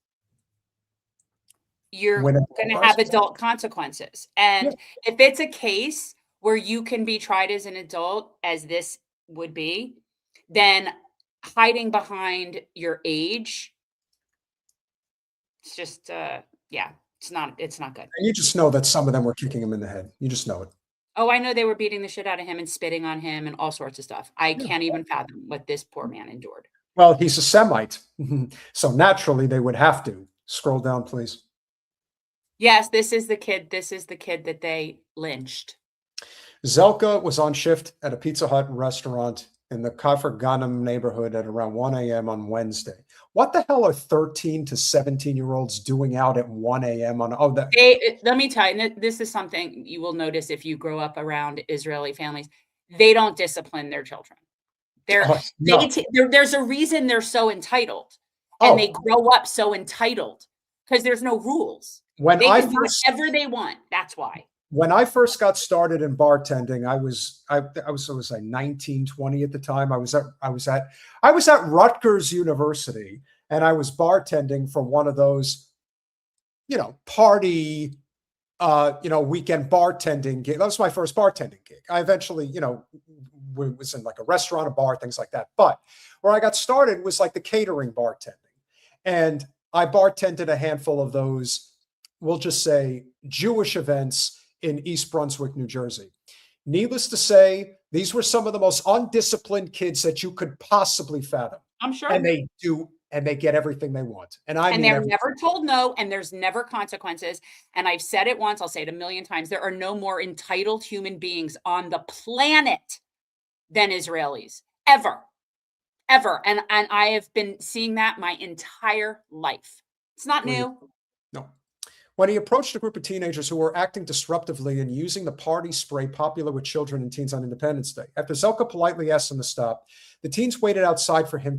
You're going to have adult consequences. And if it's a case where you can be tried as an adult, as this would be, then hiding behind your age, it's just, it's not good. And you just know that some of them were kicking him in the head. You just know it. Oh, I know they were beating the shit out of him and spitting on him and all sorts of stuff. I can't even fathom what this poor man endured. Well, he's a Semite. So naturally they would have to. Scroll down, please. Yes, this is the kid. This is the kid that they lynched. Zelka was on shift at a Pizza Hut restaurant in the Kafr Ghanem neighborhood at around 1 a.m. on Wednesday. What the hell are 13 to 17-year-olds doing out at 1 a.m. on? Let me tell you, this is something you will notice if you grow up around Israeli families. They don't discipline their children. There's a reason they're so entitled, and they grow up so entitled because there's no rules. They can do whatever they want. That's why. When I first got started in bartending, I was 19, 20 at the time. I was at Rutgers University, and I was bartending for one of those, party, weekend bartending gig. That was my first bartending gig. I eventually, was in like a restaurant, a bar, things like that. But where I got started was like the catering bartending, and I bartended a handful of those, we'll just say, Jewish events in East Brunswick, New Jersey. Needless to say, these were some of the most undisciplined kids that you could possibly fathom. I'm sure. And they get everything they want. And they're never told no, and there's never consequences. And I've said it once, I'll say it a million times. There are no more entitled human beings on the planet than Israelis, ever. And I have been seeing that my entire life. It's not new. No. When he approached a group of teenagers who were acting disruptively and using the party spray popular with children and teens on Independence Day. After Zelka politely asked them to stop, the teens waited outside for him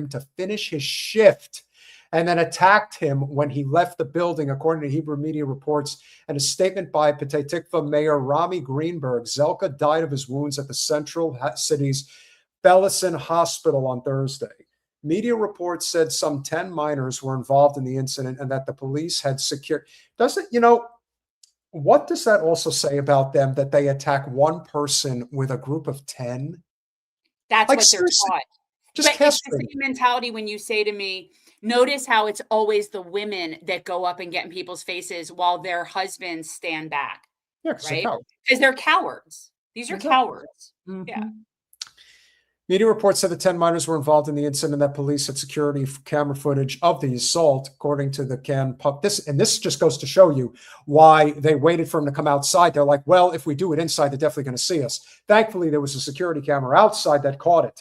to finish his shift and then attacked him when he left the building, according to Hebrew media reports and a statement by Petah Tikva Mayor Rami Greenberg. Zelka died of his wounds at the central city's Bellison Hospital on Thursday. Media reports said some 10 minors were involved in the incident and that the police had secured. What does that also say about them, that they attack one person with a group of 10? That's what they're taught. Just it's the same mentality when you say to me, notice how it's always the women that go up and get in people's faces while their husbands stand back. Yeah, right? Because they're cowards. These are cowards. Mm-hmm. Yeah. Media reports said the 10 minors were involved in the incident, that police had security camera footage of the assault, according to the This just goes to show you why they waited for him to come outside. They're like, well, if we do it inside, they're definitely going to see us. Thankfully, there was a security camera outside that caught it.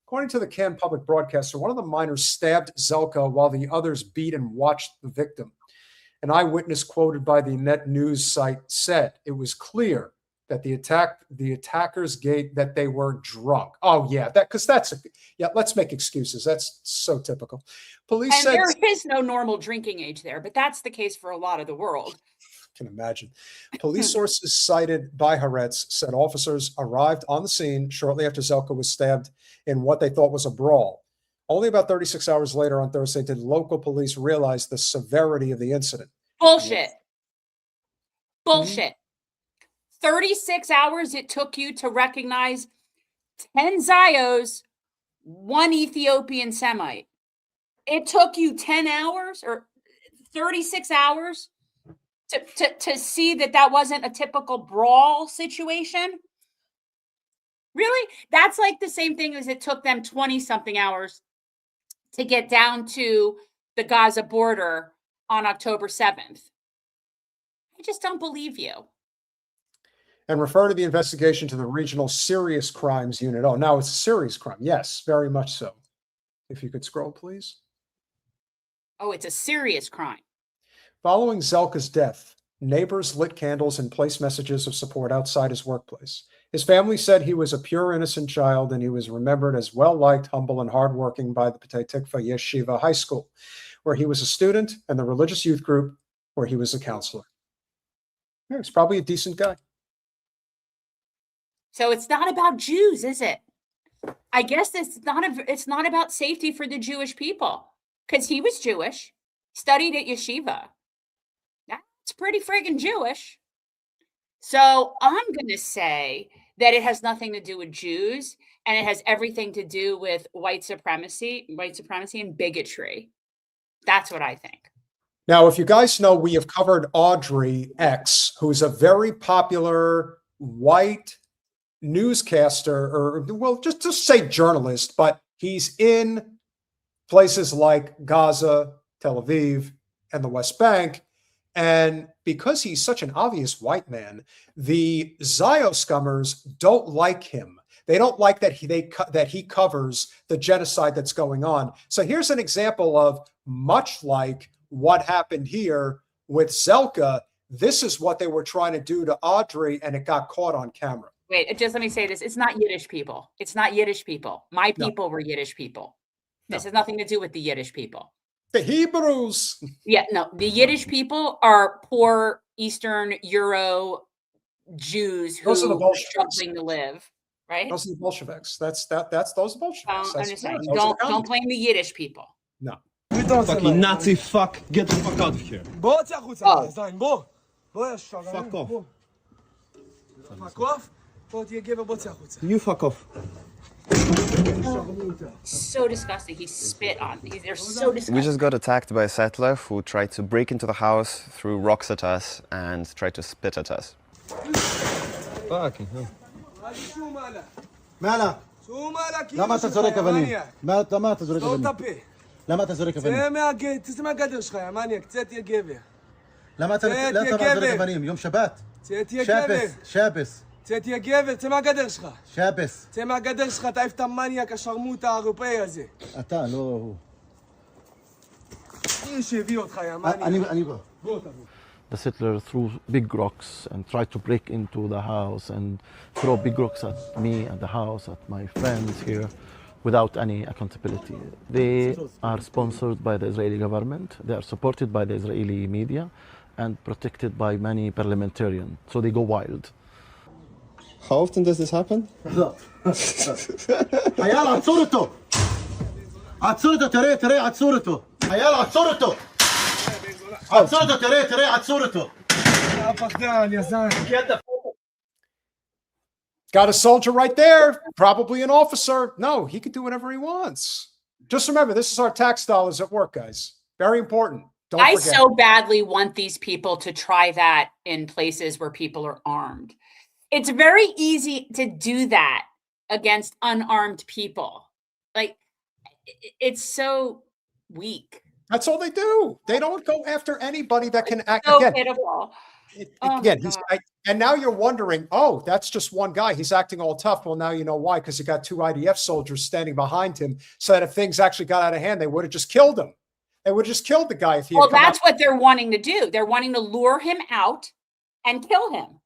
According to the Cannes public broadcaster, one of the minors stabbed Zelka while the others beat and watched the victim. An eyewitness quoted by the net news site said it was clear that the attackers that they were drunk. Oh yeah, let's make excuses. That's so typical. Police said there is no normal drinking age there, but that's the case for a lot of the world. Can imagine. Police sources cited by Haaretz said officers arrived on the scene shortly after Zelka was stabbed in what they thought was a brawl. Only about 36 hours later on Thursday did local police realize the severity of the incident. Bullshit. 36 hours it took you to recognize 10 Zios, 1 Ethiopian Semite. It took you 10 hours or 36 hours to see that wasn't a typical brawl situation? Really? That's like the same thing as it took them 20-something hours to get down to the Gaza border on October 7th. I just don't believe you. and refer to the investigation to the Regional Serious Crimes Unit. Oh, now it's a serious crime. Yes, very much so. If you could scroll, please. Oh, it's a serious crime. Following Zelka's death, neighbors lit candles and placed messages of support outside his workplace. His family said he was a pure, innocent child, and he was remembered as well-liked, humble, and hardworking by the Petah Tikva Yeshiva High School, where he was a student, and the religious youth group, where he was a counselor. Yeah, he's probably a decent guy. So it's not about Jews, is it? I guess it's not about safety for the Jewish people, because he was Jewish, studied at yeshiva. That's pretty friggin' Jewish. So I'm going to say that it has nothing to do with Jews, and it has everything to do with white supremacy and bigotry. That's what I think. Now, if you guys know, we have covered Audrey X, who's a very popular white newscaster, or, well, just say journalist, but he's in places like Gaza, Tel Aviv, and the West Bank. And because he's such an obvious white man, the Zio scummers don't like him. They don't like that he covers the genocide that's going on. So here's an example of, much like what happened here with Zelka, this is what they were trying to do to Audrey, and it got caught on camera. Wait, just let me say this. It's not Yiddish people. It's not Yiddish people. My people were Yiddish people. This has nothing to do with the Yiddish people. The Hebrews. Yeah, no, the Yiddish people are poor Eastern Euro Jews who are struggling to live, right? Those are the Bolsheviks. That's those Bolsheviks. Don't blame the Yiddish people. No. Fucking Nazi fuck. Get the fuck out of here. Fuck off. You fuck off. So disgusting. He spit on me. They're so disgusting. We just got attacked by a settler who tried to break into the house, threw rocks at us, and tried to spit at us. Fucking hell. مالا لما تزورك أبنين لما تزورك أبنين لما تزورك أبنين تسمع قدر شخي يا مانيك تسيت يا جيبي لما تزورك أبنين يوم شبات شابس تسيت يا جيبي تسمع قدر شخي شابس تسمع قدر شخي تعرف تمانيك الشرموطة الأوروبية زي أتا لا هو إيش يبيه אותך يا مانيك أني بقى The settler threw big rocks and tried to break into the house and throw big rocks at me and the house, at my friends here, without any accountability. They are sponsored by the Israeli government, they are supported by the Israeli media, and protected by many parliamentarians, so they go wild. How often does this happen? حيال عد صورته عد صورته ترى عد صورته حيال عد صورته عد صورته ترى عد صورته Got a soldier right there, probably an officer. No, he could do whatever he wants. Just remember, this is our tax dollars at work, guys. Very important. Don't I forget. so badly want these people to try that in places where people are armed. It's very easy to do that against unarmed people. Like, it's so weak. That's all they do. They don't go after anybody that can act. So again, pitiful. Again, and now you're wondering, oh, that's just one guy. He's acting all tough. Well, now you know why, because he got two IDF soldiers standing behind him, so that if things actually got out of hand, they would have just killed him. They would have just killed the guy if he. Well, that's what they're wanting to do. They're wanting to lure him out and kill him.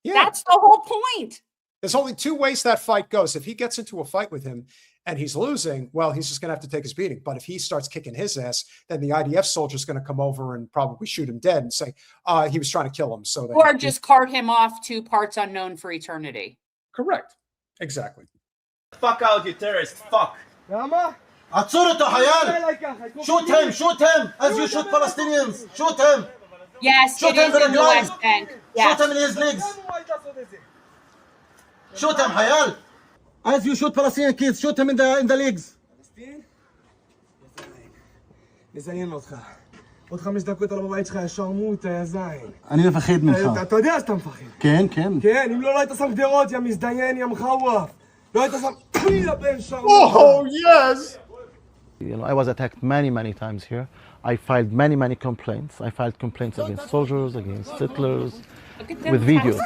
Yeah. That's the whole point. There's only two ways that fight goes. If he gets into a fight with him and he's losing, well, he's just going to have to take his beating. But if he starts kicking his ass, then the IDF soldier is going to come over and probably shoot him dead and say he was trying to kill him. So or just cart him off to parts unknown for eternity. Correct. Exactly. Fuck out, you terrorist. Fuck. عطورته حيال shoot him as you shoot Palestinians. Shoot him. Yes, shoot it is in the legs. West Bank. Yes. Shoot him in his legs. Shoot him حيال as you shoot Palestinian kids. Shoot him in the legs. נזיין אותך. עוד 5 דקות על הבית שלך יא שרמוטה יא זין. אני מפחד ממך. אתה יודע שאתה מפחד. כן, כן. כן, אם לא היית שם גדרות יא מזדיין יא מחוואף. לא היית שם יא בן שרמוטה. Oh, yes. You know, I was attacked many times here. I filed many complaints. I filed complaints against soldiers, against settlers, with videos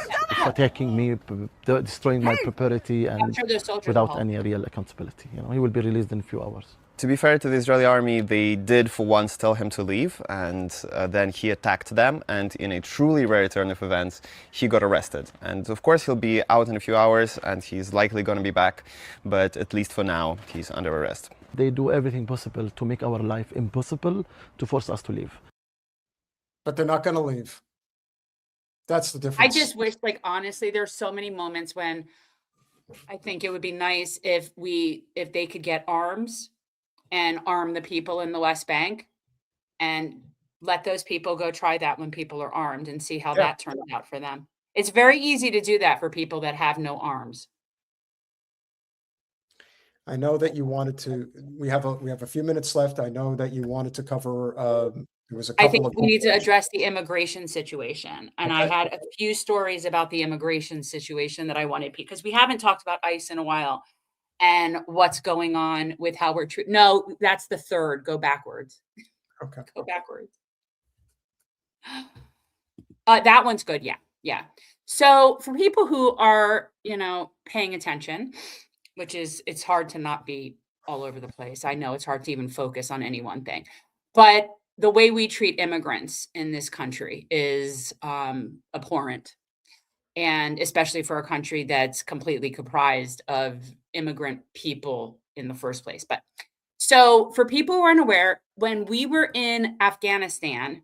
attacking me, destroying my property, and without any real accountability. You know, he will be released in a few hours. To be fair to the Israeli army, they did for once tell him to leave, and then he attacked them, and in a truly rare turn of events, he got arrested. And of course, he'll be out in a few hours, and he's likely going to be back, but at least for now, he's under arrest. They do everything possible to make our life impossible, to force us to leave. But they're not going to leave. That's the difference. I just wish, like, honestly, there's so many moments when I think it would be nice if they could get arms and arm the people in the West Bank and let those people go try that when people are armed and see how that turns out for them. It's very easy to do that for people that have no arms. I know that you wanted to, we have a few minutes left. I know that you wanted to cover, there was a couple I think of we need to address the immigration situation. And I had a few stories about the immigration situation that I wanted, because we haven't talked about ICE in a while and what's going on with how we're treated. No, that's the third. Go backwards. Okay. Go backwards. That one's good. Yeah. So for people who are, paying attention, which is, it's hard to not be all over the place. I know it's hard to even focus on any one thing, but the way we treat immigrants in this country is abhorrent. And especially for a country that's completely comprised of immigrant people in the first place. But so for people who are unaware, when we were in Afghanistan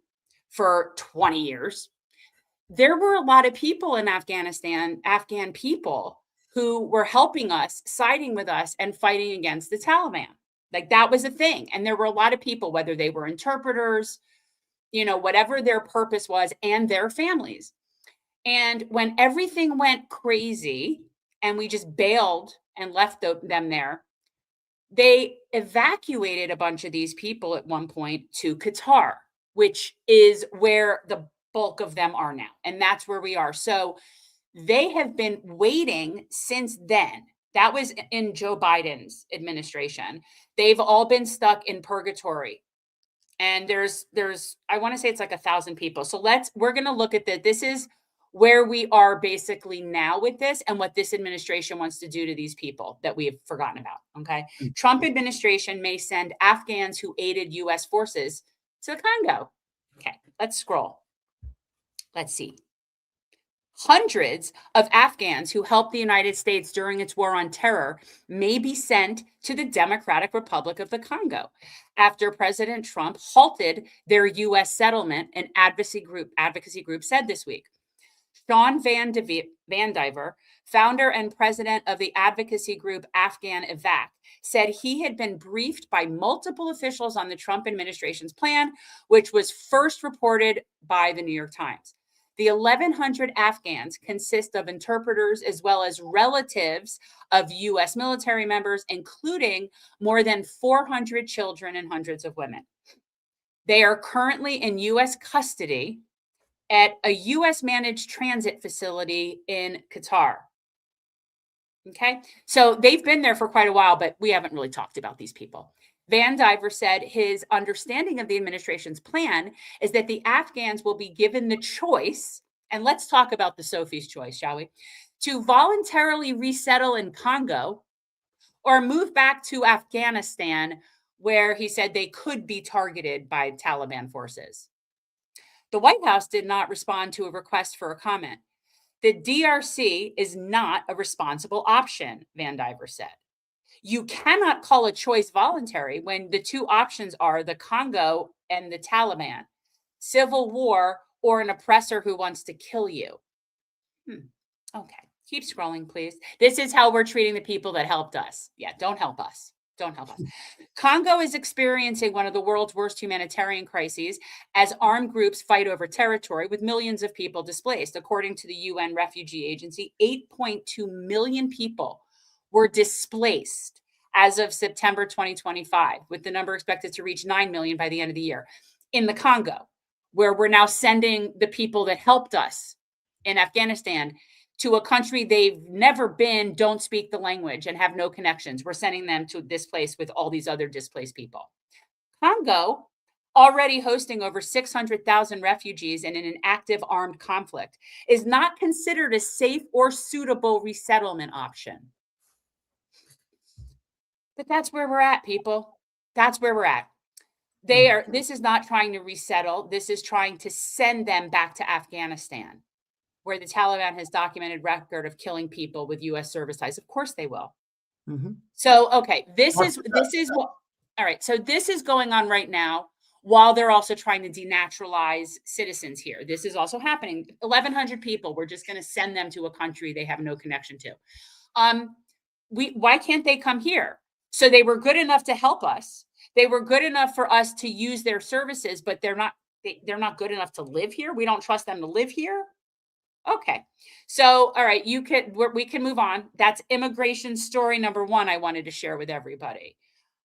for 20 years, there were a lot of people in Afghanistan, Afghan people, who were helping us, siding with us, and fighting against the Taliban. Like, that was a thing. And there were a lot of people, whether they were interpreters, whatever their purpose was, and their families. And when everything went crazy and we just bailed and left them there, they evacuated a bunch of these people at one point to Qatar, which is where the bulk of them are now. And that's where we are. So they have been waiting since then. That was in Joe Biden's administration. They've all been stuck in purgatory. And there's I want to say it's like 1,000 people. So we're going to look at that. This is where we are basically now with this and what this administration wants to do to these people that we have forgotten about. Okay. Trump administration may send Afghans who aided U.S. forces to the Congo. Okay. Let's scroll. Let's see. Hundreds of Afghans who helped the United States during its war on terror may be sent to the Democratic Republic of the Congo after President Trump halted their U.S. settlement, an advocacy group said this week. Sean Van Diver, founder and president of the advocacy group Afghan Evac, said he had been briefed by multiple officials on the Trump administration's plan, which was first reported by the New York Times. The 1,100 Afghans consist of interpreters as well as relatives of U.S. military members, including more than 400 children and hundreds of women. They are currently in U.S. custody at a U.S. managed transit facility in Qatar. Okay, so they've been there for quite a while, but we haven't really talked about these people. Van Diver said his understanding of the administration's plan is that the Afghans will be given the choice, and let's talk about the Sophie's choice, shall we, to voluntarily resettle in Congo or move back to Afghanistan, where he said they could be targeted by Taliban forces. The White House did not respond to a request for a comment. The DRC is not a responsible option, Van Diver said. You cannot call a choice voluntary when the two options are the Congo and the Taliban, civil war, or an oppressor who wants to kill you. Okay, keep scrolling, please. This is how we're treating the people that helped us. Yeah, don't help us. Don't help us. Congo is experiencing one of the world's worst humanitarian crises as armed groups fight over territory with millions of people displaced. According to the UN Refugee Agency, 8.2 million people were displaced as of September 2025, with the number expected to reach 9 million by the end of the year. In the Congo, where we're now sending the people that helped us in Afghanistan to a country they've never been, don't speak the language, and have no connections. We're sending them to this place with all these other displaced people. Congo, already hosting over 600,000 refugees and in an active armed conflict, is not considered a safe or suitable resettlement option. But that's where we're at, people. That's where we're at. This is not trying to resettle. This is trying to send them back to Afghanistan, where the Taliban has documented record of killing people with U.S. service ties. Of course they will. Mm-hmm. So, okay, this is what, all right. So this is going on right now while they're also trying to denaturalize citizens here. This is also happening. 1,100 people, we're just going to send them to a country they have no connection to. Why can't they come here? So they were good enough to help us. They were good enough for us to use their services, but they're not good enough to live here. We don't trust them to live here. Okay. So, all right, we can move on. That's immigration story number one I wanted to share with everybody.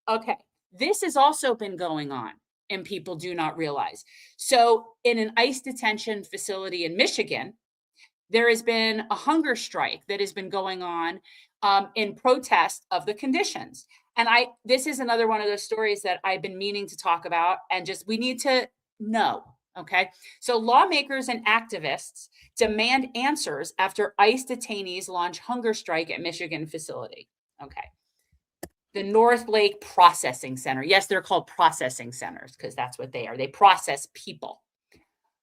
Okay. This has also been going on and people do not realize. So in an ICE detention facility in Michigan, there has been a hunger strike that has been going on in protest of the conditions. And this is another one of those stories that I've been meaning to talk about, and just we need to know. Okay. So lawmakers and activists demand answers after ICE detainees launch hunger strike at Michigan facility. Okay. The North Lake Processing Center. Yes, they're called processing centers because that's what they are. They process people.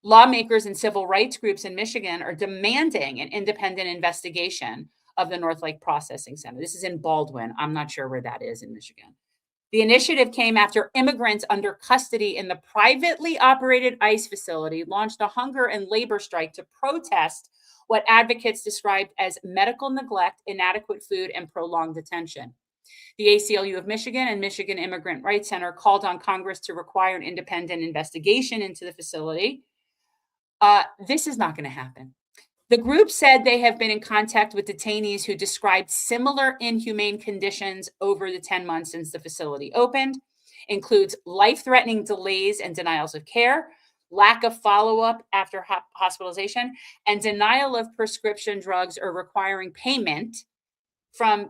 Lawmakers and civil rights groups in Michigan are demanding an independent investigation of the North Lake Processing Center. This is in Baldwin. I'm not sure where that is in Michigan. The initiative came after immigrants under custody in the privately operated ICE facility launched a hunger and labor strike to protest what advocates described as medical neglect, inadequate food, and prolonged detention. The ACLU of Michigan and Michigan Immigrant Rights Center called on Congress to require an independent investigation into the facility. This is not going to happen. The group said they have been in contact with detainees who described similar inhumane conditions over the 10 months since the facility opened, includes life-threatening delays and denials of care, lack of follow-up after hospitalization, and denial of prescription drugs or requiring payment from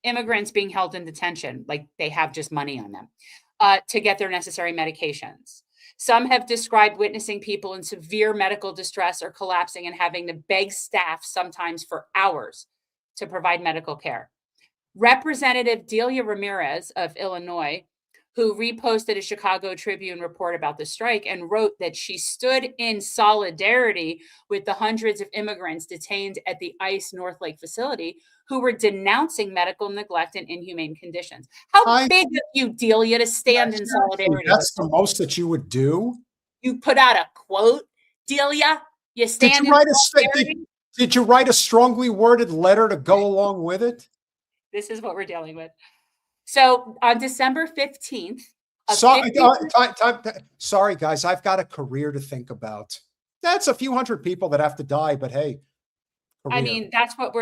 immigrants being held in detention, like they have just money on them, to get their necessary medications. Some have described witnessing people in severe medical distress or collapsing and having to beg staff sometimes for hours to provide medical care. Representative Delia Ramirez of Illinois, who reposted a Chicago Tribune report about the strike and wrote that she stood in solidarity with the hundreds of immigrants detained at the ICE North Lake facility who were denouncing medical neglect and inhumane conditions. How big of you, Delia, to stand in solidarity? That's the most that you would do? You put out a quote, Delia? You stand in solidarity? Did you write a strongly worded letter to go along with it? This is what we're dealing with. So on December 15th, sorry, guys, I've got a career to think about. That's a few hundred people that have to die, but hey. I mean,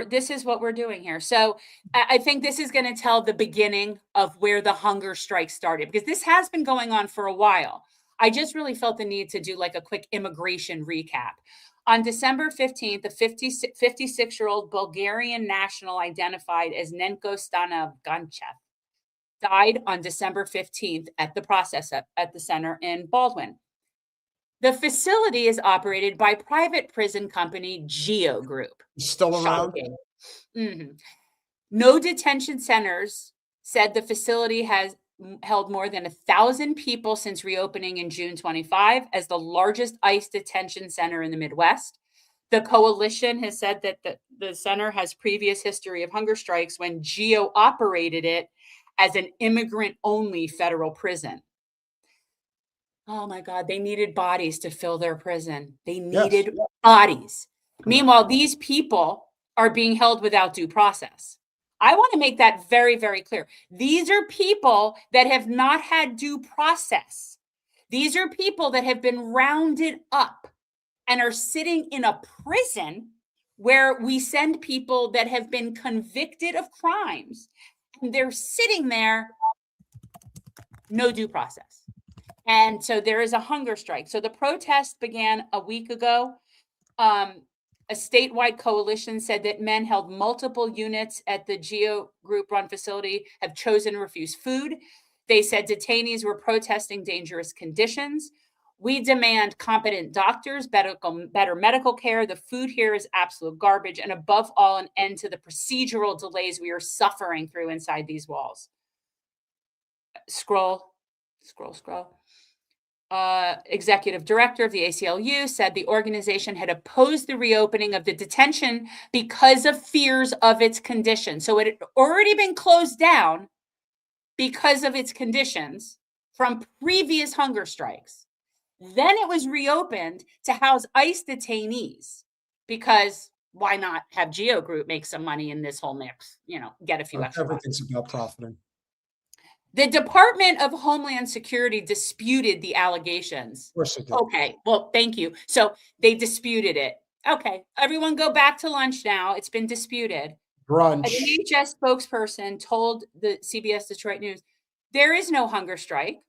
this is what we're doing here. So I think this is going to tell the beginning of where the hunger strike started, because this has been going on for a while. I just really felt the need to do like a quick immigration recap. On December 15th, a 56-year-old Bulgarian national identified as Nenko Stanaganchev died on December 15th at the center in Baldwin. The facility is operated by private prison company Geo Group. Still around? Mm-hmm. No detention centers said the facility has held more than 1,000 people since reopening in June 25 as the largest ICE detention center in the Midwest. The coalition has said that the center has previous history of hunger strikes when Geo operated it as an immigrant-only federal prison. Oh my God, they needed bodies to fill their prison. They needed bodies. Meanwhile, these people are being held without due process. I want to make that very, very clear. These are people that have not had due process. These are people that have been rounded up and are sitting in a prison where we send people that have been convicted of crimes, and they're sitting there, no due process. And so there is a hunger strike. So the protest began a week ago. A statewide coalition said that men held multiple units at the GEO group-run facility have chosen to refuse food. They said detainees were protesting dangerous conditions. We demand competent doctors, better medical care. The food here is absolute garbage. And above all, an end to the procedural delays we are suffering through inside these walls. Scroll. Executive director of the ACLU said the organization had opposed the reopening of the detention because of fears of its condition. So it had already been closed down because of its conditions from previous hunger strikes. Then it was reopened to house ICE detainees because why not have GEO Group make some money in this whole mix? You know, get a few extra bucks. Everything's about profiting. The Department of Homeland Security disputed the allegations. Of course it did. Okay, well, thank you. So they disputed it. Okay, everyone go back to lunch now. It's been disputed. Brunch. A DHS spokesperson told the CBS Detroit News, there is no hunger strike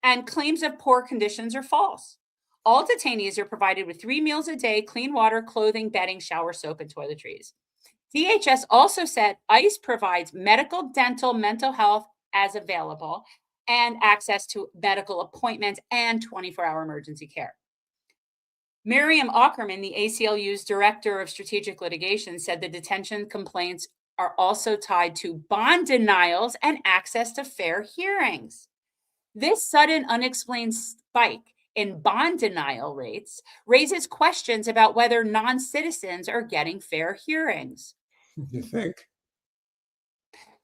and claims of poor conditions are false. All detainees are provided with 3 meals a day, clean water, clothing, bedding, shower, soap, and toiletries. DHS also said ICE provides medical, dental, mental health as available and access to medical appointments and 24-hour emergency care. Miriam Ackerman, the ACLU's director of strategic litigation, said the detention complaints are also tied to bond denials and access to fair hearings. This sudden unexplained spike in bond denial rates raises questions about whether non-citizens are getting fair hearings. You think?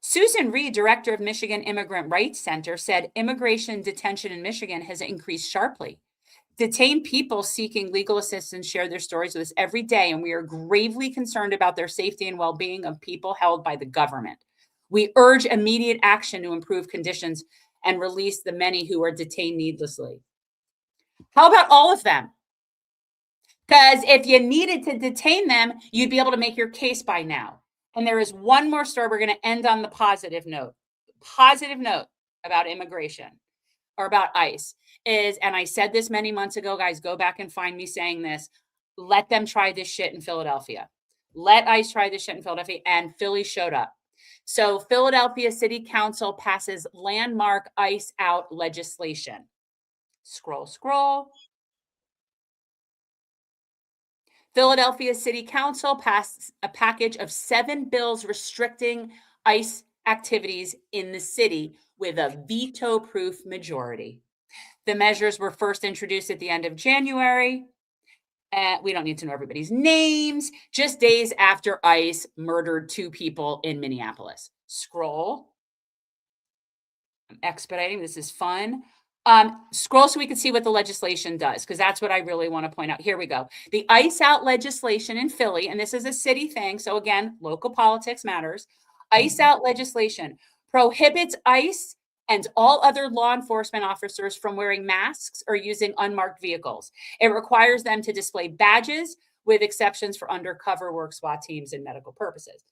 Susan Reed, director of Michigan Immigrant Rights Center, said immigration detention in Michigan has increased sharply. Detained people seeking legal assistance share their stories with us every day, and we are gravely concerned about their safety and well-being of people held by the government. We urge immediate action to improve conditions and release the many who are detained needlessly. How about all of them? Because if you needed to detain them, you'd be able to make your case by now. And there is one more story. We're going to end on the positive note. Positive note about immigration or about ICE is, and I said this many months ago, guys, go back and find me saying this. Let them try this shit in Philadelphia. Let ICE try this shit in Philadelphia. And Philly showed up. So Philadelphia City Council passes landmark ICE out legislation. Scroll. Philadelphia City Council passed a package of 7 bills restricting ICE activities in the city with a veto-proof majority. The measures were first introduced at the end of January. We don't need to know everybody's names, just days after ICE murdered 2 people in Minneapolis. Scroll. I'm expediting. This is fun. Scroll so we can see what the legislation does, because that's what I really want to point out. Here we go. The ICE out legislation in Philly, and this is a city thing. So again, local politics matters. ICE out legislation prohibits ICE and all other law enforcement officers from wearing masks or using unmarked vehicles. It requires them to display badges with exceptions for undercover work, SWAT teams, and medical purposes.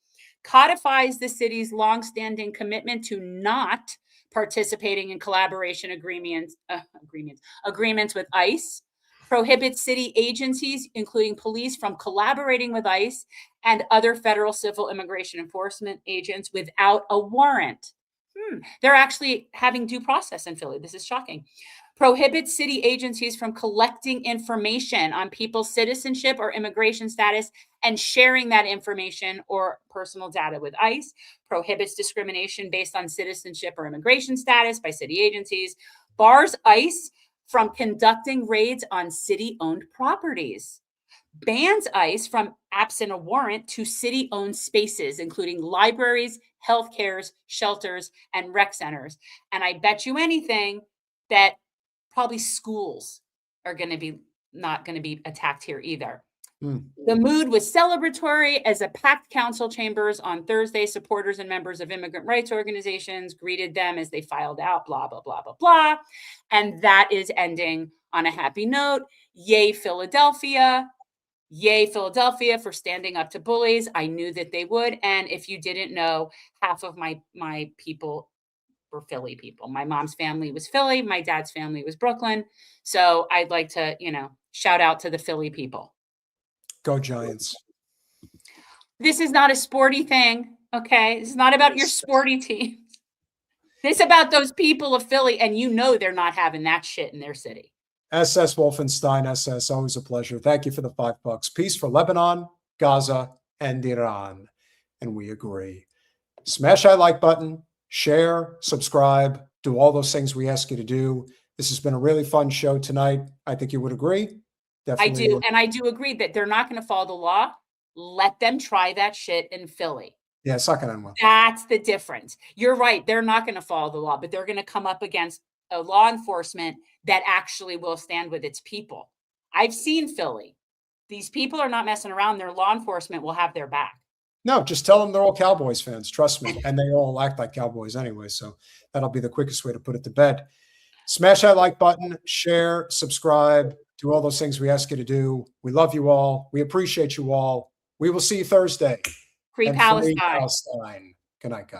Codifies the city's longstanding commitment to not participating in collaboration agreements with ICE, prohibits city agencies, including police, from collaborating with ICE and other federal civil immigration enforcement agents without a warrant. They're actually having due process in Philly. This is shocking. Prohibits city agencies from collecting information on people's citizenship or immigration status and sharing that information or personal data with ICE. Prohibits discrimination based on citizenship or immigration status by city agencies. Bars ICE from conducting raids on city-owned properties. Bans ICE from, absent a warrant, to city-owned spaces, including libraries, health cares, shelters, and rec centers. And I bet you anything that probably schools are not going to be attacked here either. The mood was celebratory as a packed council chambers on Thursday. Supporters and members of immigrant rights organizations greeted them as they filed out, blah, blah, blah, blah, blah. And that is ending on a happy note. Yay, Philadelphia. Yay, Philadelphia for standing up to bullies. I knew that they would. And if you didn't know, half of my people were Philly people. My mom's family was Philly. My dad's family was Brooklyn. So I'd like to, shout out to the Philly people. Go Giants. This is not a sporty thing, okay? This is not about your sporty team. This is about those people of Philly, and you know they're not having that shit in their city. SS Wolfenstein, SS, always a pleasure. Thank you for the $5. Peace for Lebanon, Gaza, and Iran. And we agree. Smash that like button, share, subscribe, do all those things we ask you to do. This has been a really fun show tonight. I think you would agree. Definitely. I do. And I do agree that they're not going to follow the law. Let them try that shit in Philly. Yeah, it's not going to end well. That's the difference. You're right. They're not going to follow the law, but they're going to come up against a law enforcement that actually will stand with its people. I've seen Philly. These people are not messing around. Their law enforcement will have their back. No, just tell them they're all Cowboys fans. Trust me. And they all act like Cowboys anyway. So that'll be the quickest way to put it to bed. Smash that like button, share, subscribe, do all those things we ask you to do. We love you all. We appreciate you all. We will see you Thursday. Free Palestine. Palestine. Good night, guys.